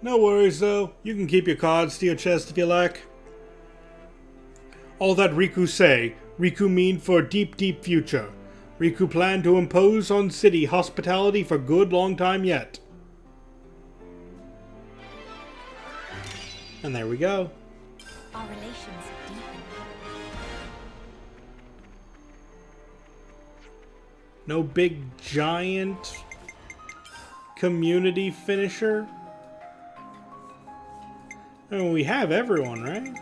No worries though, you can keep your cards to your chest if you like. All that Riku say, Riku mean for deep, deep future. Riku plan to impose on city hospitality for good long time yet. And there we go. Our relations deepen. No big giant community finisher? I mean, we have everyone, right?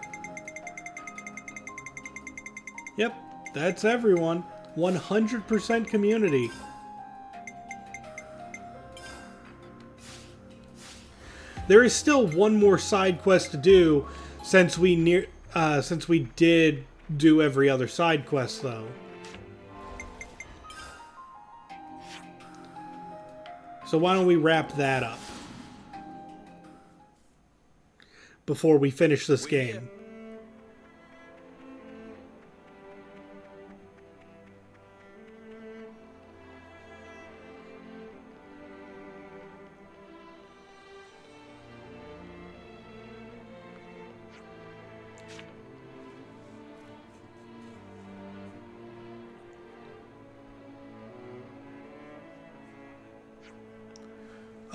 Yep, that's everyone. 100% community. There is still one more side quest to do since we did do every other side quest though. So why don't we wrap that up before we finish this game?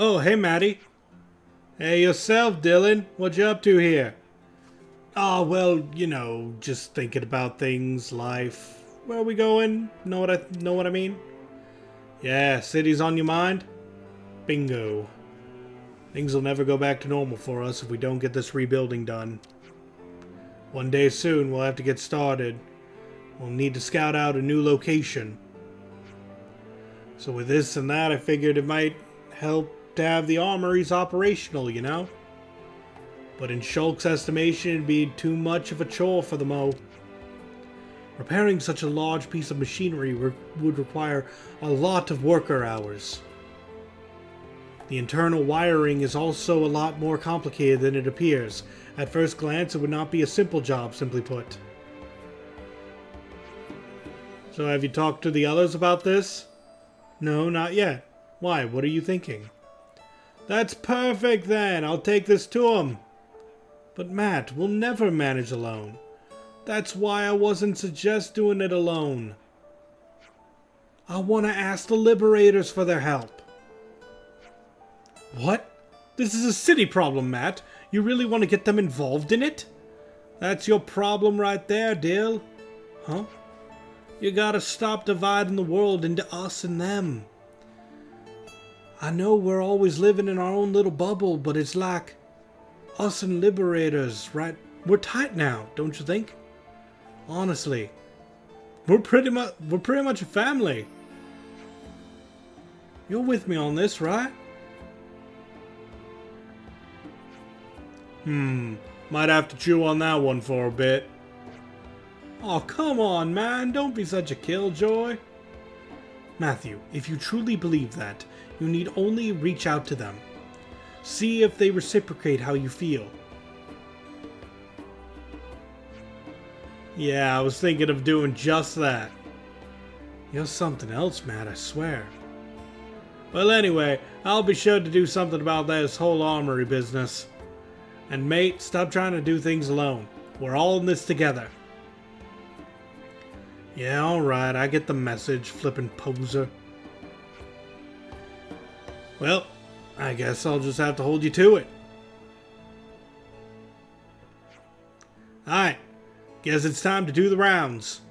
Oh, hey, Maddie. Hey, yourself, Dylan. What you up to here? Oh, well, you know, just thinking about things, life. Where are we going? Know what I mean? Yeah, city's on your mind? Bingo. Things will never go back to normal for us if we don't get this rebuilding done. One day soon, we'll have to get started. We'll need to scout out a new location. So with this and that, I figured it might help to have the armories operational, you know? But in Shulk's estimation, it'd be too much of a chore for the Mo. Repairing such a large piece of machinery would require a lot of worker hours. The internal wiring is also a lot more complicated than it appears. At first glance, it would not be a simple job, simply put. So have you talked to the others about this? No, not yet. Why? What are you thinking? That's perfect then. I'll take this to him. But Matt, we'll never manage alone. That's why I wasn't suggest doing it alone. I want to ask the Liberators for their help. What? This is a city problem, Matt. You really want to get them involved in it? That's your problem right there, Dill. Huh? You gotta stop dividing the world into us and them. I know we're always living in our own little bubble, but it's like us and Liberators, right? We're tight now, don't you think? Honestly, we're pretty much a family. You're with me on this, right? Might have to chew on that one for a bit. Oh, come on, man. Don't be such a killjoy. Matthew, if you truly believe that, you need only reach out to them. See if they reciprocate how you feel. Yeah, I was thinking of doing just that. You're something else, Matt, I swear. Well, anyway, I'll be sure to do something about this whole armory business. And mate, stop trying to do things alone. We're all in this together. Yeah, alright, I get the message, flippin' poser. Well, I guess I'll just have to hold you to it. Alright, guess it's time to do the rounds.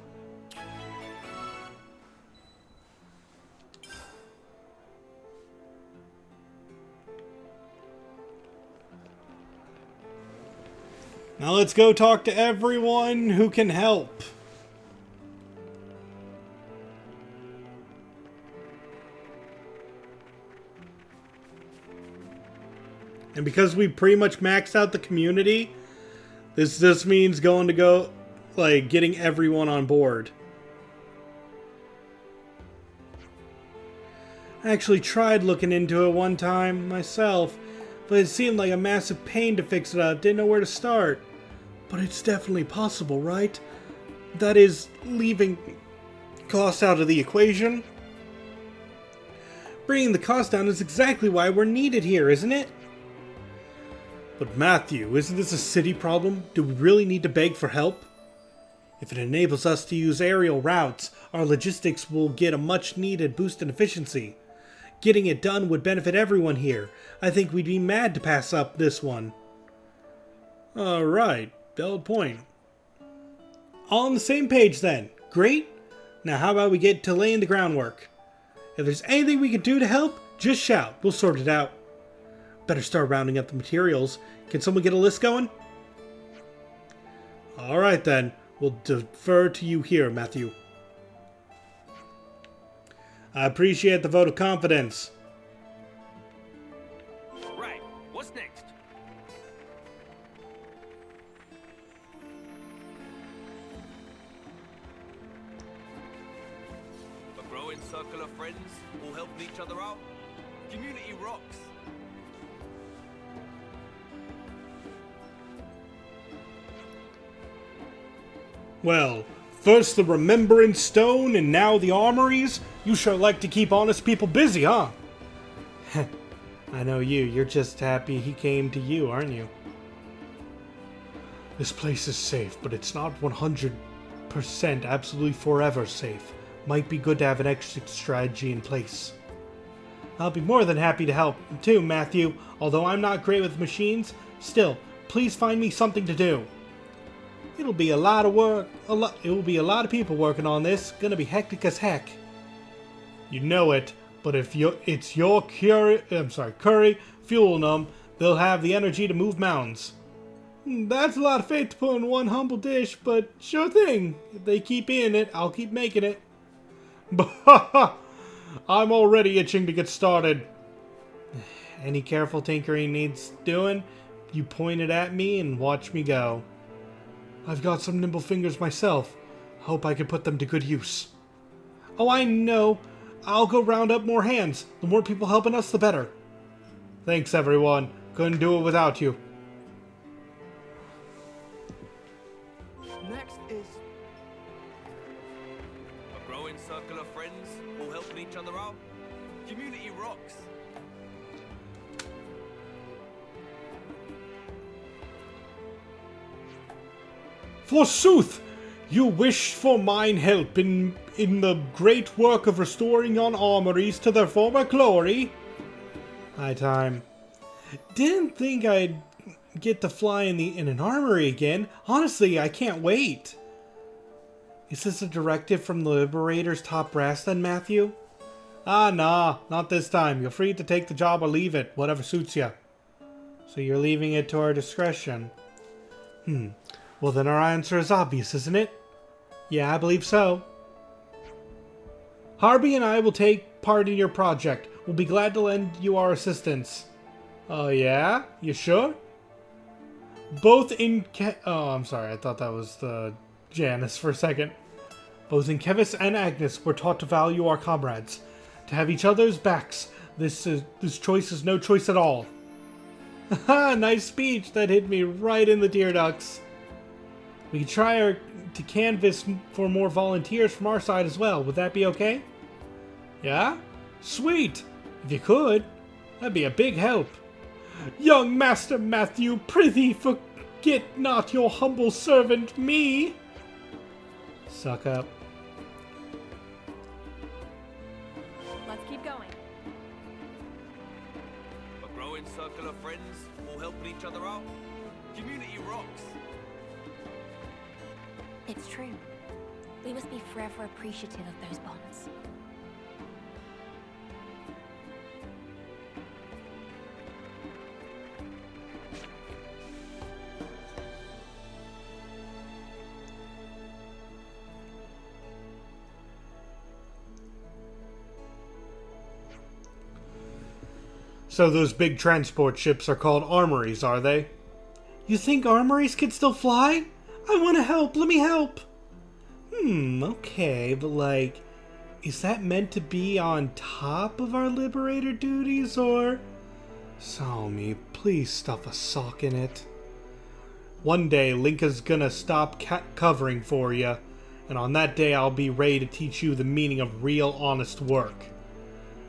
Now let's go talk to everyone who can help. And because we pretty much maxed out the community, this just means getting everyone on board. I actually tried looking into it one time myself, but it seemed like a massive pain to fix it up. Didn't know where to start. But it's definitely possible, right? That is, leaving cost out of the equation. Bringing the cost down is exactly why we're needed here, isn't it? But Matthew, isn't this a city problem? Do we really need to beg for help? If it enables us to use aerial routes, our logistics will get a much needed boost in efficiency. Getting it done would benefit everyone here. I think we'd be mad to pass up this one. Alright, valid point. All on the same page then. Great. Now how about we get to laying the groundwork? If there's anything we can do to help, just shout. We'll sort it out. Better start rounding up the materials. Can someone get a list going? Alright then. We'll defer to you here, Matthew. I appreciate the vote of confidence. Right, what's next? A growing circle of friends, all helping each other out. Community rocks. Well, first the Remembrance Stone and now the Armories. You sure like to keep honest people busy, huh? I know you. You're just happy he came to you, aren't you? This place is safe, but it's not 100% absolutely forever safe. Might be good to have an exit strategy in place. I'll be more than happy to help too, Matthew. Although I'm not great with machines, still, please find me something to do. It'll be a lot of work. It will be a lot of people working on this. Gonna be hectic as heck. You know it, but if it's your curry fueling them, they'll have the energy to move mountains. That's a lot of faith to put in one humble dish, but sure thing. If they keep eating it, I'll keep making it. I'm already itching to get started. Any careful tinkering needs doing, you point it at me and watch me go. I've got some nimble fingers myself. Hope I can put them to good use. Oh, I know. I'll go round up more hands. The more people helping us, the better. Thanks, everyone. Couldn't do it without you. Next is A growing circle of friends, all helping each other out. Community rocks. Forsooth, you wish for mine help in the great work of restoring yon armories to their former glory? High time. Didn't think I'd get to fly in an armory again. Honestly, I can't wait. Is this a directive from the Liberator's top brass then, Matthew? Ah, nah, not this time. You're free to take the job or leave it, whatever suits you. So you're leaving it to our discretion. Well, then our answer is obvious, isn't it? Yeah, I believe so. Harvey and I will take part in your project. We'll be glad to lend you our assistance. Oh, yeah? You sure? Both in Oh, I'm sorry. I thought that was the Janice for a second. Both in Kevis and Agnes were taught to value our comrades. To have each other's backs. This choice is no choice at all. Haha, nice speech. That hit me right in the tear ducts. We could try to canvass for more volunteers from our side as well. Would that be okay? Yeah? Sweet! If you could, that'd be a big help. Young Master Matthew, prithee forget not your humble servant, me! Suck up. Let's keep going. A growing circle of friends, all helping each other out. Community rocks. It's true. We must be forever appreciative of those bonds. So those big transport ships are called armories, are they? You think armories can still fly? I want to help. Let me help. Okay, but like, is that meant to be on top of our Liberator duties, or? Salmi, please stuff a sock in it. One day, Linka's gonna stop covering for you, and on that day I'll be ready to teach you the meaning of real honest work.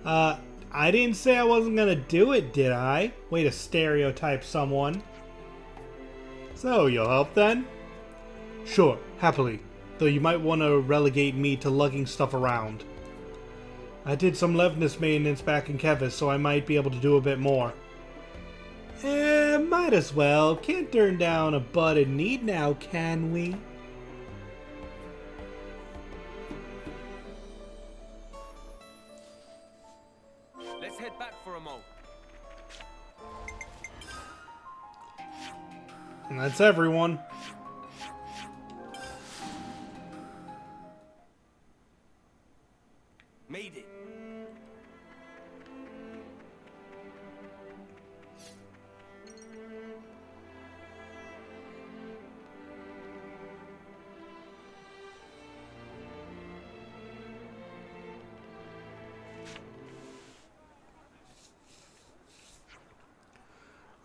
I didn't say I wasn't gonna do it, did I? Way to stereotype someone. So, you'll help then? Sure, happily. Though you might want to relegate me to lugging stuff around. I did some Levness maintenance back in Kevis, so I might be able to do a bit more. Might as well. Can't turn down a butt in need now, can we? Let's head back for a mo. And that's everyone. Made it.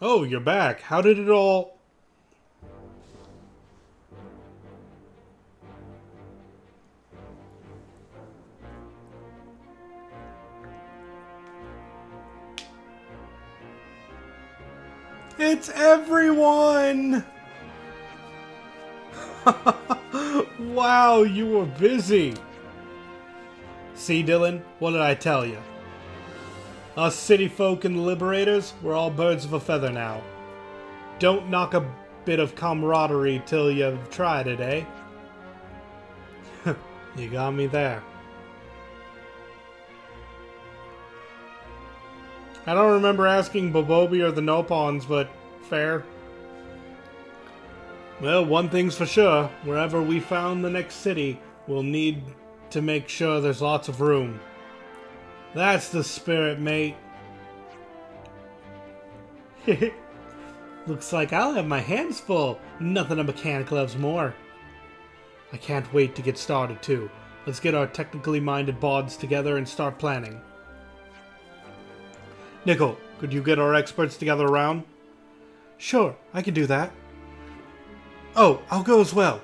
Oh, you're back. How did it all... It's everyone! Wow, you were busy. See, Dylan, what did I tell you? Us city folk and the liberators, we're all birds of a feather now. Don't knock a bit of camaraderie till you've tried it, eh? You got me there. I don't remember asking Bobobi or the Nopons, but fair. Well, one thing's for sure. Wherever we found the next city, we'll need to make sure there's lots of room. That's the spirit, mate. Looks like I'll have my hands full. Nothing a mechanic loves more. I can't wait to get started, too. Let's get our technically minded bods together and start planning. Nickel, could you get our experts to gather around? Sure, I can do that. Oh, I'll go as well.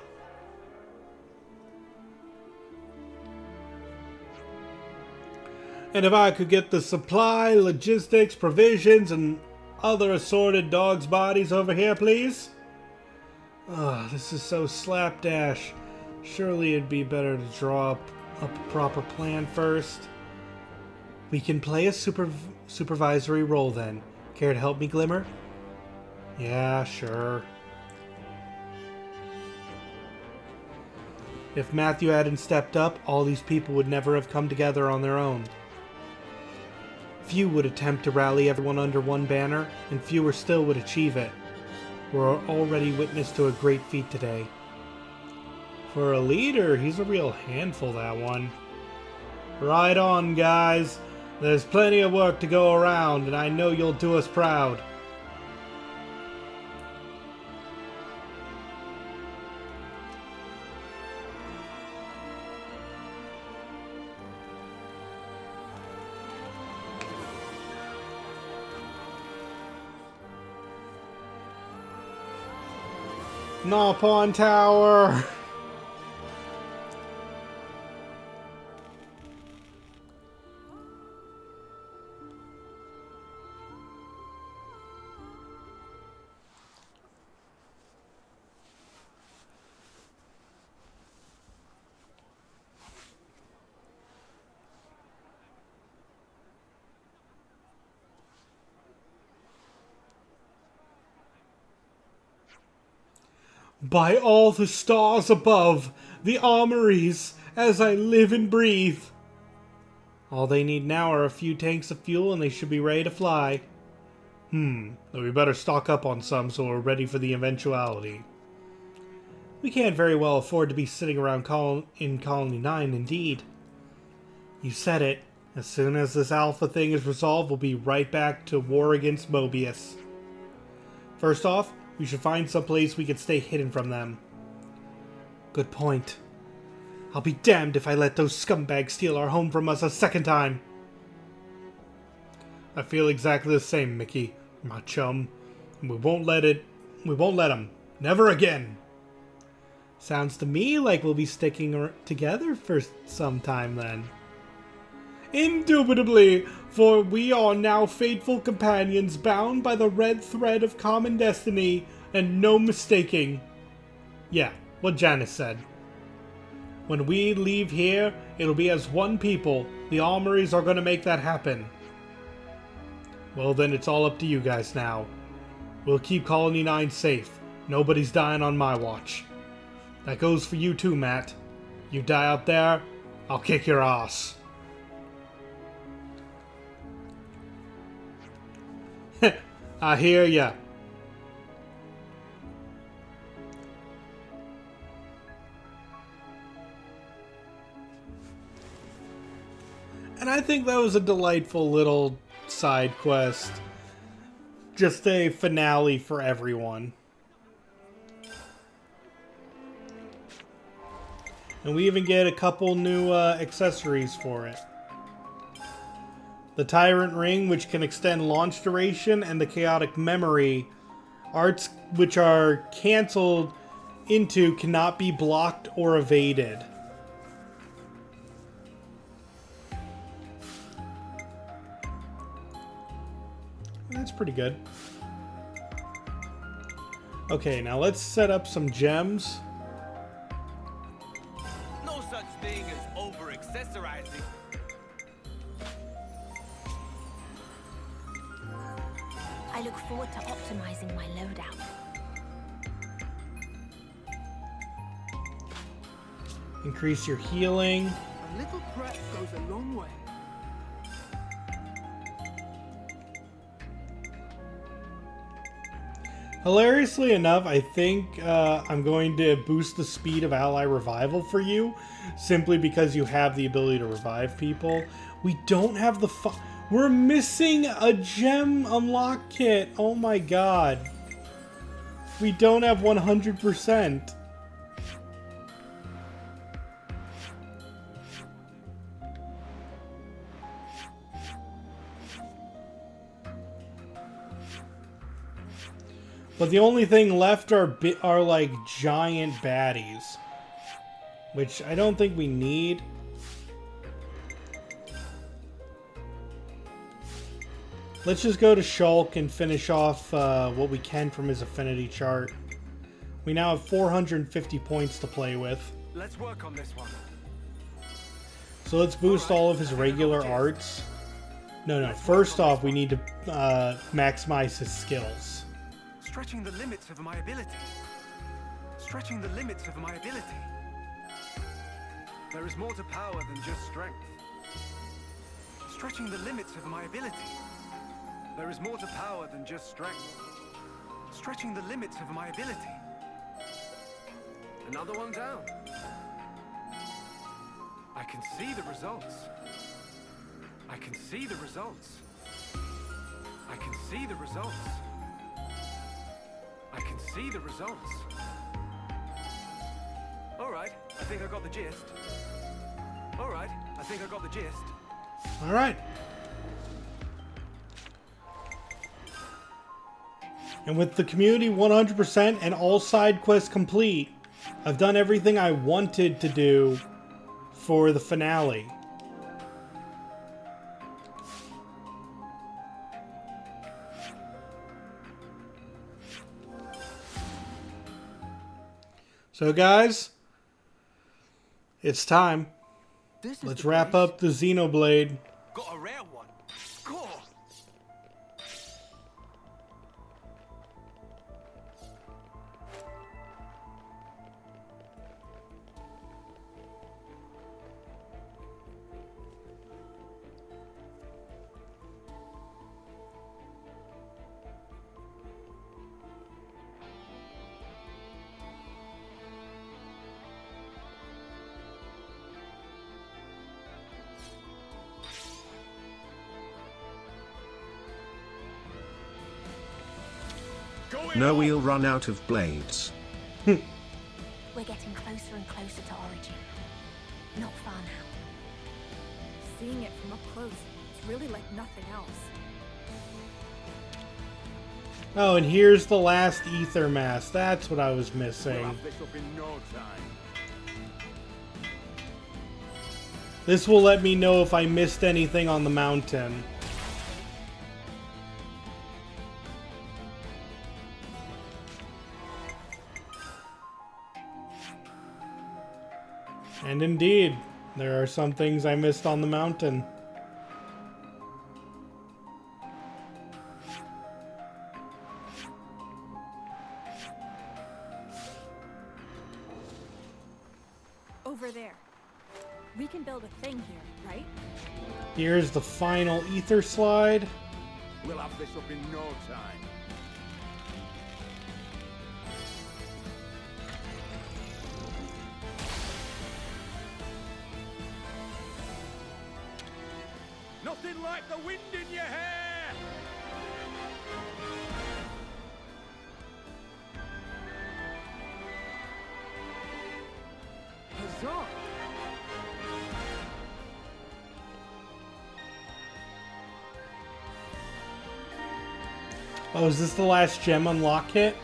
And if I could get the supply, logistics, provisions, and other assorted dogs' bodies over here, please? Oh, this is so slapdash. Surely it'd be better to draw up a proper plan first. We can play a supervisory role then. Care to help me, Glimmer? Yeah, sure. If Matthew hadn't stepped up, all these people would never have come together on their own. Few would attempt to rally everyone under one banner, and fewer still would achieve it. We're already witness to a great feat today. For a leader, he's a real handful, that one. Right on, guys. There's plenty of work to go around, and I know you'll do us proud. Nopon Tower! By all the stars above, the armories, as I live and breathe. All they need now are a few tanks of fuel and they should be ready to fly. Though we better stock up on some so we're ready for the eventuality. We can't very well afford to be sitting around in Colony 9, indeed. You said it. As soon as this Alpha thing is resolved, we'll be right back to war against Mobius. First off, we should find some place we can stay hidden from them. Good point. I'll be damned if I let those scumbags steal our home from us a second time. I feel exactly the same, Mickey, my chum. We won't let them. Never again. Sounds to me like we'll be sticking together for some time then. Indubitably, for we are now faithful companions bound by the red thread of common destiny and no mistaking. Yeah, what Janice said. When we leave here, it'll be as one people. The armories are going to make that happen. Well, then it's all up to you guys now. We'll keep Colony 9 safe. Nobody's dying on my watch. That goes for you too, Matt. You die out there, I'll kick your ass. I hear ya. And I think that was a delightful little side quest. Just a finale for everyone. And we even get a couple new accessories for it. The Tyrant Ring, which can extend launch duration, and the Chaotic Memory. Arts which are cancelled into cannot be blocked or evaded. That's pretty good. Okay, now let's set up some gems. No such thing as over-accessorizing. I look forward to optimizing my loadout. Increase your healing. A little prep goes a long way. Hilariously enough, I think I'm going to boost the speed of ally revival for you, simply because you have the ability to revive people. We don't have the we're missing a gem unlock kit. Oh my god. We don't have 100%. But the only thing left are like giant baddies, which I don't think we need. Let's just go to Shulk and finish off what we can from his affinity chart. We now have 450 points to play with. Let's work on this one. So let's boost all of his regular arts. No. First off, we need to maximize his skills. Stretching the limits of my ability. Stretching the limits of my ability. There is more to power than just strength. Stretching the limits of my ability. There is more to power than just strength. Stretching the limits of my ability. Another one down. I can see the results. I can see the results. I can see the results. I can see the results. Alright, I think I got the gist. Alright, I think I got the gist. Alright. And with the community 100% and all side quests complete, I've done everything I wanted to do for the finale. So guys, it's time. Let's wrap up the Xenoblade. Got a rare one. Score. No, we'll run out of blades. We're getting closer and closer to Origin. Not far now. Seeing it from up close, it's really like nothing else. Oh, and here's the last ether mass. That's what I was missing. This will let me know if I missed anything on the mountain. And indeed, there are some things I missed on the mountain. Over there. We can build a thing here, right? Here's the final ether slide. We'll have this up in no time. Nothing like the wind in your hair! Huzzah! Oh, is this the last gem unlock hit?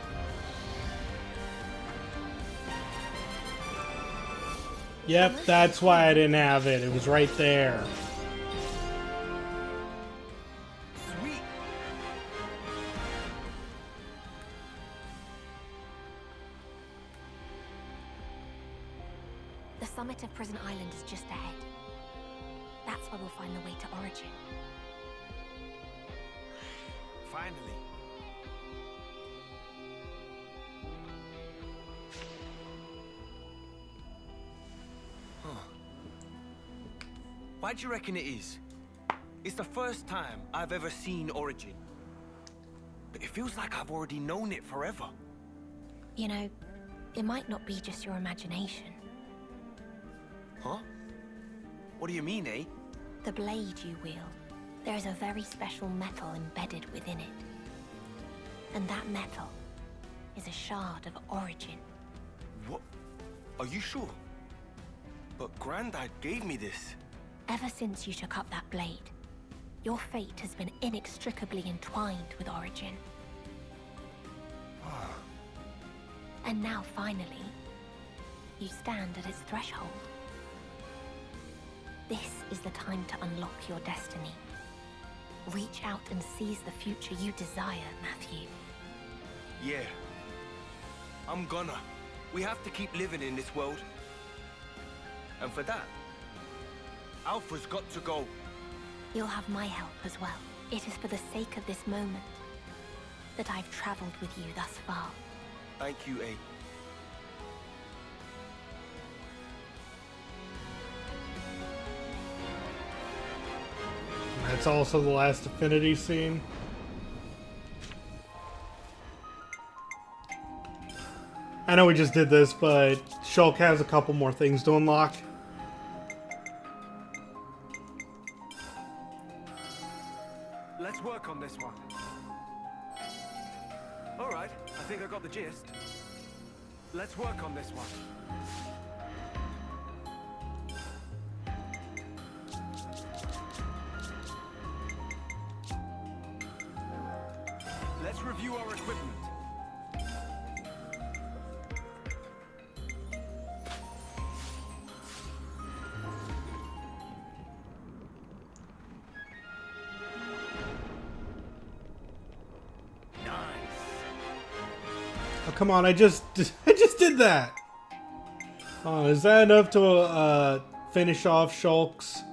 Yep, that's why I didn't have it. It was right there. Sweet. The summit of Prison Island is just ahead. That's where we'll find the way to Origin. Finally. Huh. Why do you reckon it is? It's the first time I've ever seen Origin. But it feels like I've already known it forever. You know, it might not be just your imagination. Huh? What do you mean, eh? The blade you wield, there is a very special metal embedded within it. And that metal is a shard of Origin. What? Are you sure? But Granddad gave me this. Ever since you took up that blade, your fate has been inextricably entwined with Origin. And now, finally, you stand at its threshold. This is the time to unlock your destiny. Reach out and seize the future you desire, Matthew. Yeah. I'm gonna. We have to keep living in this world. And for that, Alpha's got to go. You'll have my help as well. It is for the sake of this moment that I've traveled with you thus far. Thank you, A. That's also the last Affinity scene. I know we just did this, but Shulk has a couple more things to unlock. Let's work on this one. All right, I think I got the gist. Let's work on this one. Let's review our equipment. Oh, come on, I just did that. Oh, is that enough to finish off Shulk's?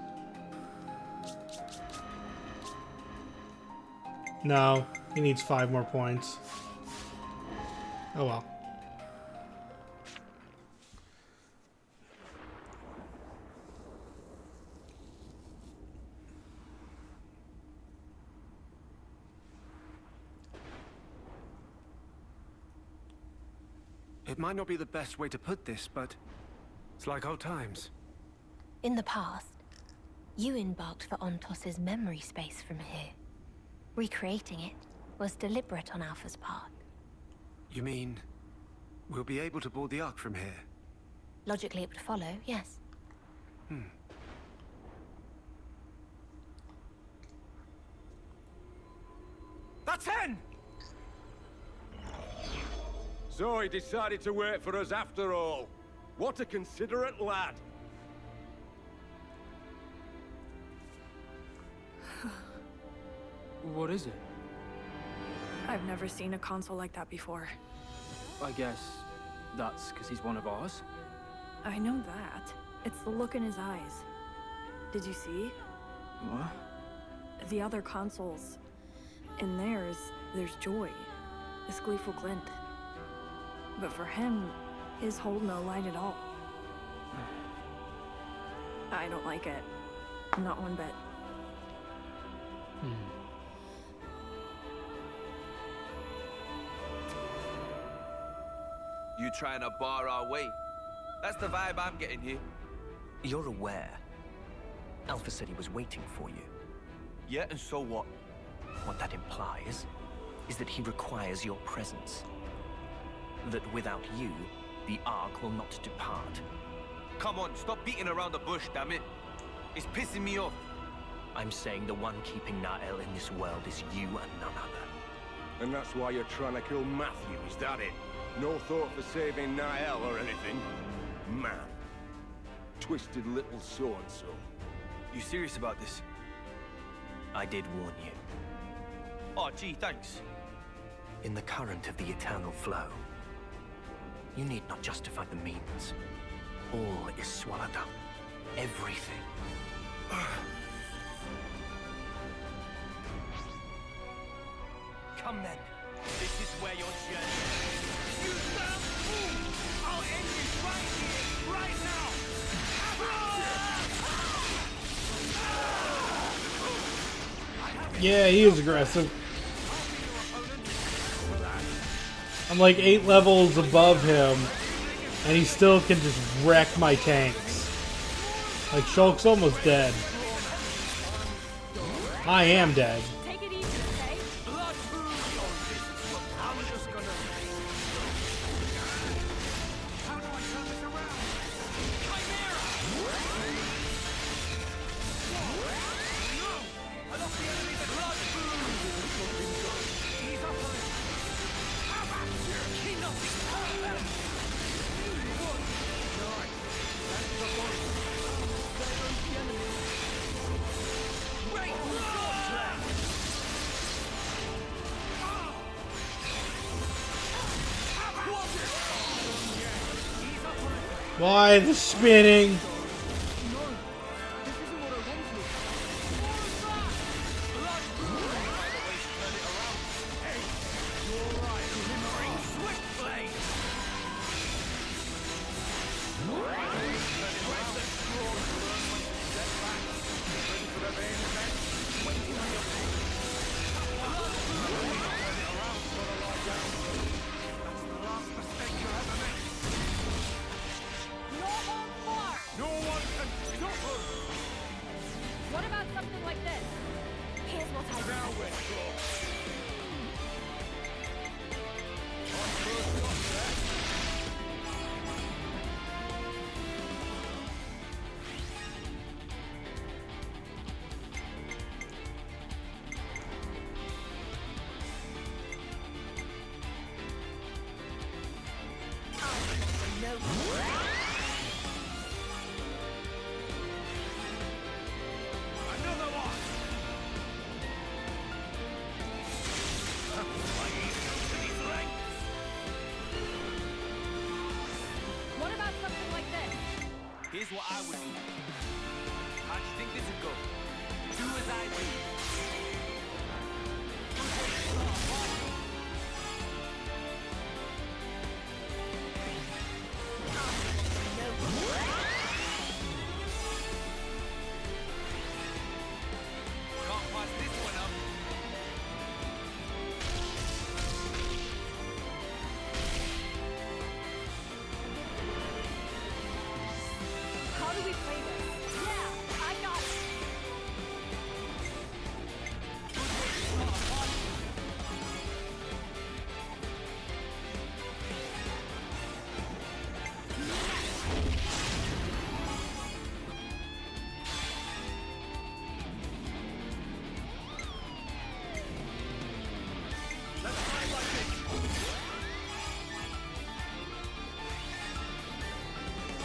No, he needs 5 more points. Oh well. It might not be the best way to put this, but it's like old times. In the past, you embarked for Ontos's memory space from here. Recreating it was deliberate on Alpha's part. You mean we'll be able to board the Ark from here? Logically, it would follow, yes. That's 10! So he decided to wait for us after all. What a considerate lad. What is it? I've never seen a console like that before. I guess that's because he's one of ours. I know that. It's the look in his eyes. Did you see? What? The other consoles. In theirs, there's joy. This gleeful glint. But for him, his hold no light at all. I don't like it. Not one bit. You trying to bar our way? That's the vibe I'm getting here. You're aware. Alpha said he was waiting for you. Yeah, and so what? What that implies is that he requires your presence. That without you, the Ark will not depart. Come on, stop beating around the bush, damn it. It's pissing me off. I'm saying the one keeping Nael in this world is you and none other. And that's why you're trying to kill Matthew, is that it? No thought for saving Nael or anything? Man. Twisted little so-and-so. You serious about this? I did warn you. Oh, gee, thanks. In the current of the eternal flow, you need not justify the means. All is swallowed up. Everything. Come then. This is where your journey ends. You damn fool! I'll end this right here, right now! Yeah, he is aggressive. I'm like 8 levels above him, and he still can just wreck my tanks. Like, Shulk's almost dead. I am dead. Take it easy, okay? I'm just gonna... How do I turn this around? Chimera! No! I lost the enemy to blood! He's up on it! How about you? He nothing! That's the point. There goes the enemy. Great! Why the spinning? What about something like this? Here's what I What about something like this? Here's what I would do. How do you think this would go? Do as I do. Can't pass this one up. How do we play this? Yeah, I got it.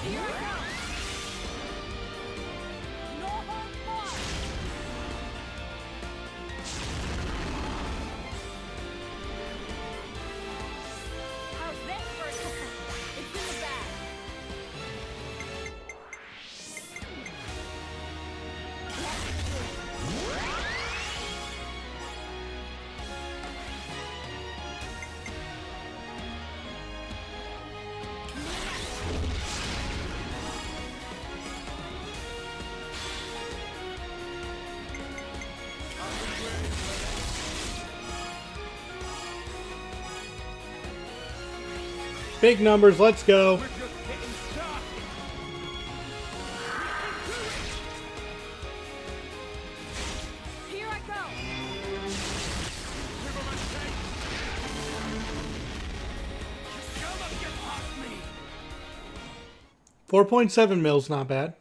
Here we go. No holds barred. How's this for a It's in the bag. Big numbers, let's go. We're just getting started. Here I 4.7 mils, not bad.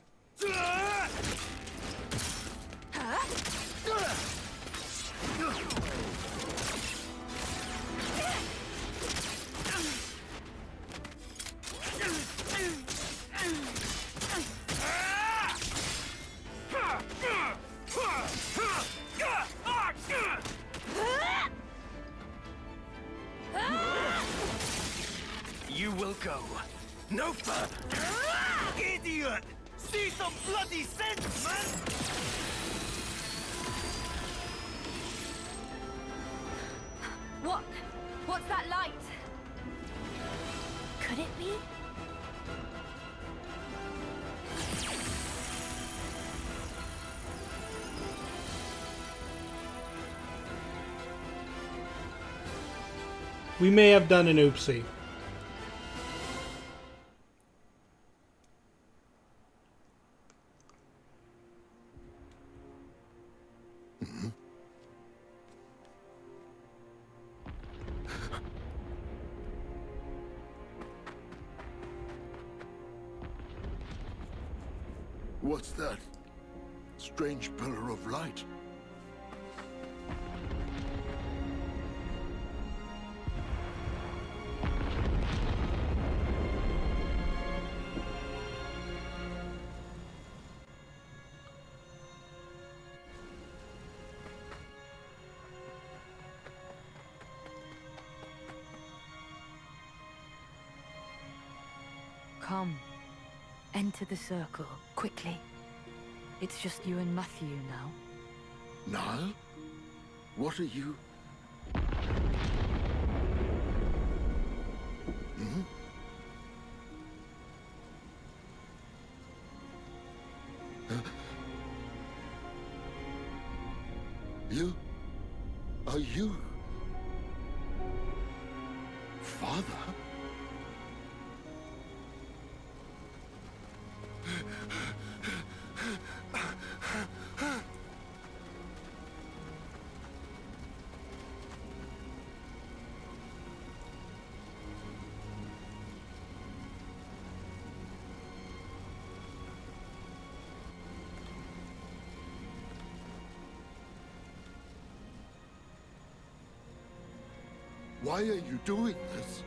You will go no further. Idiot! See some bloody sense, man! What? What's that light? Could it be? We may have done an oopsie. What's that? Strange pillar of light. Come. Enter the circle, quickly. It's just you and Matthew now. Niall? What are you? Hmm? You? Are you? Father? Why are you doing this?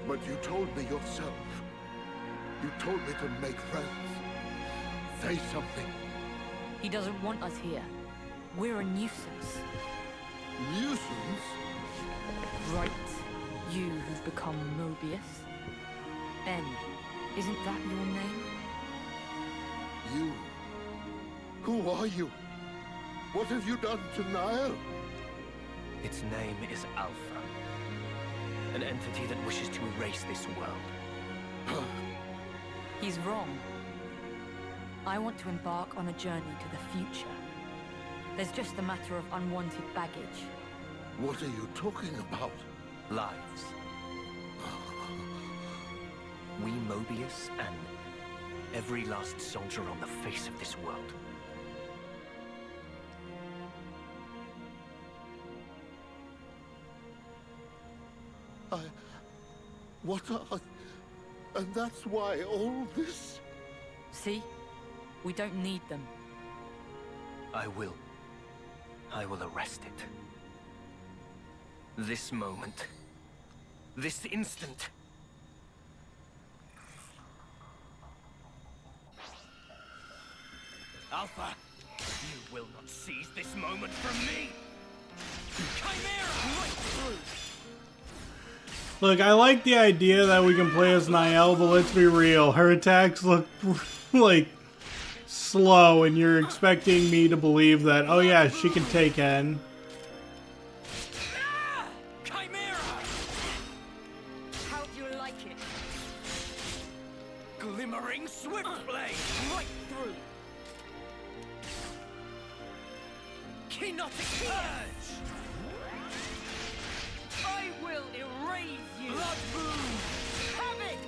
But you told me yourself. You told me to make friends. Say something. He doesn't want us here. We're a nuisance. Nuisance? Right. You who've become Mobius. Ben, isn't that your name? You? Who are you? What have you done to Niall? Its name is Alpha. An entity that wishes to erase this world. He's wrong. I want to embark on a journey to the future. There's just a matter of unwanted baggage. What are you talking about? Lives. We Mobius and every last soldier on the face of this world. What are... And that's why all this... See? We don't need them. I will arrest it. This moment. This instant. Alpha, you will not seize this moment from me! Chimera! Right through! Look, I like the idea that we can play as Niall, but let's be real. Her attacks look, like, slow, and you're expecting me to believe that, oh yeah, she can take N. Chimera! How do you like it? Glimmering swift blade! Right through! Kenotic urge! I will erase you! Blood boom! Have it!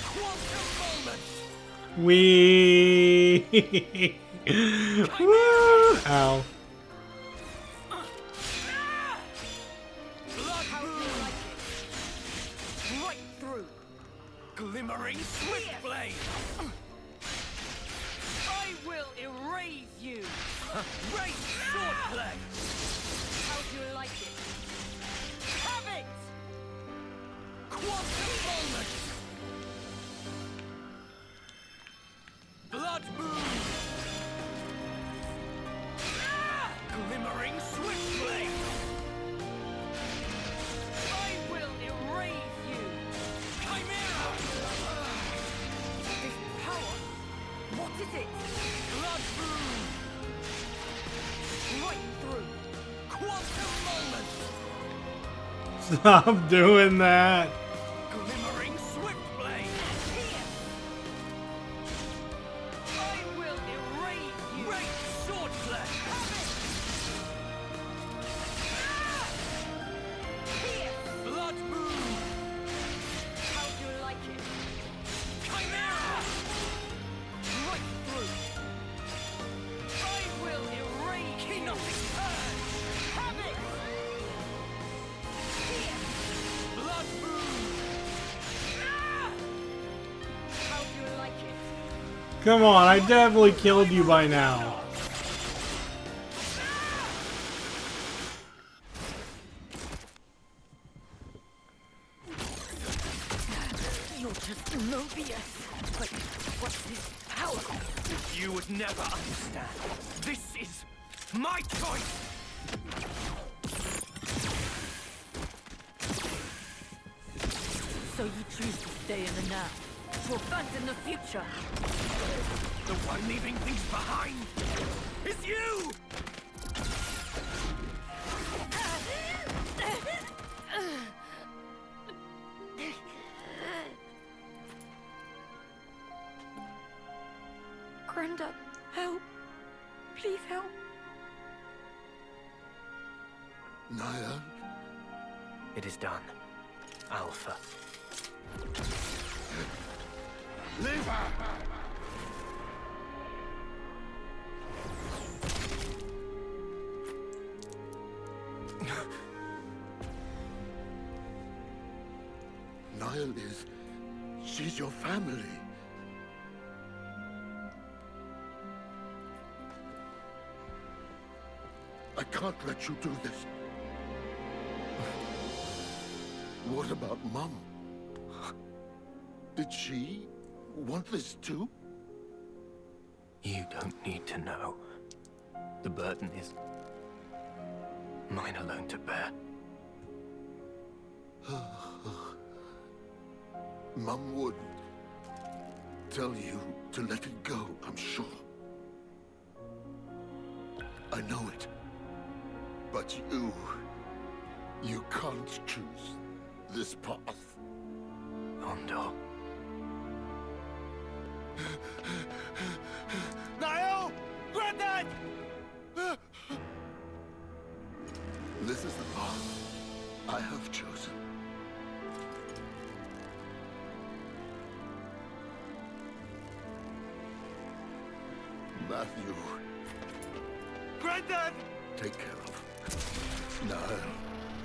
Quantum moment! Wee! Woo! Ow. Blood boom! Right Glimmering Swiftblade! I will erase you! Great Swordblade! How do you like it? Have it! Quantum Moment! Blood Moon! Glimmering Swiftblade! I will erase you! Chimera! This power! What is it? Blood Moon! Right through! Quantum Moment! Stop doing that. Glimmering Swiftblade! I will erase you! Great Swordblade! Blood Moon! How do you like it? Chimera! Right through! I will erase you! Chaotic Turn! Have it! Blood Moon! How do you like it? Come on, I definitely killed you by now. You're just Mobius. But what's this power? You would never understand. This is my choice! So you choose to stay in the now, to abandon the future. The one leaving things behind is you! Granda, help. Please help. Niall? It is done. Alpha. Leave her! Niall is... she's your family. I can't let you do this. What about Mum? Did she want this too? You don't need to know. The burden is mine alone to bear. Mum would tell you to let it go, I'm sure. I know it. But you can't choose this path. Hondo. Niall! Granddad! This is the path I have chosen. Matthew, Granddad! take care of Niall,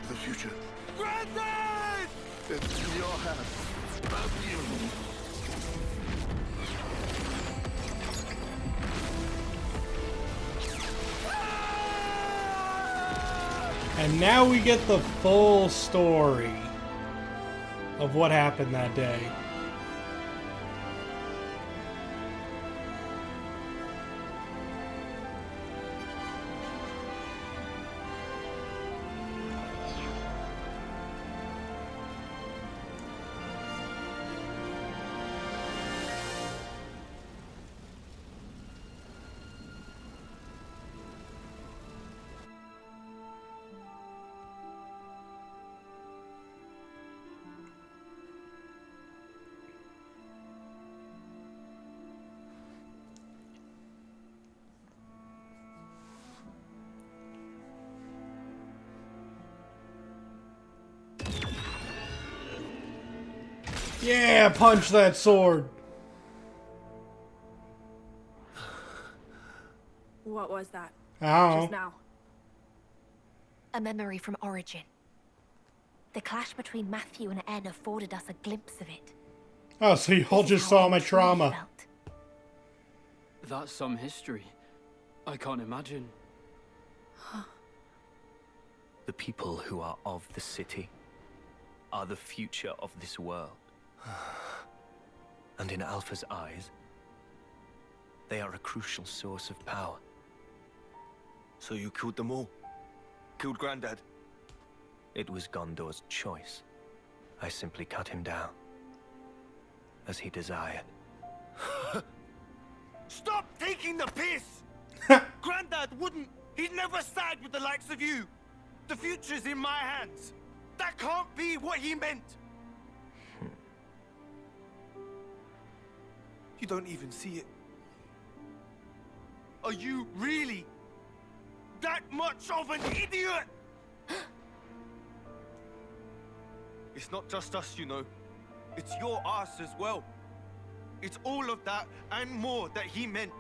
the future. Granddad! It's in your hands, Matthew. And now we get the full story of what happened that day. Yeah, punch that sword. What was that? Ow. Just now. A memory from Origin. The clash between Matthew and En afforded us a glimpse of it. Oh, so you all This is just how saw I my truly trauma. felt. That's some history. I can't imagine. The people who are of the city are the future of this world. And in Alpha's eyes, they are a crucial source of power. So you killed them all? Killed Granddad? It was Gondor's choice. I simply cut him down, as he desired. Stop taking the piss! Granddad wouldn't. He'd never side with the likes of you. The future's in my hands. That can't be what he meant. You don't even see it. Are you really that much of an idiot? It's not just us, you know. It's your ass as well. It's all of that and more that he meant.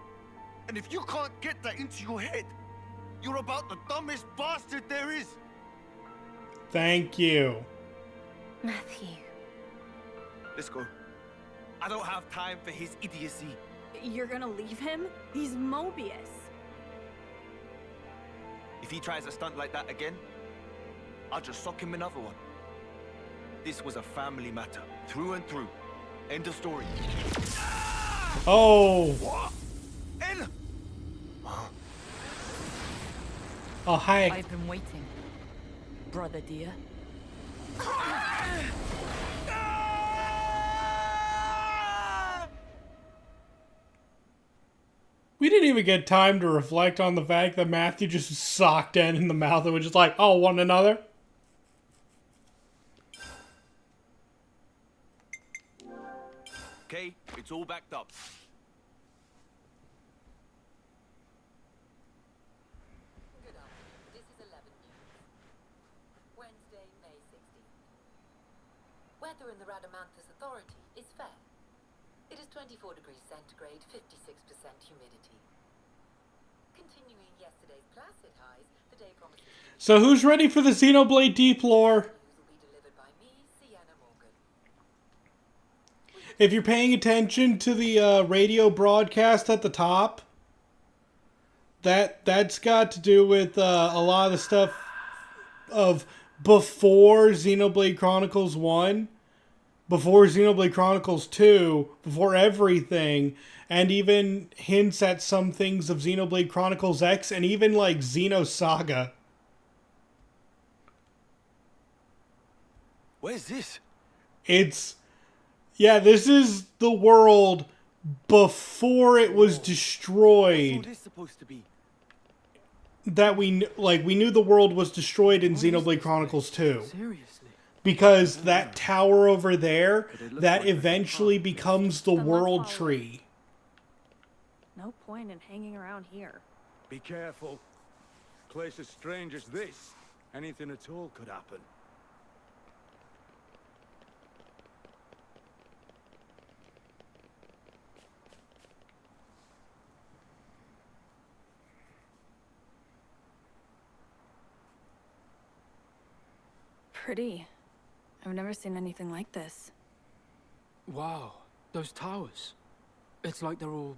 And if you can't get that into your head, you're about the dumbest bastard there is. Thank you. Matthew. Let's go. I don't have time for his idiocy. You're gonna leave him? He's Mobius. If he tries a stunt like that again, I'll just sock him another one. This was a family matter, through and through. End of story. Oh. What? En? Oh, hi. I've been waiting, brother dear. We didn't even get time to reflect on the fact that Matthew just socked En in the mouth and was just like, oh, one another. Okay, it's all backed up. Good afternoon. This is 11 News. Wednesday, May 16th. Weather in the Radamanthus Authority is fair. It is 24 degrees centigrade, 56% humidity. Continuing yesterday's placid highs, the day promises So who's ready for the Xenoblade Deep lore? news will be delivered by me, Sienna Morgan. If you're paying attention to the radio broadcast at the top, that's got to do with a lot of the stuff of before Xenoblade Chronicles 1, before Xenoblade Chronicles 2, before everything, and even hints at some things of Xenoblade Chronicles X, and even like Xenosaga. Where's this? Yeah, this is the world before it was What's all destroyed. this supposed to be? That we knew the world was destroyed in Xenoblade Chronicles 2. Seriously? Because that tower over there, But it looks that like eventually becomes the Then let's world follow it. tree. No point in hanging around here. Be careful. Place as strange as this, anything at all could happen. Pretty. I've never seen anything like this. Wow, those towers. It's like they're all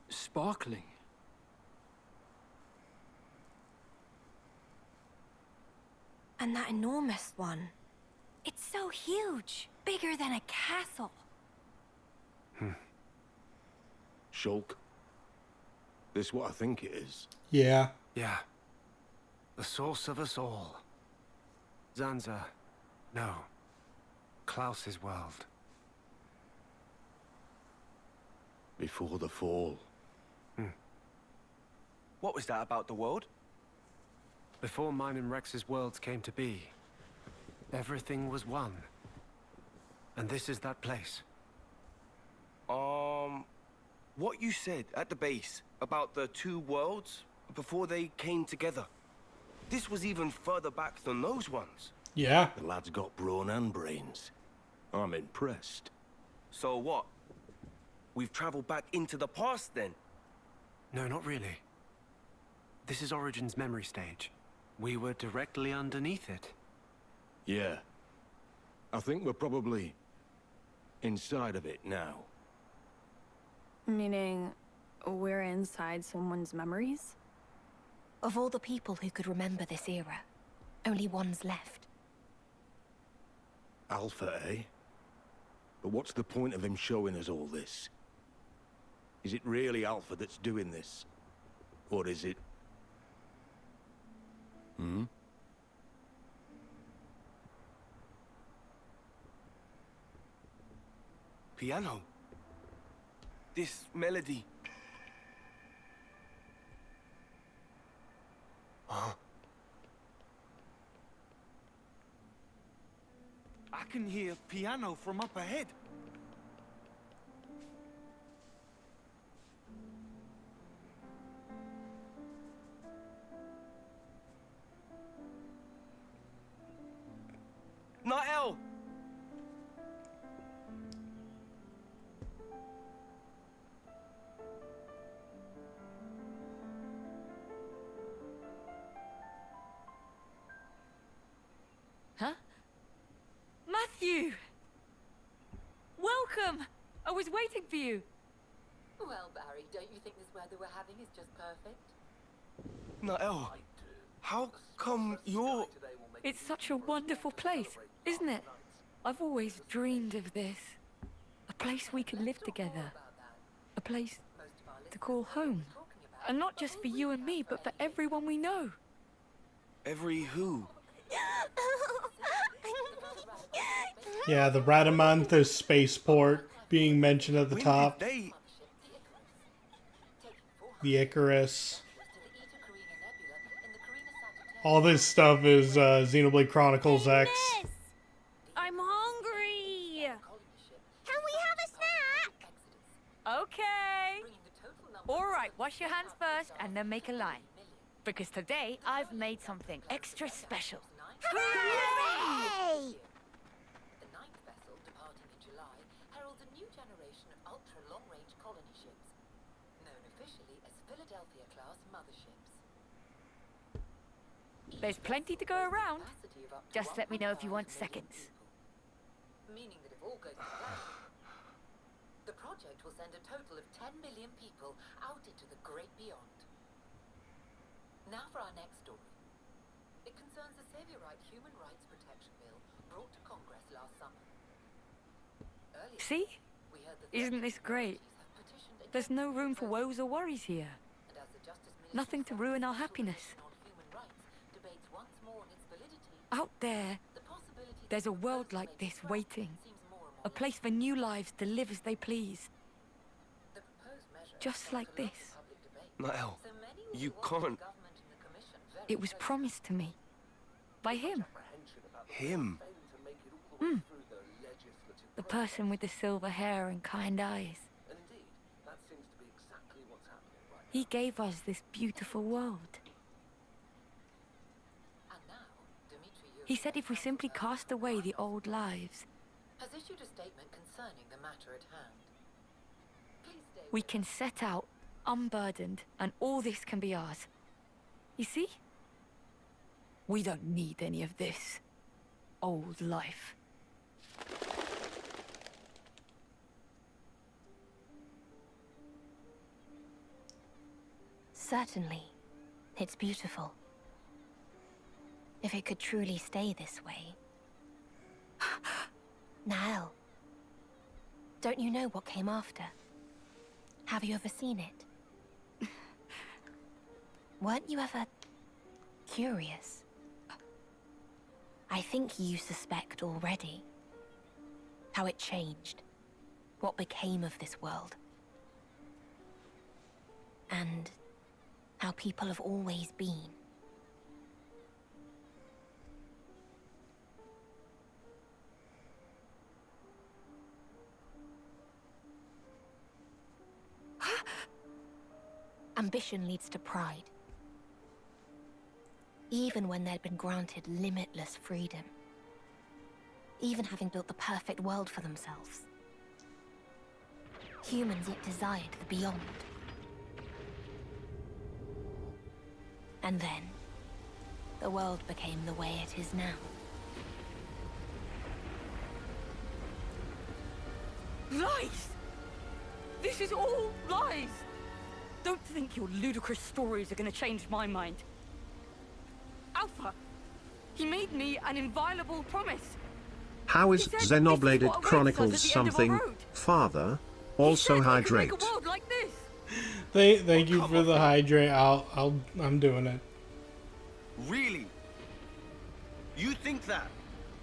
sparkling. And that enormous one. It's so huge. Bigger than a castle. Shulk. This what I think it is. Yeah. Yeah. The source of us all. Zanza. No. Klaus's world. Before the fall. What was that about the world? Before mine and Rex's worlds came to be, everything was one. And this is that place. What you said at the base about the two worlds before they came together. This was even further back than those ones. Yeah. The lad's got brawn and brains. I'm impressed. So what? We've traveled back into the past then? No, not really. This is Origin's memory stage. We were directly underneath it. Yeah. I think we're probably inside of it now. Meaning, we're inside someone's memories? Of all the people who could remember this era, only one's left. Alpha, eh? But what's the point of him showing us all this? Is it really Alpha that's doing this? Or is it... Hmm? Piano. This melody. Huh? I can hear piano from up ahead. Nael! Huh? Matthew! Welcome! I was waiting for you. Well, Barry, don't you think this weather we're having is just perfect? Nael, how come you're... It's such a wonderful place, isn't it? I've always dreamed of this. A place we could live together. A place to call home. And not just for you and me, but for everyone we know. Every who? Yeah, the Radamanthus spaceport being mentioned at the top. The Icarus. All this stuff is Xenoblade Chronicles X. I'm hungry! Can we have a snack? Okay. All right, wash your hands first and then make a line. Because today I've made something extra special. Hooray! The ninth vessel, departing in July, heralds a new generation of ultra-long-range colony ships, known officially as Philadelphia-class motherships. There's plenty to go around. Capacity of up to Just let me know if you want 1.5 seconds. people. Meaning that if all goes to plan, the project will send a total of 10 million people out into the great beyond. Now for our next story. It concerns a Saviorite human rights protection bill brought to Congress last summer. Earlier, See? we heard that Isn't this great? have petitioned There's no room for woes or worries here. and as the Justice Nothing to ruin our happiness. on human rights debates once more on its validity, Out there, the possibility there's a that world proposal like may be this scrapped waiting. seems more and more A place for new lives to live as they please. The proposed measure Just sparked like a lot of this. public debate. Nael, So many will you be watching can't... the government and the commission very It was closely. promised to me. By him. Him? The person with the silver hair and kind eyes. He gave us this beautiful world. And now, Dmitry He said if we simply cast away the old lives, has issued a statement concerning the matter at hand. Please stay we can set out unburdened and all this can be ours. You see? We don't need any of this old life. Certainly. It's beautiful. If it could truly stay this way. Nael, don't you know what came after? Have you ever seen it? Weren't you ever curious? I think you suspect already how it changed, what became of this world, and how people have always been. Ambition leads to pride. Even when they'd been granted limitless freedom. Even having built the perfect world for themselves. Humans yet desired the beyond. And then, the world became the way it is now. Lies! This is all lies! Don't think your ludicrous stories are gonna change my mind. Alpha, he made me an inviolable promise. How is He said, "This is Xenoblade what awaits us Chronicles at the end of our something? road." Father, He also said I could hydrate. make a world like this. Thank you for the hydrate. I'm doing it. Really? You think that?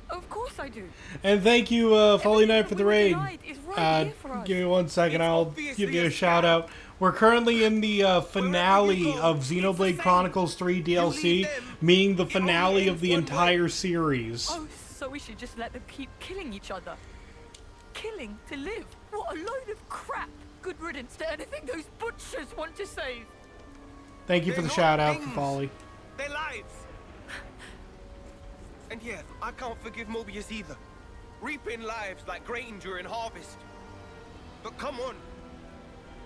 Of course I do. And thank you, Folly Knight, for the raid. Tonight is right here for us. Give me 1 second, It's I'll obviously give you a a shout scam. out. We're currently in the finale go, of it's the Xenoblade same. Chronicles 3 DLC, lead them, meaning the it only finale of ends the one entire way. series. Oh, so we should just let them keep killing each other. Killing to live. What a load of crap. Good riddance to anything those butchers want to save. Thank you for They're the not shout out for things. Folly. Their lives. And yeah, I can't forgive Mobius either. Reaping lives like grain during harvest. But come on.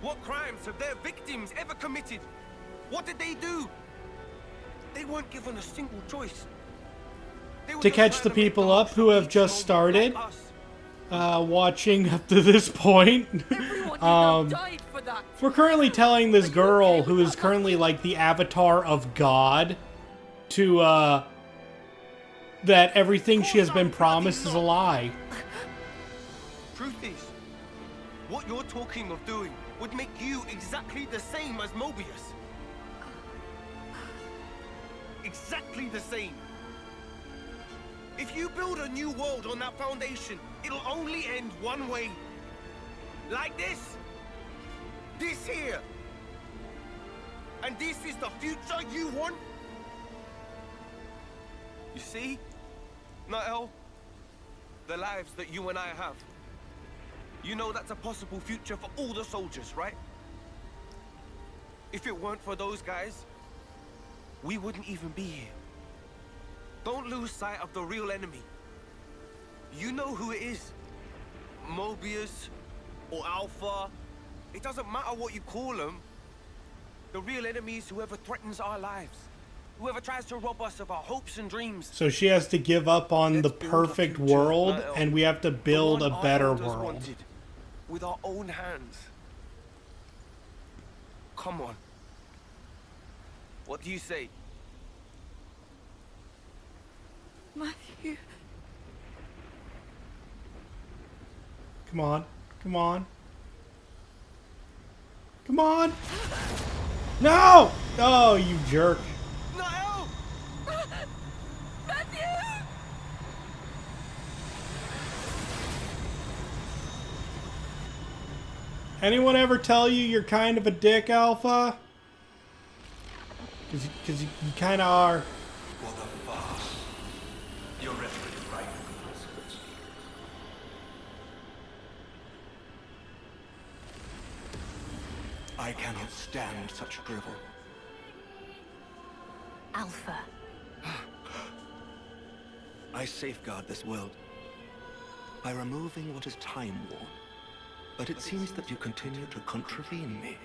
What crimes have their victims ever committed? What did they do? They weren't given a single choice. They were To just catch trying the to make people most up who of have each just moment like started us. watching up to this point, Everyone you know died for that. we're currently telling this girl who is currently like the avatar of God to that everything she has been promised is a lie. Truth is, what you're talking of doing would make you exactly the same as Mobius. Exactly the same. If you build a new world on that foundation, it'll only end one way. Like this. This here. And this is the future you want? You see? Nael, the lives that you and I have. You know that's a possible future for all the soldiers, right? If it weren't for those guys, we wouldn't even be here. Don't lose sight of the real enemy. You know who it is. Mobius or Alpha. It doesn't matter what you call them. The real enemy is whoever threatens our lives. Whoever tries to rob us of our hopes and dreams. So she has to give up on the Let's build a perfect future, world, Nael. and we have to The build one a our better elders world. wanted, with our own hands. Come on. What do you say? Matthew. Come on. Come on. Come on. No! Oh, you jerk. Nael! Matthew! Anyone ever tell you you're kind of a dick, Alpha? Because you kind of are. What a farce. Your rhetoric is right for falsehoods. I cannot stand such drivel. Alpha. I safeguard this world by removing what is time-worn. But it seems that you continue to contravene me.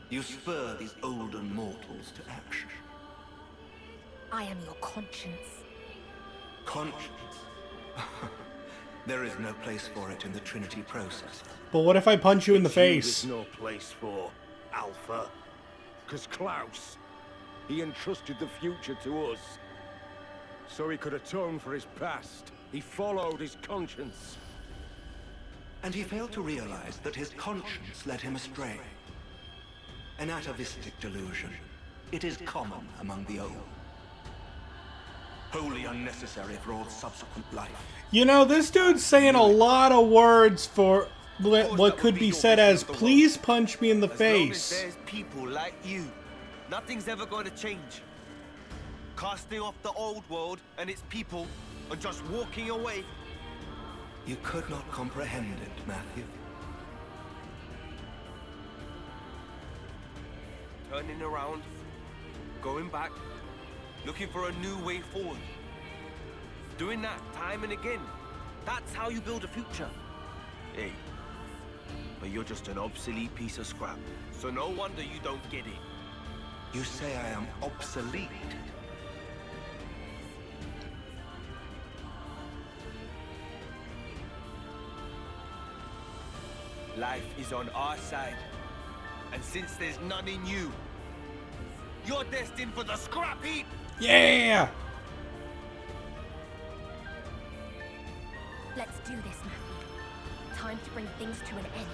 You spur these olden mortals to action. I am your conscience. Conscience? There is no place for it in the Trinity process. But what if I punch you in the face? There's no place for Alpha. Because Klaus, he entrusted the future to us. So he could atone for his past. He followed his conscience. And he failed to realize that his conscience led him astray. An atavistic delusion. It is common among the old. Wholly unnecessary for all subsequent life. You know, this dude's saying a lot of words for what could be said as, please punch me in the As long as face. there's people like you, nothing's ever going to change. Casting off the old world and its people and just walking away. You could not comprehend it, Matthew. Turning around, going back, looking for a new way forward. Doing that time and again. That's how you build a future. Hey, but you're just an obsolete piece of scrap. So no wonder you don't get it. You say I am obsolete. Life is on our side. And since there's none in you, you're destined for the scrap heap! Yeah! Let's do this, Matthew. Time to bring things to an end.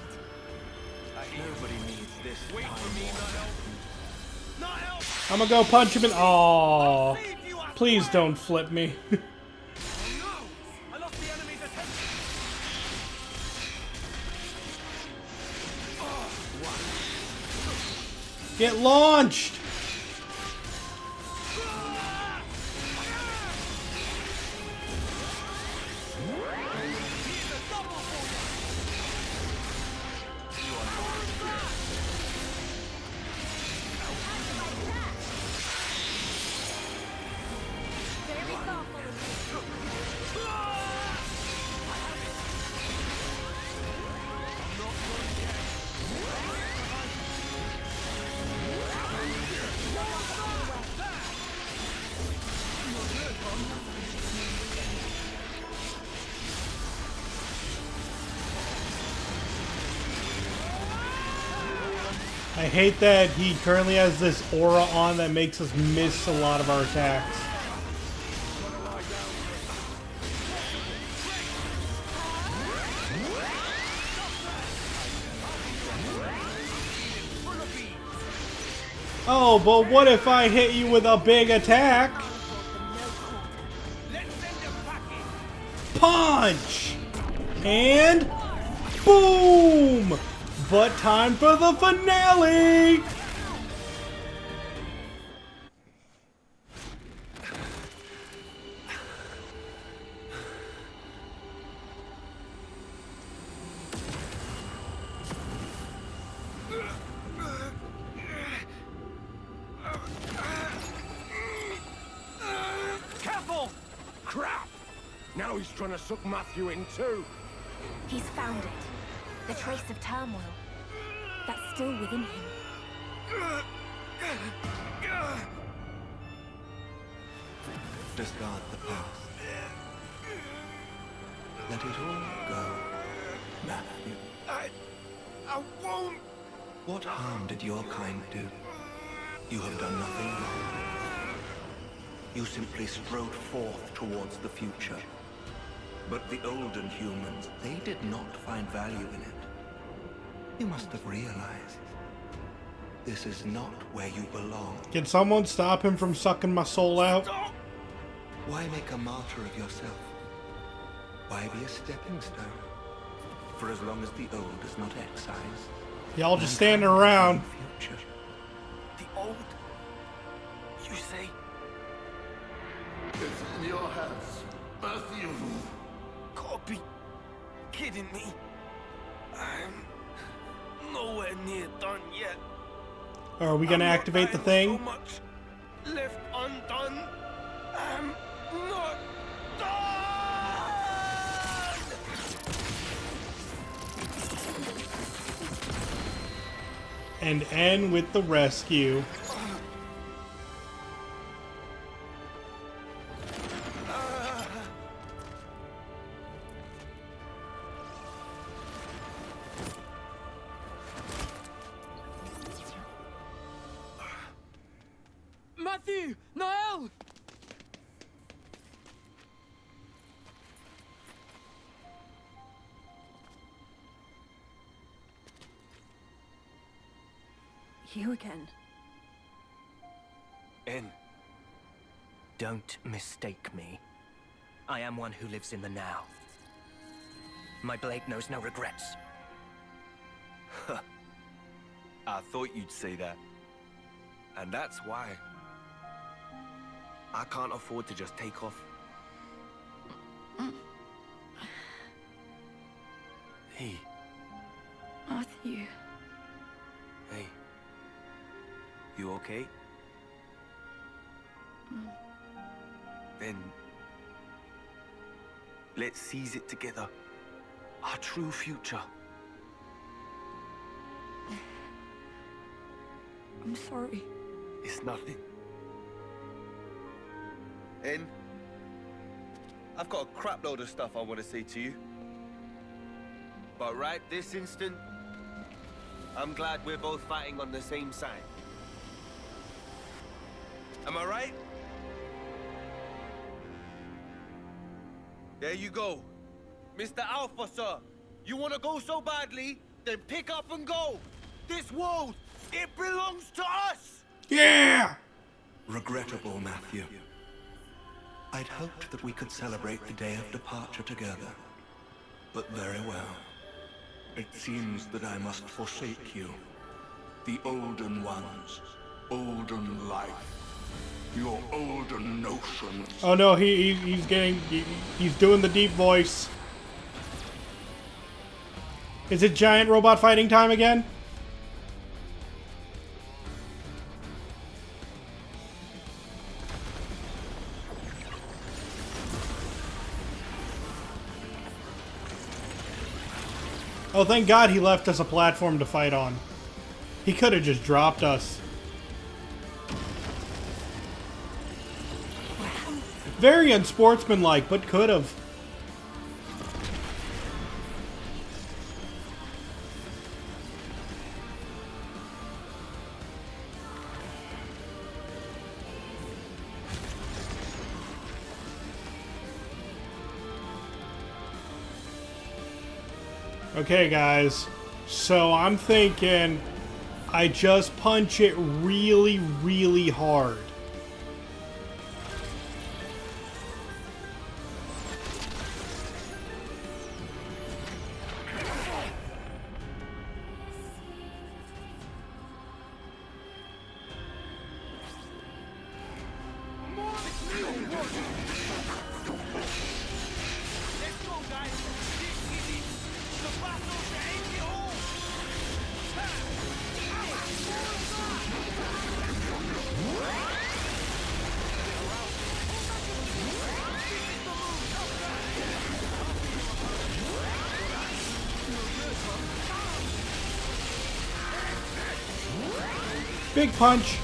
Nobody needs this. Wait for me, not help! I'm gonna go punch him in. Aww. Please don't flip me. I lost the enemy's attention! Get launched! I hate that he currently has this aura on that makes us miss a lot of our attacks. Oh, but what if I hit you with a big attack? Punch! And boom! But time for the finale! Careful! Crap! Now he's trying to suck Matthew in too. He's found it. The trace of turmoil. That's still within him. Discard the past. Let it all go, Matthew. I won't! What harm did your kind do? You have done nothing wrong. You simply strode forth towards the future. But the olden humans, they did not find value in it. You must have realized this is not where you belong. Can someone stop him from sucking my soul out? Why make a martyr of yourself? Why be a stepping stone? For as long as the old is not excised. Y'all just standing around. Future. The old? You say? It's in your hands, Matthew. Can't be kidding me. I'm nowhere near done yet. Are we gonna activate the thing? So much left undone. I'm not done. And end with the rescue. Matthew! Niall! You again. En, don't mistake me. I am one who lives in the now. My blade knows no regrets. I thought you'd say that. And that's why I can't afford to just take off. Hey. Matthew. Hey. You okay? Then let's seize it together. Our true future. I'm sorry. It's nothing. En, I've got a crap load of stuff I want to say to you. But right this instant, I'm glad we're both fighting on the same side. Am I right? There you go. Mr. Alpha, sir. You want to go so badly? Then pick up and go. This world, it belongs to us. Yeah! Regrettable, Matthew. I'd hoped that we could celebrate the day of departure together. But very well. It seems that I must forsake you. The olden ones, olden life, your olden notions. Oh no, he's doing the deep voice. Is it giant robot fighting time again? Oh, thank God he left us a platform to fight on. He could have just dropped us. Very unsportsmanlike, but could have. Okay, guys. So I'm thinking I just punch it really, really hard. Big punch.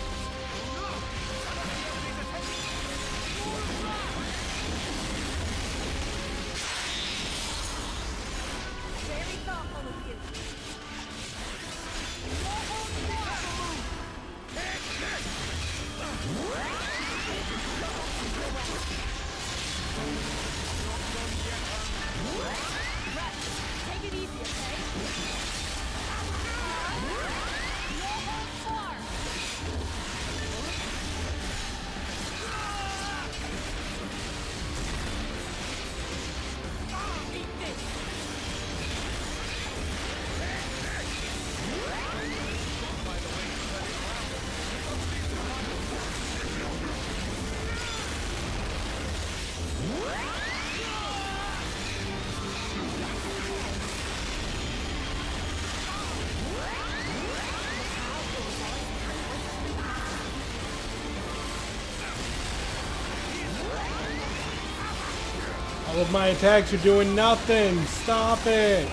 All of my attacks are doing nothing. Stop it.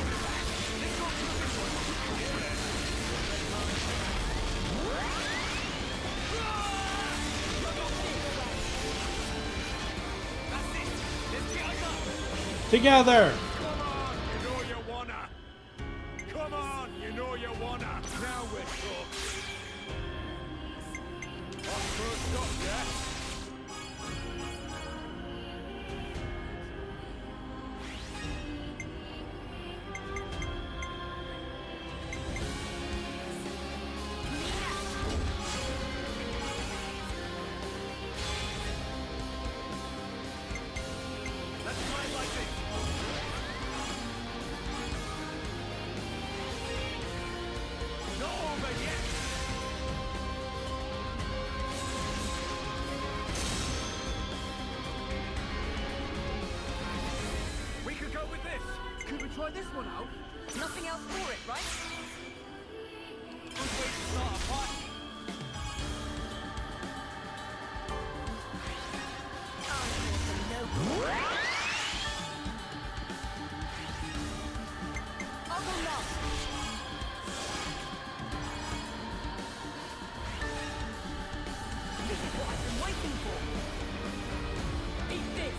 Together. Come on, you know you wanna. Come on, you know you wanna. Now we're talking. On first up, yeah? Try this one out. Nothing else for it, right? Good way to start a party. I'll go last. This is what I've been waiting for. Eat this.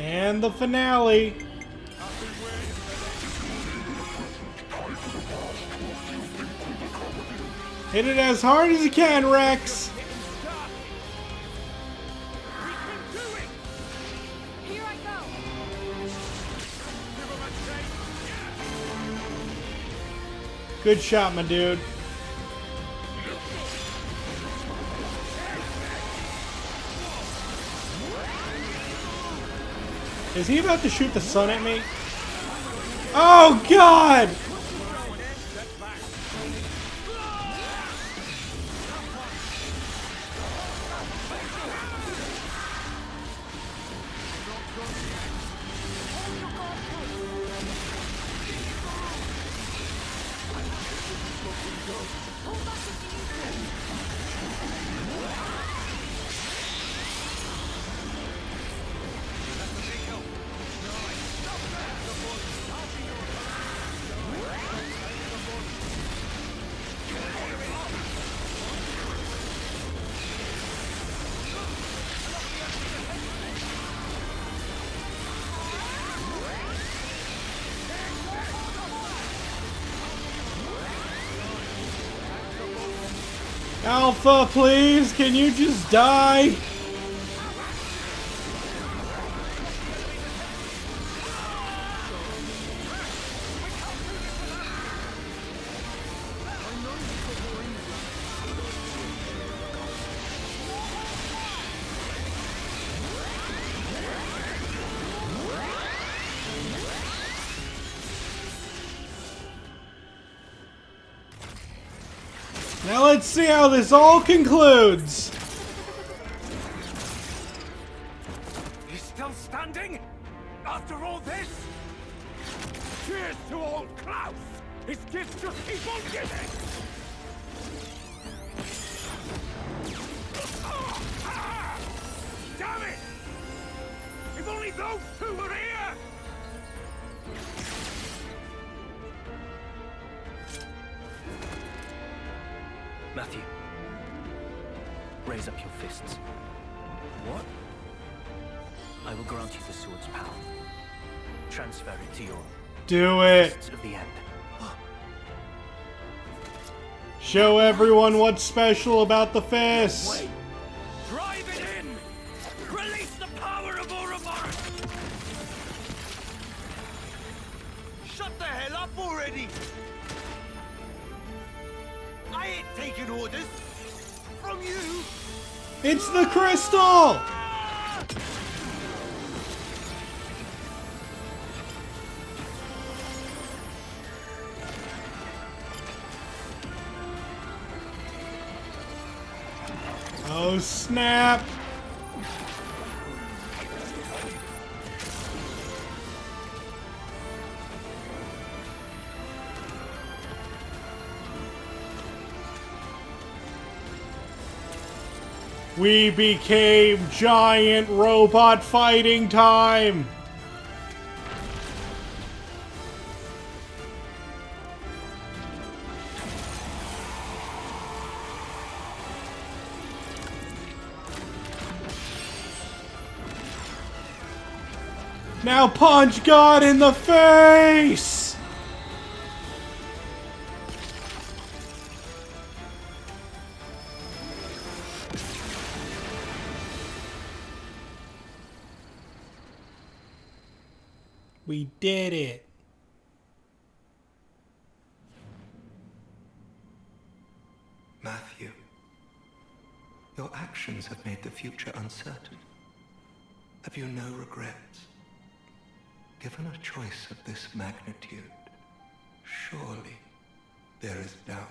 And the finale. Hit it as hard as you can, Rex. Here I go. Good shot, my dude. Is he about to shoot the sun at me? Oh, God! Alpha, please, can you just die? Now let's see how this all concludes. He's still standing? After all this? Cheers to old Klaus! His gifts just keep on giving! Damn it! If only those two were here! Matthew, raise up your fists. What? I will grant you the sword's power. Transfer it to your Do it. fists of the end. Show everyone what's special about the fist. Wait! Drive it in! Release the power of Ouroboros! Shut the hell up already! I ain't taking orders from you! It's the crystal! Oh, snap! We became giant robot fighting time! Now punch God in the face! We did it. Matthew, your actions have made the future uncertain. Have you no regrets? Given a choice of this magnitude, surely there is doubt.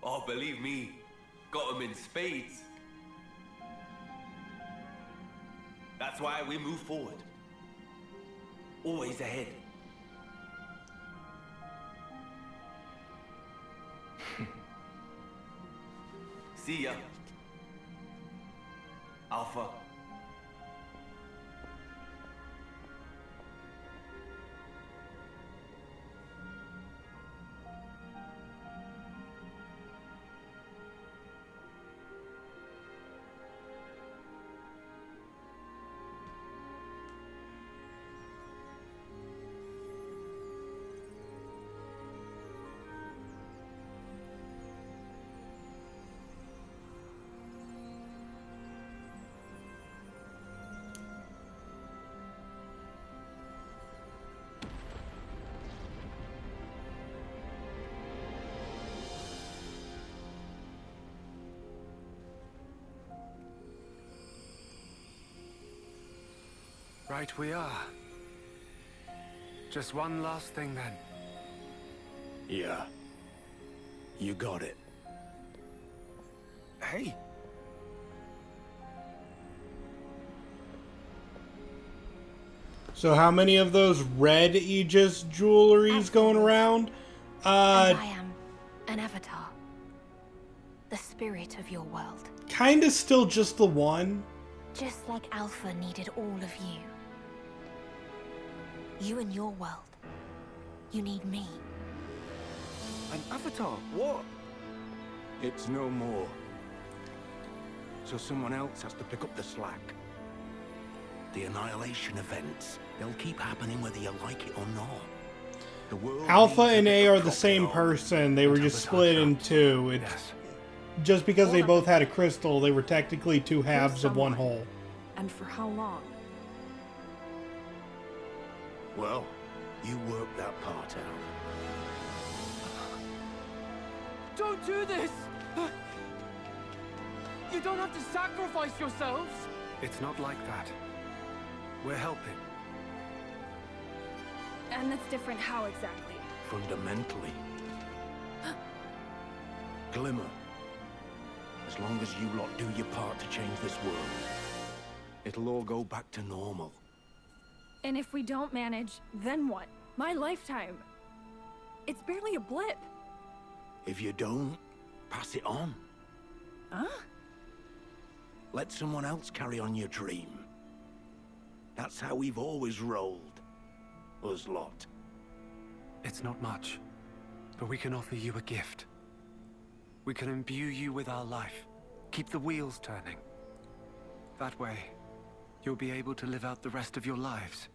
Oh, believe me, got him in spades. That's why we move forward. Always ahead. See ya. Alpha. Right we are. Just one last thing then. Yeah. You got it. Hey, So how many of those red Aegis jewelries going around? And I am an avatar. The spirit of your world. Kinda still just the one. Just like Alpha needed all of you. You and your world. You need me. an avatar. What? It's no more. So someone else has to pick up the slack. The annihilation events, they'll keep happening whether you like it or not. The world Alpha needs a and bit A of are the propping same on. person. They were just split in two. It's just because they both had a crystal, they were technically two halves of one whole. And for how long? Well, you work that part out. Don't do this! You don't have to sacrifice yourselves! It's not like that. We're helping. And that's different how exactly? Fundamentally. Glimmer. As long as you lot do your part to change this world, it'll all go back to normal. And if we don't manage, then what? My lifetime. It's barely a blip. If you don't, pass it on. Huh? Let someone else carry on your dream. That's how we've always rolled. Us lot. It's not much, but we can offer you a gift. We can imbue you with our life, keep the wheels turning. That way, you'll be able to live out the rest of your lives.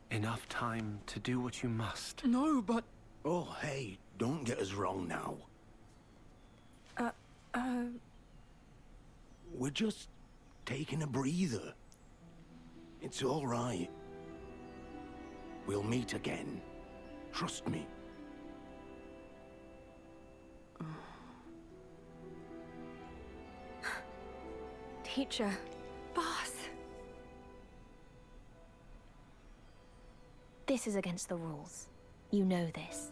Enough time to do what you must. No, but... Oh, hey, don't get us wrong now. We're just taking a breather. It's all right. We'll meet again. Trust me. Teacher. Boss. This is against the rules. You know this.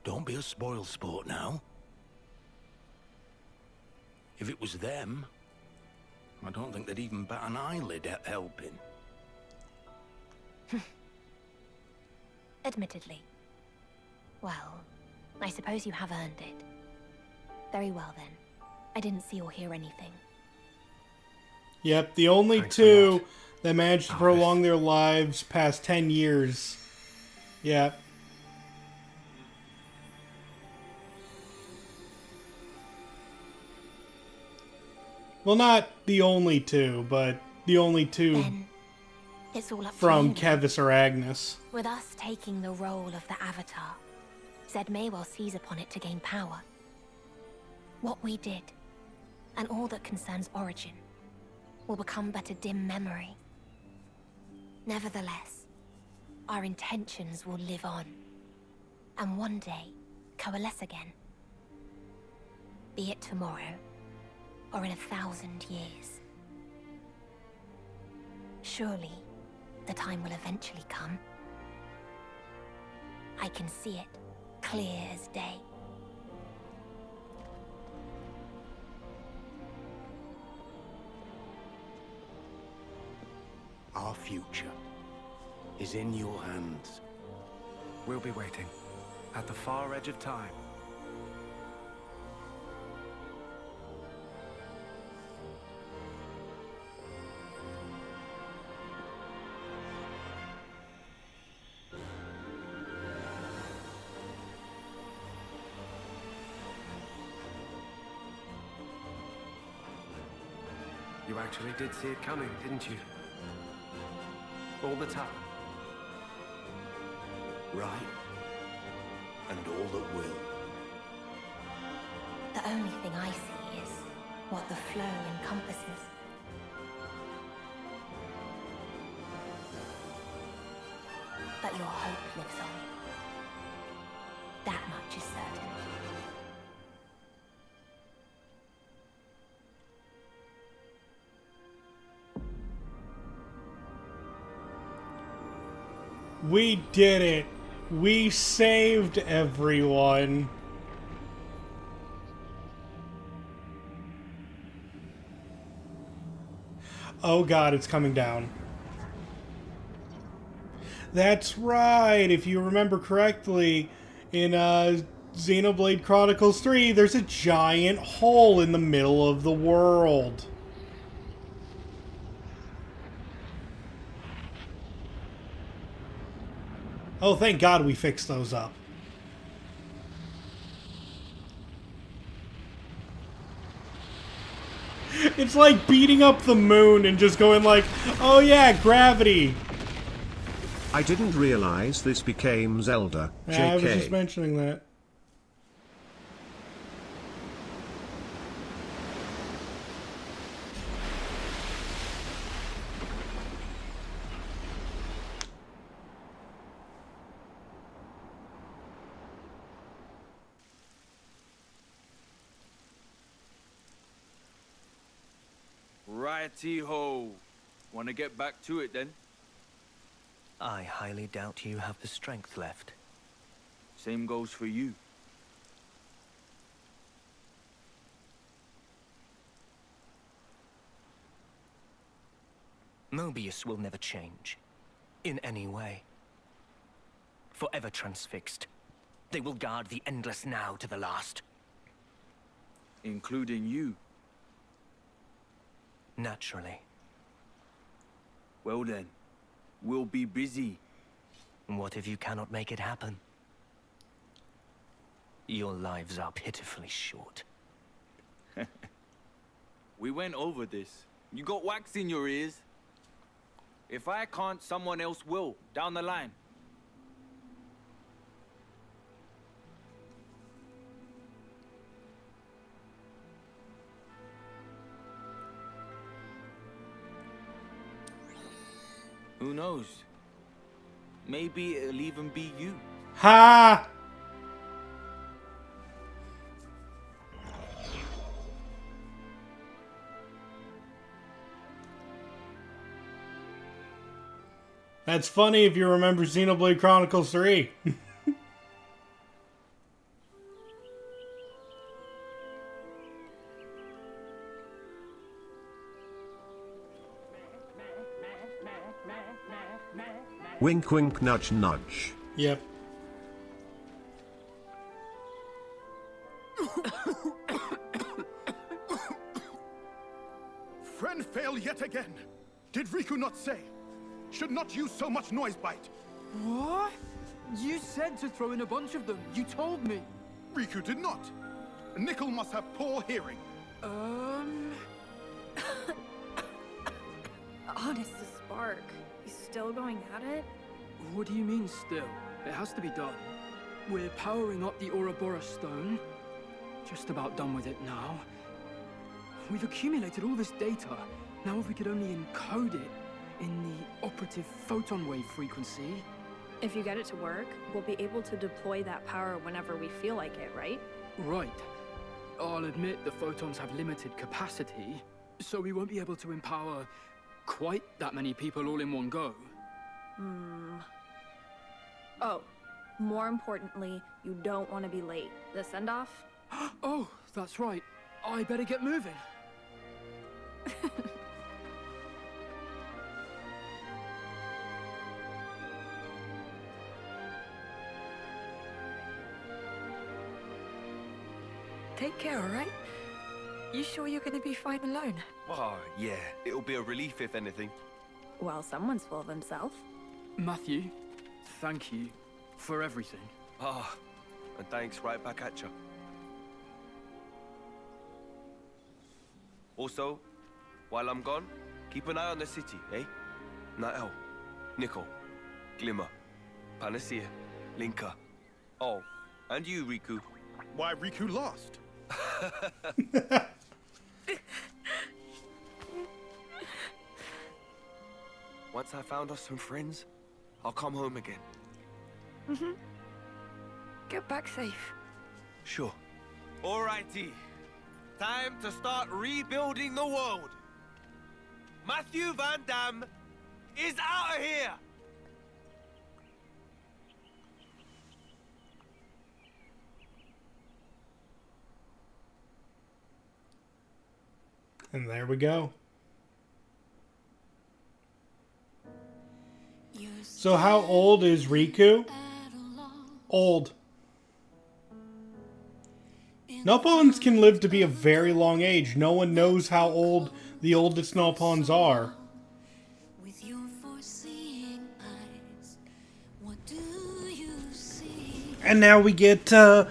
Don't be a spoil sport now. If it was them, I don't think they'd even bat an eyelid at helping. Admittedly. Well, I suppose you have earned it. Very well then. I didn't see or hear anything. Yep, the only two that managed to prolong their lives past 10 years. Yep. Well, not the only two, but the only two Then, it's all up from to you now. Kevis or Agnes. With us taking the role of the Avatar, Zed may well seize upon it to gain power. What we did, and all that concerns Origin, will become but a dim memory. Nevertheless, our intentions will live on, and one day coalesce again. Be it tomorrow, or in 1,000 years. Surely, the time will eventually come. I can see it, clear as day. Our future is in your hands. We'll be waiting, at the far edge of time. You actually did see it coming, didn't you? All the time. Right. And all that will. The only thing I see is what the flow encompasses. But your hope lives on. That much is certain. We did it. We saved everyone. Oh god, it's coming down. That's right. If you remember correctly, in Xenoblade Chronicles 3, there's a giant hole in the middle of the world. Oh, thank God we fixed those up. It's like beating up the moon and just going like, oh yeah, gravity. I didn't realize this became Zelda. JK. I was just mentioning that. Righty-ho. Want to get back to it then? I highly doubt you have the strength left. Same goes for you. Mobius will never change. In any way. Forever transfixed. They will guard the endless now to the last. Including you. Naturally. Well then, we'll be busy. What if you cannot make it happen? Your lives are pitifully short. We went over this. You got wax in your ears. If I can't, someone else will, down the line. Who knows? Maybe it'll even be you. Ha! That's funny if you remember Xenoblade Chronicles 3. Wink wink nudge nudge. Yep. Friend fail yet again. Did Riku not say? Should not use so much noise bite. What? You said to throw in a bunch of them. You told me. Riku did not. Nickel must have poor hearing. Honest to Spark. He's still going at it? What do you mean still? It has to be done. We're powering up the Ouroboros stone. Just about done with it now. We've accumulated all this data. Now if we could only encode it in the operative photon wave frequency. If you get it to work, we'll be able to deploy that power whenever we feel like it, right? Right. I'll admit the photons have limited capacity, so we won't be able to empower quite that many people all in one go. Oh, more importantly, you don't want to be late. The send-off? Oh, that's right. I better get moving. Take care, alright? You sure you're gonna be fine alone? Oh, yeah. It'll be a relief if anything. Well, someone's full of himself. Matthew, thank you for everything. Ah, and thanks right back at you. Also, while I'm gone, keep an eye on the city, eh? Nael, Nickel, Glimmer, Panacea, Linka. Oh, and you, Riku. Why Riku lost? Once I found us some friends, I'll come home again. Get back safe. Sure. Alrighty. Time to start rebuilding the world. Matthew Van Damme is out of here! And there we go. So how old is Riku? Old. Nopons can live to be a very long age. No one knows how old the oldest Nopons are. And now we get a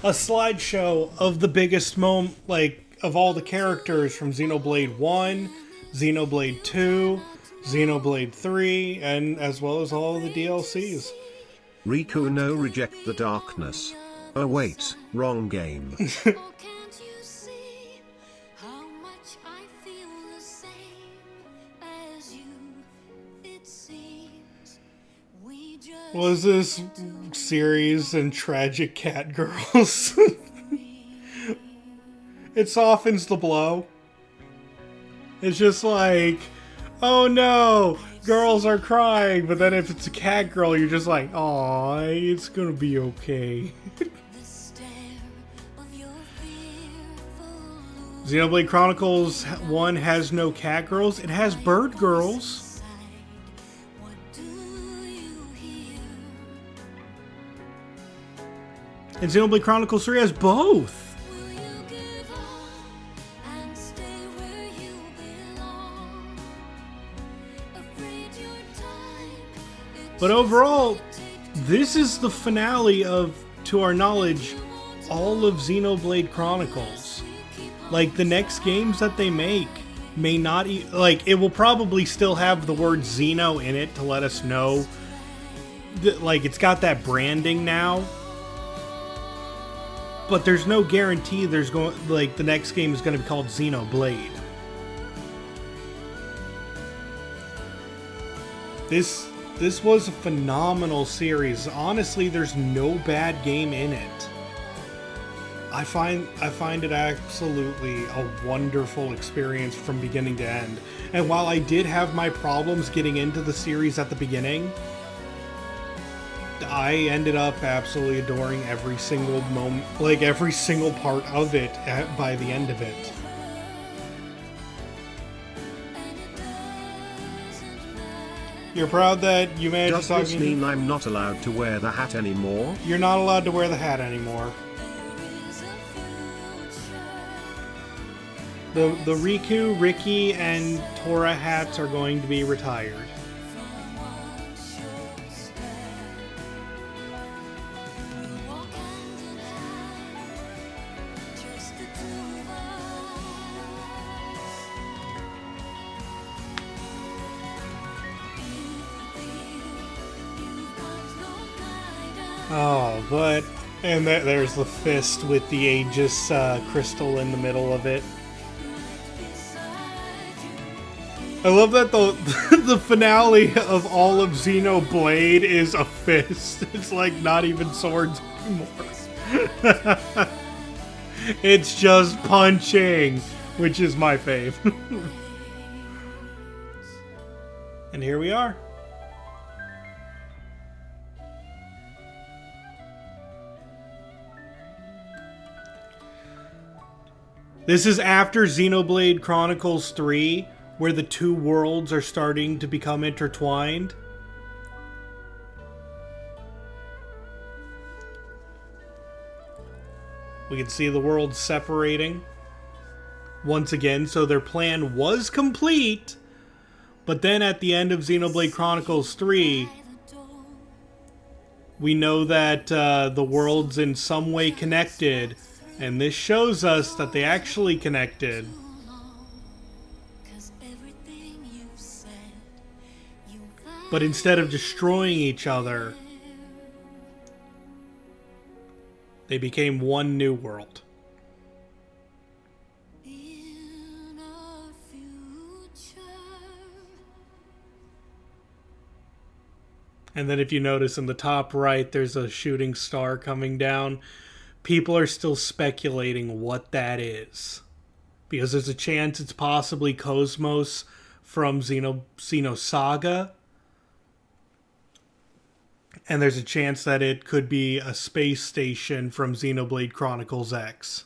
slideshow of the biggest moment, like, of all the characters from Xenoblade 1, Xenoblade 2, Xenoblade 3, and as well as all the DLCs. Riku no reject the darkness. Oh wait, wrong game. Was this series and tragic cat girls? It softens the blow. It's just like, oh no, girls are crying, but then if it's a cat girl, you're just like, aw, it's gonna be okay. Xenoblade Chronicles 1 has no cat girls, it has bird girls. And Xenoblade Chronicles 3 has both. But overall, this is the finale of, to our knowledge, all of Xenoblade Chronicles. Like, the next games that they make may not... like, it will probably still have the word Xeno in it to let us know that, like, it's got that branding now. But there's no guarantee there's going... like, the next game is going to be called Xenoblade. This was a phenomenal series. Honestly, there's no bad game in it. I find it absolutely a wonderful experience from beginning to end. And while I did have my problems getting into the series at the beginning, I ended up absolutely adoring every single moment, like every single part of it by the end of it. You're proud that you managed to talk Does this mean I'm not allowed to wear the hat anymore? You're not allowed to wear the hat anymore. The Riku, Ricky, and Tora hats are going to be retired. Oh, but... and there's the fist with the Aegis crystal in the middle of it. I love that the finale of all of Xenoblade is a fist. It's like not even swords anymore. It's just punching, which is my fave. And here we are. This is after Xenoblade Chronicles 3, where the two worlds are starting to become intertwined. We can see the worlds separating once again, so their plan was complete. But then at the end of Xenoblade Chronicles 3, we know that the world's in some way connected. And this shows us that they actually connected. But instead of destroying each other, they became one new world. And then if you notice in the top right, there's a shooting star coming down. People are still speculating what that is. Because there's a chance it's possibly Cosmos from Xenosaga. And there's a chance that it could be a space station from Xenoblade Chronicles X.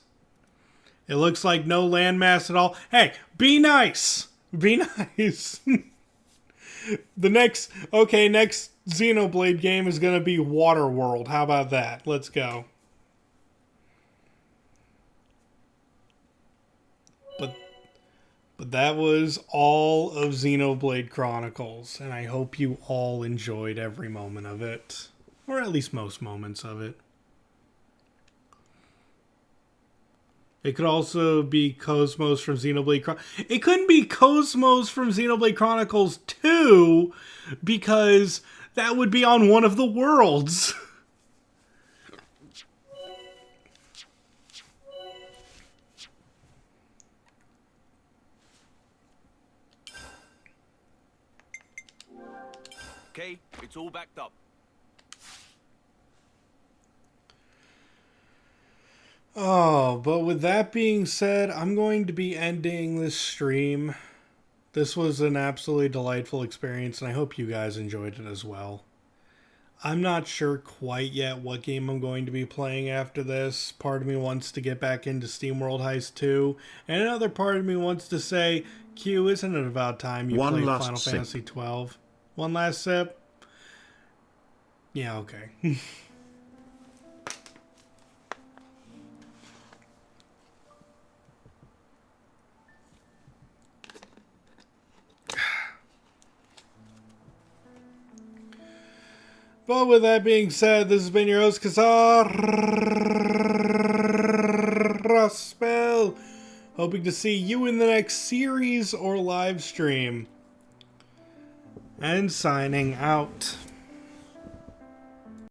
It looks like no landmass at all. Hey, be nice! Be nice! The next Xenoblade game is going to be Waterworld. How about that? Let's go. But that was all of Xenoblade Chronicles, and I hope you all enjoyed every moment of it. Or at least most moments of it. It could also be Cosmos from Xenoblade Chronicles. It couldn't be Cosmos from Xenoblade Chronicles 2, because that would be on one of the worlds. Okay, it's all backed up. Oh, but with that being said, I'm going to be ending this stream. This was an absolutely delightful experience, and I hope you guys enjoyed it as well. I'm not sure quite yet what game I'm going to be playing after this. Part of me wants to get back into SteamWorld Heist 2, and another part of me wants to say, Q, isn't it about time you play Final Fantasy 12? One last sip? Yeah, okay. But with that being said, this has been your host, Raspel. Hoping to see you in the next series or live stream. And signing out.